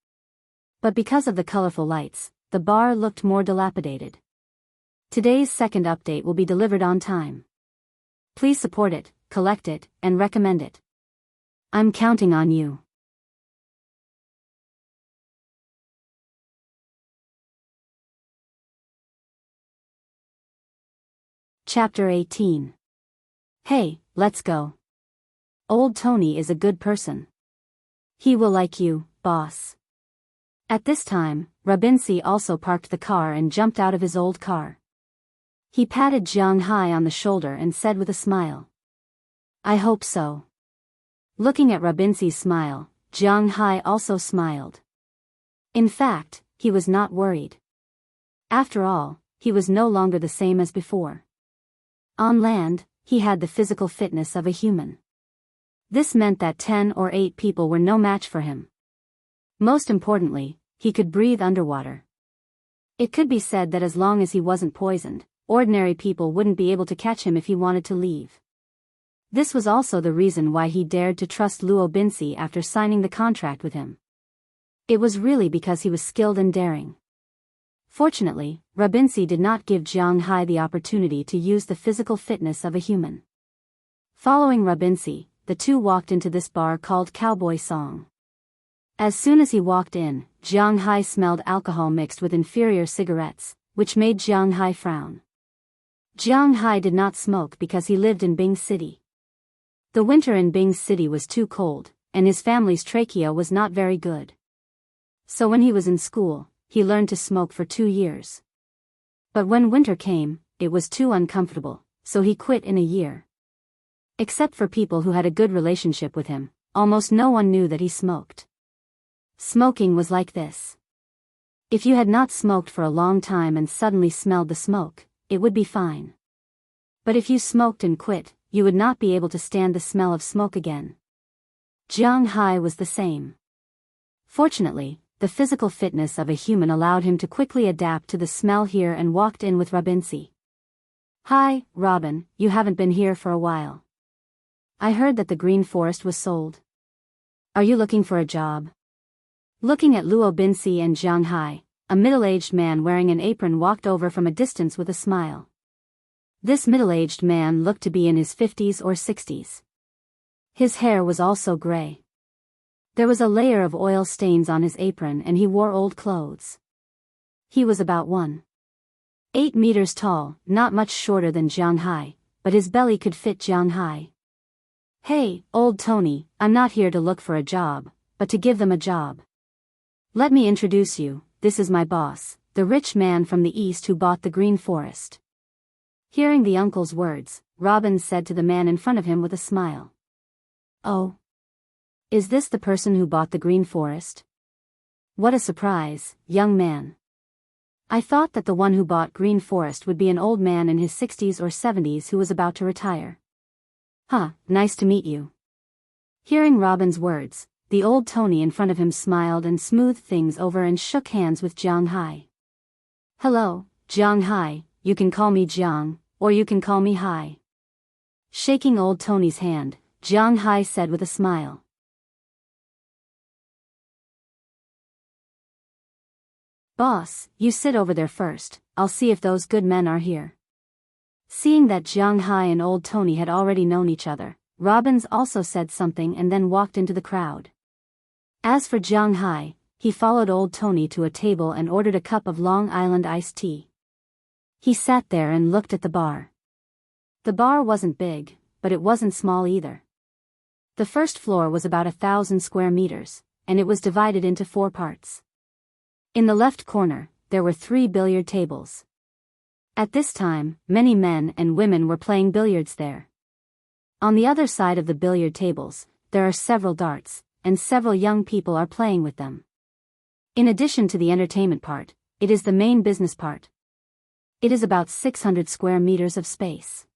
But because of the colorful lights, the bar looked more dilapidated. Today's second update will be delivered on time. Please support it, collect it, and recommend it. I'm counting on you. Chapter 18. Hey, let's go. Old Tony is a good person. He will like you, boss. At this time, Rabinsi also parked the car and jumped out of his old car. He patted Jiang Hai on the shoulder and said with a smile, "I hope so." Looking at Rabinsi's smile, Jiang Hai also smiled. In fact, he was not worried. After all, he was no longer the same as before. On land, he had the physical fitness of a human. This meant that 10 or 8 people were no match for him. Most importantly, he could breathe underwater. It could be said that as long as he wasn't poisoned, ordinary people wouldn't be able to catch him if he wanted to leave. This was also the reason why he dared to trust Luo Binsi after signing the contract with him. It was really because he was skilled and daring. Fortunately, Rabinsi did not give Jiang Hai the opportunity to use the physical fitness of a human. Following Rabinsi, the two walked into this bar called Cowboy Song. As soon as he walked in, Jiang Hai smelled alcohol mixed with inferior cigarettes, which made Jiang Hai frown. Jiang Hai did not smoke because he lived in Bing City. The winter in Bing City was too cold, and his family's trachea was not very good. So when he was in school, he learned to smoke for 2 years. But when winter came, it was too uncomfortable, so he quit in a year. Except for people who had a good relationship with him, almost no one knew that he smoked. Smoking was like this. If you had not smoked for a long time and suddenly smelled the smoke, it would be fine. But if you smoked and quit, you would not be able to stand the smell of smoke again. Jiang Hai was the same. Fortunately, the physical fitness of a human allowed him to quickly adapt to the smell here and walked in with Robinci. "Hi, Robin, you haven't been here for a while. I heard that the green forest was sold. Are you looking for a job?" Looking at Luo Binci and Jiang Hai, a middle-aged man wearing an apron walked over from a distance with a smile. This middle-aged man looked to be in his 50s or 60s. His hair was also gray. There was a layer of oil stains on his apron and he wore old clothes. He was about 1.8 meters tall, not much shorter than Jiang Hai, but his belly could fit Jiang Hai. "Hey, old Tony, I'm not here to look for a job, but to give them a job. Let me introduce you, this is my boss, the rich man from the east who bought the green forest." Hearing the uncle's words, Robin said to the man in front of him with a smile. "Oh. Is this the person who bought the green forest? What a surprise, young man. I thought that the one who bought green forest would be an old man in his 60s or 70s who was about to retire." "Huh, nice to meet you." Hearing Robin's words, the old Tony in front of him smiled and smoothed things over and shook hands with Jiang Hai. "Hello, Jiang Hai, you can call me Jiang, or you can call me Hai." Shaking old Tony's hand, Jiang Hai said with a smile. "Boss, you sit over there first, I'll see if those good men are here." Seeing that Jiang Hai and old Tony had already known each other, Robbins also said something and then walked into the crowd. As for Jiang Hai, he followed old Tony to a table and ordered a cup of Long Island iced tea. He sat there and looked at the bar. The bar wasn't big, but it wasn't small either. The first floor was about 1,000 square meters, and it was divided into 4 parts. In the left corner, there were 3 billiard tables. At this time, many men and women were playing billiards there. On the other side of the billiard tables, there are several darts, and several young people are playing with them. In addition to the entertainment part, it is the main business part. It is about 600 square meters of space.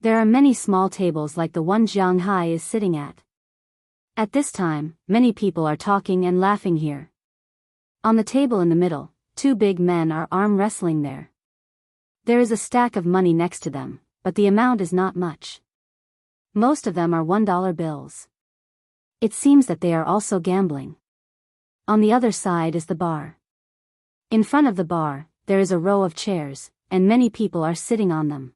There are many small tables like the one Jiang Hai is sitting at. At this time, many people are talking and laughing here. On the table in the middle, 2 big men are arm wrestling there. There is a stack of money next to them, but the amount is not much. Most of them are $1 bills. It seems that they are also gambling. On the other side is the bar. In front of the bar, there is a row of chairs, and many people are sitting on them.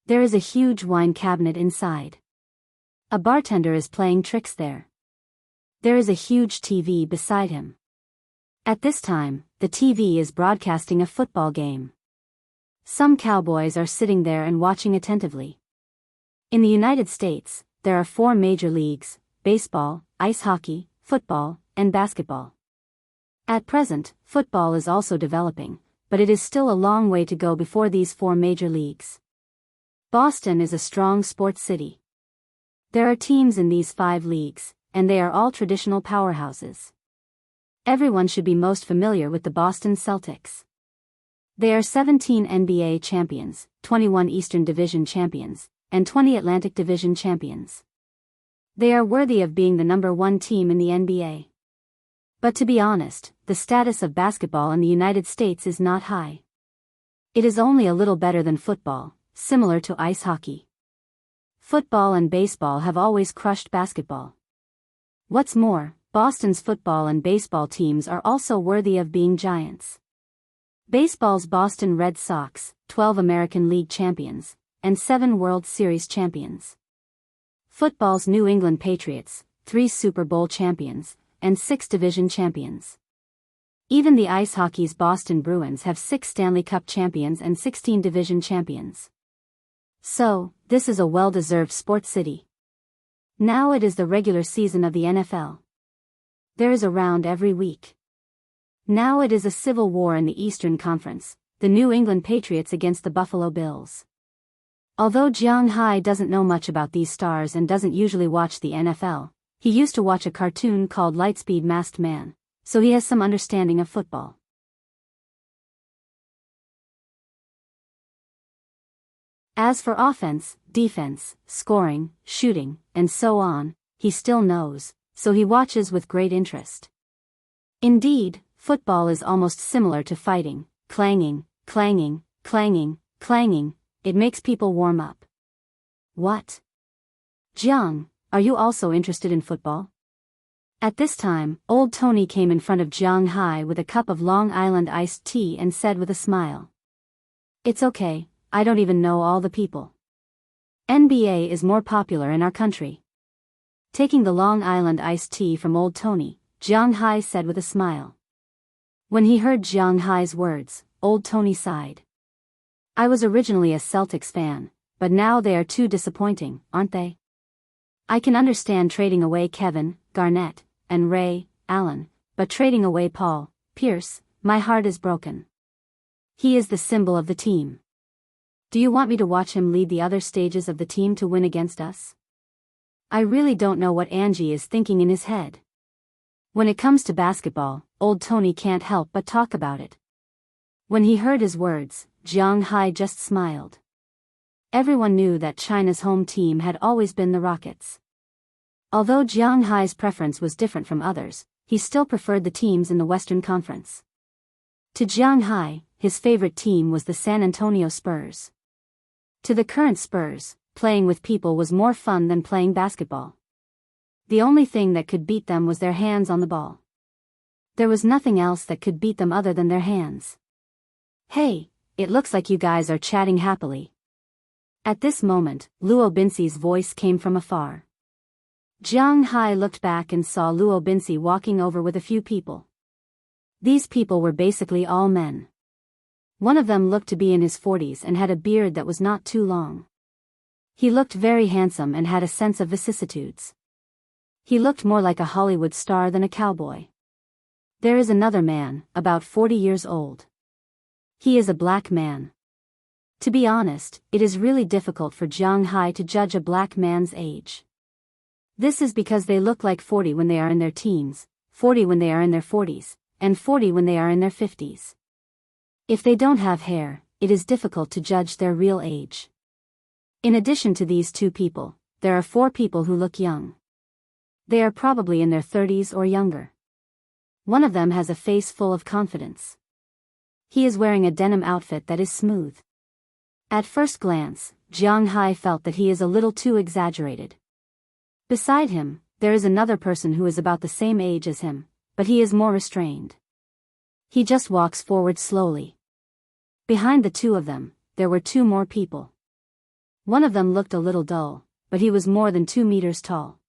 There is a huge wine cabinet inside. A bartender is playing tricks there. There is a huge TV beside him. At this time, the TV is broadcasting a football game. Some cowboys are sitting there and watching attentively. In the United States, there are 4 major leagues: baseball, ice hockey, football, and basketball. At present, football is also developing, but it is still a long way to go before these 4 major leagues. Boston is a strong sports city. There are teams in these 5 leagues, and they are all traditional powerhouses. Everyone should be most familiar with the Boston Celtics. They are 17 NBA champions, 21 Eastern Division champions, and 20 Atlantic Division champions. They are worthy of being the number 1 team in the NBA. But to be honest, the status of basketball in the United States is not high. It is only a little better than football, similar to ice hockey. Football and baseball have always crushed basketball. What's more, Boston's football and baseball teams are also worthy of being giants. Baseball's Boston Red Sox, 12 American League champions, and 7 World Series champions. Football's New England Patriots, 3 Super Bowl champions, and 6 division champions. Even the ice hockey's Boston Bruins have 6 Stanley Cup champions and 16 division champions. So, this is a well-deserved sports city. Now it is the regular season of the NFL. There is a round every week. Now it is a civil war in the Eastern Conference, the New England Patriots against the Buffalo Bills. Although Jiang Hai doesn't know much about these stars and doesn't usually watch the NFL, he used to watch a cartoon called Lightspeed Masked Man, so he has some understanding of football. As for offense, defense, scoring, shooting, and so on, he still knows, so he watches with great interest. Indeed, football is almost similar to fighting, clanging, clanging, clanging, clanging, it makes people warm up. What? Jiang, are you also interested in football? At this time, old Tony came in front of Jiang Hai with a cup of Long Island iced tea and said with a smile. It's okay, I don't even know all the people. NBA is more popular in our country. Taking the Long Island iced tea from old Tony, Jiang Hai said with a smile. When he heard Jiang Hai's words, old Tony sighed. I was originally a Celtics fan, but now they are too disappointing, aren't they? I can understand trading away Kevin, Garnett, and Ray Allen, but trading away Paul Pierce, my heart is broken. He is the symbol of the team. Do you want me to watch him lead the other stages of the team to win against us? I really don't know what Angie is thinking in his head. When it comes to basketball, old Tony can't help but talk about it. When he heard his words, Jiang Hai just smiled. Everyone knew that China's home team had always been the Rockets. Although Jiang Hai's preference was different from others, he still preferred the teams in the Western Conference. To Jiang Hai, his favorite team was the San Antonio Spurs. To the current Spurs, playing with people was more fun than playing basketball. The only thing that could beat them was their hands on the ball. There was nothing else that could beat them other than their hands. Hey, it looks like you guys are chatting happily. At this moment, Luo Binsi's voice came from afar. Jiang Hai looked back and saw Luo Binsi walking over with a few people. These people were basically all men. One of them looked to be in his 40s and had a beard that was not too long. He looked very handsome and had a sense of vicissitudes. He looked more like a Hollywood star than a cowboy. There is another man, about 40 years old. He is a black man. To be honest, it is really difficult for Jiang Hai to judge a black man's age. This is because they look like 40 when they are in their teens, 40 when they are in their 40s, and 40 when they are in their 50s. If they don't have hair, it is difficult to judge their real age. In addition to these two people, there are 4 people who look young. They are probably in their 30s or younger. One of them has a face full of confidence. He is wearing a denim outfit that is smooth. At first glance, Jiang Hai felt that he is a little too exaggerated. Beside him, there is another person who is about the same age as him, but he is more restrained. He just walks forward slowly. Behind the two of them, there were 2 more people. One of them looked a little dull, but he was more than 2 meters tall.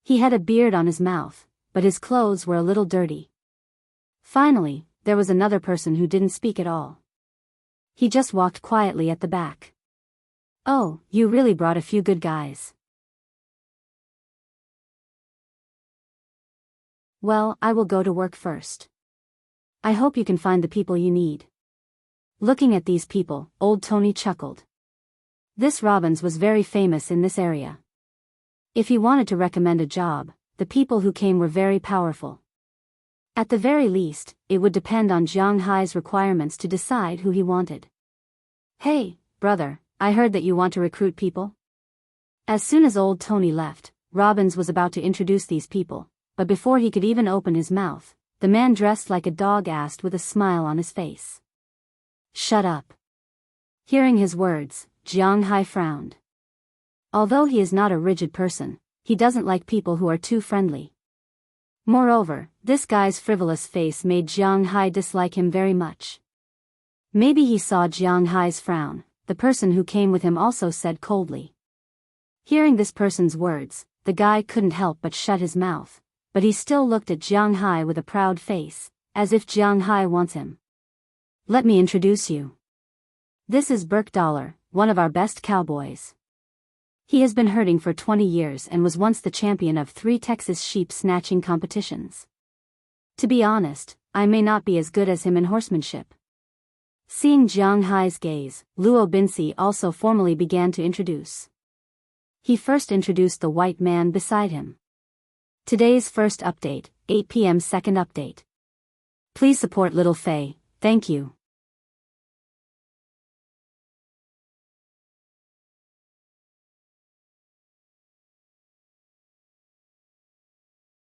He had a beard on his mouth, but his clothes were a little dirty. Finally, there was another person who didn't speak at all. He just walked quietly at the back. Oh, you really brought a few good guys. Well, I will go to work first. I hope you can find the people you need. Looking at these people, old Tony chuckled. This Robbins was very famous in this area. If he wanted to recommend a job, the people who came were very powerful. At the very least, it would depend on Jiang Hai's requirements to decide who he wanted. Hey, brother, I heard that you want to recruit people? As soon as old Tony left, Robbins was about to introduce these people, but before he could even open his mouth, the man dressed like a dog asked with a smile on his face. Shut up. Hearing his words, Jiang Hai frowned. Although he is not a rigid person, he doesn't like people who are too friendly. Moreover, this guy's frivolous face made Jiang Hai dislike him very much. Maybe he saw Jiang Hai's frown. The person who came with him also said coldly. Hearing this person's words, the guy couldn't help but shut his mouth, but he still looked at Jiang Hai with a proud face, as if Jiang Hai wants him. Let me introduce you. This is Burke Dollar, one of our best cowboys. He has been herding for 20 years and was once the champion of 3 Texas sheep snatching competitions. To be honest, I may not be as good as him in horsemanship. Seeing Jiang Hai's gaze, Luo Binsi also formally began to introduce. He first introduced the white man beside him. Today's first update, 8 p.m. second update. Please support Little Fei, thank you.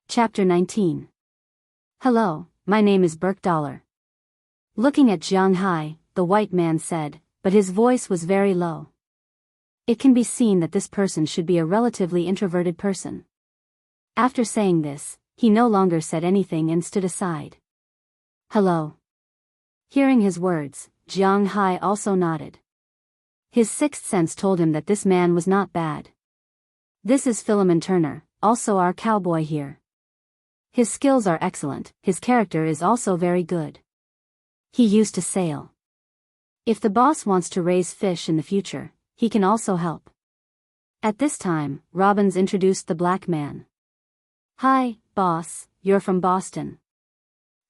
Chapter 19. Hello, my name is Burke Dollar. Looking at Jiang Hai, the white man said, but his voice was very low. It can be seen that this person should be a relatively introverted person. After saying this, he no longer said anything and stood aside. Hello. Hearing his words, Jiang Hai also nodded. His sixth sense told him that this man was not bad. This is Philemon Turner, also our cowboy here. His skills are excellent, his character is also very good. He used to sail. If the boss wants to raise fish in the future, he can also help. At this time, Robbins introduced the black man. Hi, boss, you're from Boston.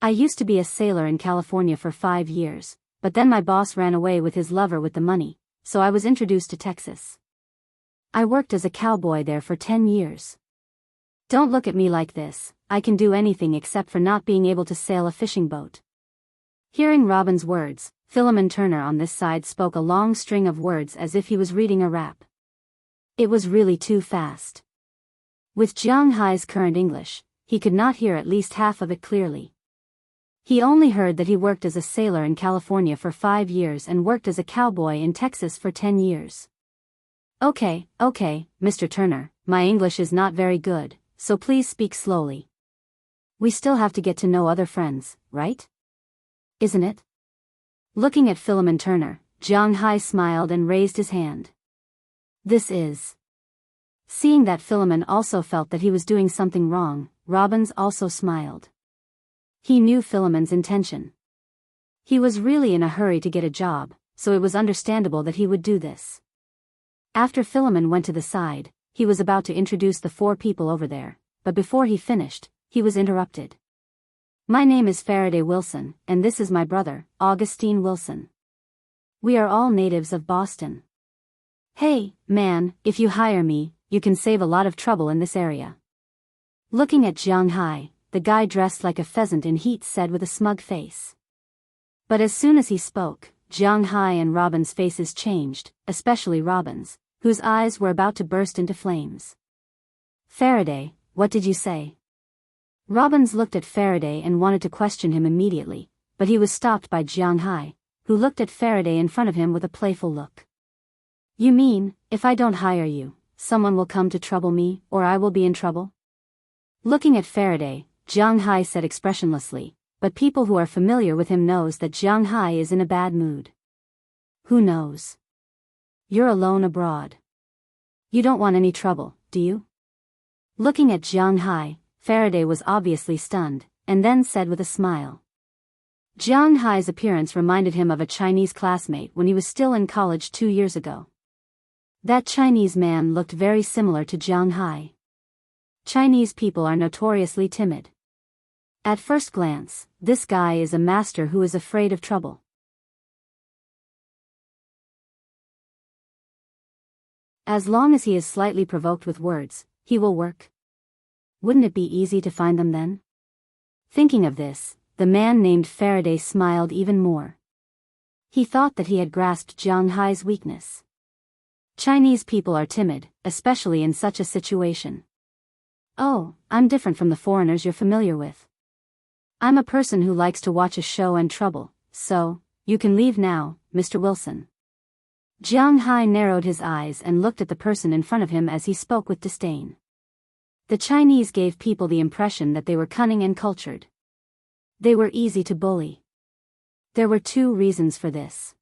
I used to be a sailor in California for 5 years, but then my boss ran away with his lover with the money, so I was introduced to Texas. I worked as a cowboy there for 10 years. Don't look at me like this, I can do anything except for not being able to sail a fishing boat. Hearing Robin's words, Philemon Turner on this side spoke a long string of words as if he was reading a rap. It was really too fast. With Jiang Hai's current English, he could not hear at least half of it clearly. He only heard that he worked as a sailor in California for 5 years and worked as a cowboy in Texas for 10 years. Okay, Mr. Turner, my English is not very good, so please speak slowly. We still have to get to know other friends, right? Isn't it? Looking at Philemon Turner, Jiang Hai smiled and raised his hand. This is. Seeing that Philemon also felt that he was doing something wrong, Robbins also smiled. He knew Philemon's intention. He was really in a hurry to get a job, so it was understandable that he would do this. After Philemon went to the side, he was about to introduce the 4 people over there, but before he finished, he was interrupted. My name is Faraday Wilson, and this is my brother, Augustine Wilson. We are all natives of Boston. Hey, man, if you hire me, you can save a lot of trouble in this area. Looking at Jiang Hai, the guy dressed like a pheasant in heat said with a smug face. But as soon as he spoke, Jiang Hai and Robin's faces changed, especially Robin's, whose eyes were about to burst into flames. Faraday, what did you say? Robbins looked at Faraday and wanted to question him immediately, but he was stopped by Jiang Hai, who looked at Faraday in front of him with a playful look. You mean, if I don't hire you, someone will come to trouble me, or I will be in trouble? Looking at Faraday, Jiang Hai said expressionlessly, but people who are familiar with him knows that Jiang Hai is in a bad mood. Who knows? You're alone abroad. You don't want any trouble, do you? Looking at Jiang Hai, Faraday was obviously stunned, and then said with a smile. Jiang Hai's appearance reminded him of a Chinese classmate when he was still in college 2 years ago. That Chinese man looked very similar to Jiang Hai. Chinese people are notoriously timid. At first glance, this guy is a master who is afraid of trouble. As long as he is slightly provoked with words, he will work. Wouldn't it be easy to find them then? Thinking of this, the man named Faraday smiled even more. He thought that he had grasped Jiang Hai's weakness. Chinese people are timid, especially in such a situation. Oh, I'm different from the foreigners you're familiar with. I'm a person who likes to watch a show and trouble, so, you can leave now, Mr. Wilson. Jiang Hai narrowed his eyes and looked at the person in front of him as he spoke with disdain. The Chinese gave people the impression that they were cunning and cultured. They were easy to bully. There were 2 reasons for this.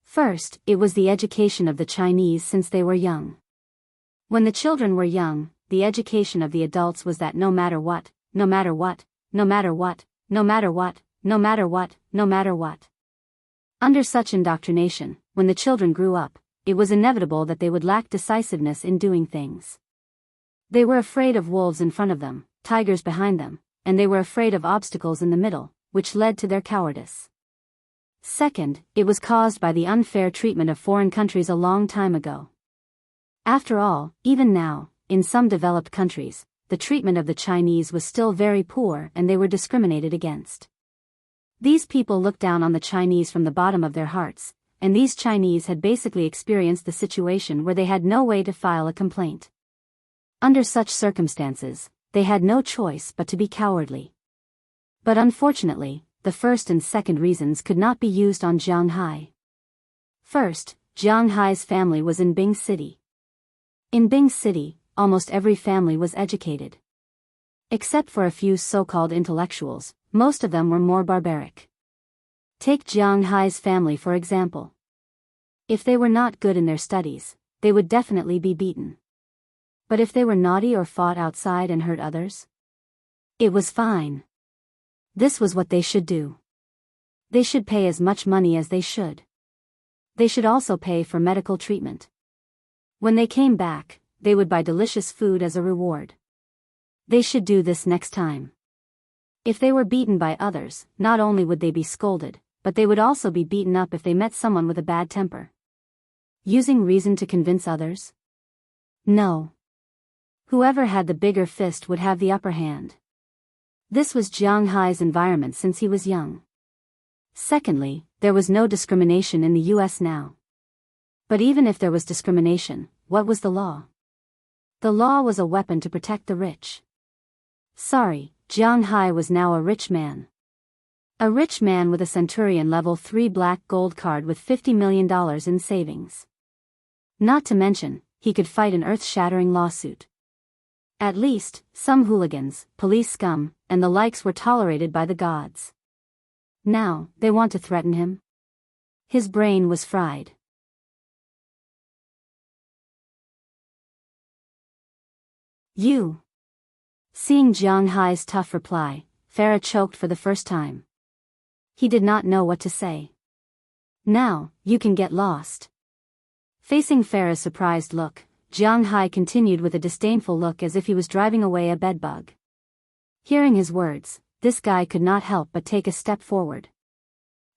First, it was the education of the Chinese since they were young. When the children were young, the education of the adults was that no matter what, no matter what, no matter what, no matter what. Under such indoctrination, when the children grew up, it was inevitable that they would lack decisiveness in doing things. They were afraid of wolves in front of them, tigers behind them, and they were afraid of obstacles in the middle, which led to their cowardice. Second, it was caused by the unfair treatment of foreign countries a long time ago. After all, even now, in some developed countries, the treatment of the Chinese was still very poor and they were discriminated against. These people looked down on the Chinese from the bottom of their hearts, and these Chinese had basically experienced the situation where they had no way to file a complaint. Under such circumstances, they had no choice but to be cowardly. But unfortunately, the first and second reasons could not be used on Jiang Hai. First, Jiang Hai's family was in Bing City. In Bing City, almost every family was educated. Except for a few so-called intellectuals, most of them were more barbaric. Take Jiang Hai's family for example. If they were not good in their studies, they would definitely be beaten. But if they were naughty or fought outside and hurt others, it was fine. This was what they should do. They should pay as much money as they should. They should also pay for medical treatment. When they came back, they would buy delicious food as a reward. They should do this next time. If they were beaten by others, not only would they be scolded, but they would also be beaten up if they met someone with a bad temper. Using reason to convince others? No. Whoever had the bigger fist would have the upper hand. This was Jiang Hai's environment since he was young. Secondly, there was no discrimination in the US now. But even if there was discrimination, what was the law? The law was a weapon to protect the rich. Sorry, Jiang Hai was now a rich man. A rich man with a Centurion Level 3 black gold card with $50 million in savings. Not to mention, he could fight an earth-shattering lawsuit. At least, some hooligans, police scum, and the likes were tolerated by the gods. Now, they want to threaten him? His brain was fried. You. Seeing Jiang Hai's tough reply, Farah choked for the first time. He did not know what to say. Now, you can get lost. Facing Farah's surprised look, Jiang Hai continued with a disdainful look as if he was driving away a bedbug. Hearing his words, this guy could not help but take a step forward.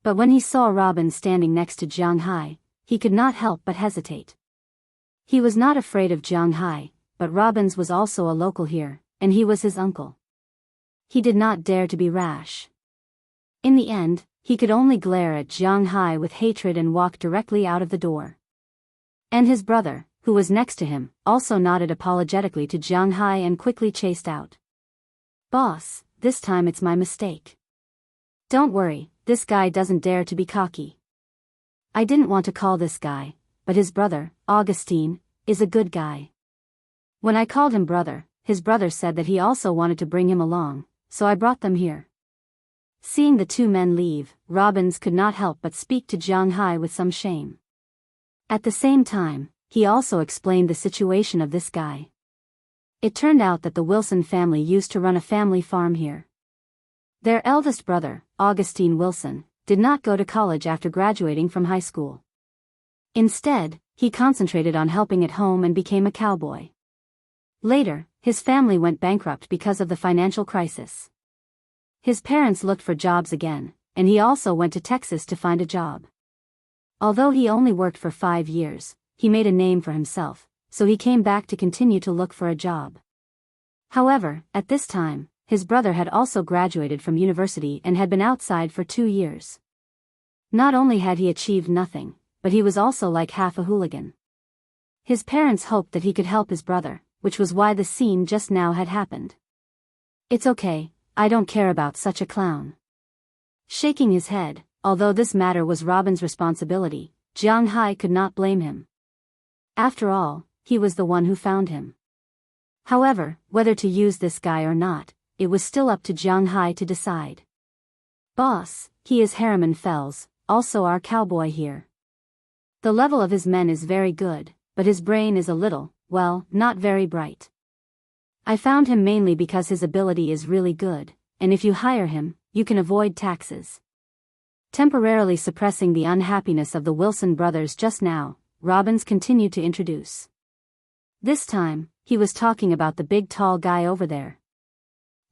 But when he saw Robin standing next to Jiang Hai, he could not help but hesitate. He was not afraid of Jiang Hai, but Robbins was also a local here, and he was his uncle. He did not dare to be rash. In the end, he could only glare at Jiang Hai with hatred and walk directly out of the door. And his brother, who was next to him, also nodded apologetically to Jiang Hai and quickly chased out. Boss, this time it's my mistake. Don't worry, this guy doesn't dare to be cocky. I didn't want to call this guy, but his brother, Augustine, is a good guy. When I called him brother, his brother said that he also wanted to bring him along, so I brought them here. Seeing the two men leave, Robbins could not help but speak to Jiang Hai with some shame. At the same time, he also explained the situation of this guy. It turned out that the Wilson family used to run a family farm here. Their eldest brother, Augustine Wilson, did not go to college after graduating from high school. Instead, he concentrated on helping at home and became a cowboy. Later, his family went bankrupt because of the financial crisis. His parents looked for jobs again, and he also went to Texas to find a job. Although he only worked for 5 years, he made a name for himself, so he came back to continue to look for a job. However, at this time, his brother had also graduated from university and had been outside for 2 years. Not only had he achieved nothing, but he was also like half a hooligan. His parents hoped that he could help his brother, which was why the scene just now had happened. It's okay, I don't care about such a clown. Shaking his head, although this matter was Robin's responsibility, Jiang Hai could not blame him. After all, he was the one who found him. However, whether to use this guy or not, it was still up to Jiang Hai to decide. Boss, he is Harriman Fells, also our cowboy here. The level of his men is very good, but his brain is a little, well, not very bright. I found him mainly because his ability is really good, and if you hire him, you can avoid taxes. Temporarily suppressing the unhappiness of the Wilson brothers just now, Robbins continued to introduce. This time, he was talking about the big tall guy over there.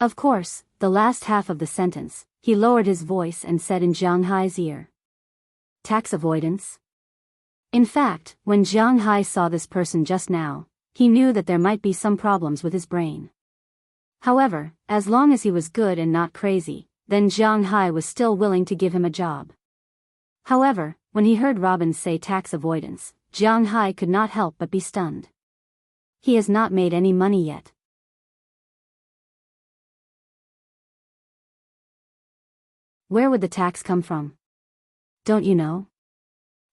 Of course, the last half of the sentence, he lowered his voice and said in Jiang Hai's ear. Tax avoidance? In fact, when Jiang Hai saw this person just now, he knew that there might be some problems with his brain. However, as long as he was good and not crazy, then Jiang Hai was still willing to give him a job. However, when he heard Robbins say tax avoidance, Jiang Hai could not help but be stunned. He has not made any money yet. Where would the tax come from? Don't you know?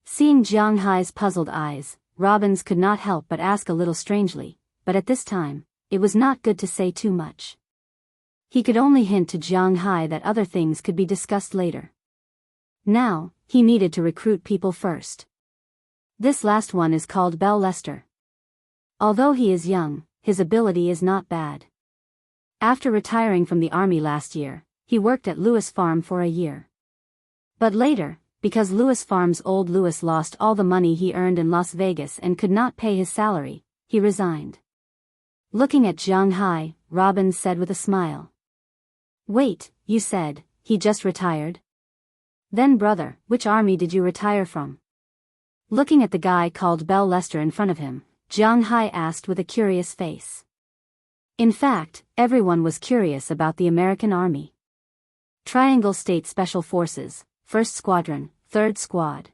Seeing Jiang Hai's puzzled eyes, Robbins could not help but ask a little strangely, but at this time, it was not good to say too much. He could only hint to Jiang Hai that other things could be discussed later. Now, he needed to recruit people first. This last one is called Bell Lester. Although he is young, his ability is not bad. After retiring from the army last year, he worked at Lewis Farm for a year. But later, because Lewis Farm's old Lewis lost all the money he earned in Las Vegas and could not pay his salary, he resigned. Looking at Jiang Hai, Robbins said with a smile. Wait, you said, he just retired? Then brother, which army did you retire from? Looking at the guy called Bell Lester in front of him, Jiang Hai asked with a curious face. In fact, everyone was curious about the American Army. Triangle State Special Forces, 1st Squadron, 3rd Squad.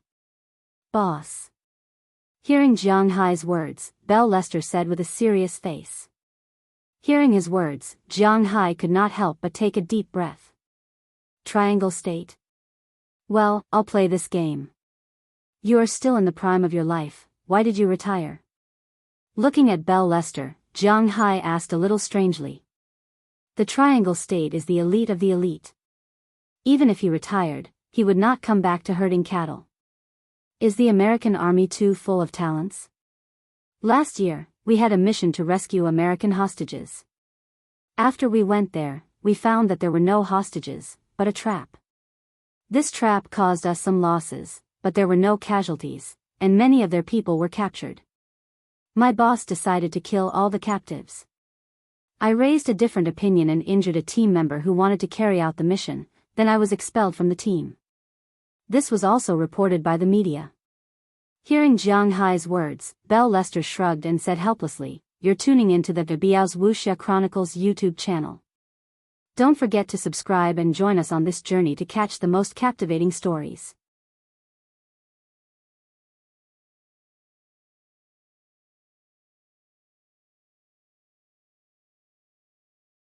Boss. Hearing Jiang Hai's words, Bell Lester said with a serious face. Hearing his words, Jiang Hai could not help but take a deep breath. Triangle State? Well, I'll play this game. You are still in the prime of your life, why did you retire? Looking at Bell Lester, Jiang Hai asked a little strangely. The Triangle State is the elite of the elite. Even if he retired, he would not come back to herding cattle. Is the American Army too full of talents? Last year, we had a mission to rescue American hostages. After we went there, we found that there were no hostages, but a trap. This trap caused us some losses, but there were no casualties, and many of their people were captured. My boss decided to kill all the captives. I raised a different opinion and injured a team member who wanted to carry out the mission, then I was expelled from the team. This was also reported by the media. Hearing Jiang Hai's words, Bell Lester shrugged and said helplessly, You're tuning into the Biyao's Wuxia Chronicles YouTube channel. Don't forget to subscribe and join us on this journey to catch the most captivating stories.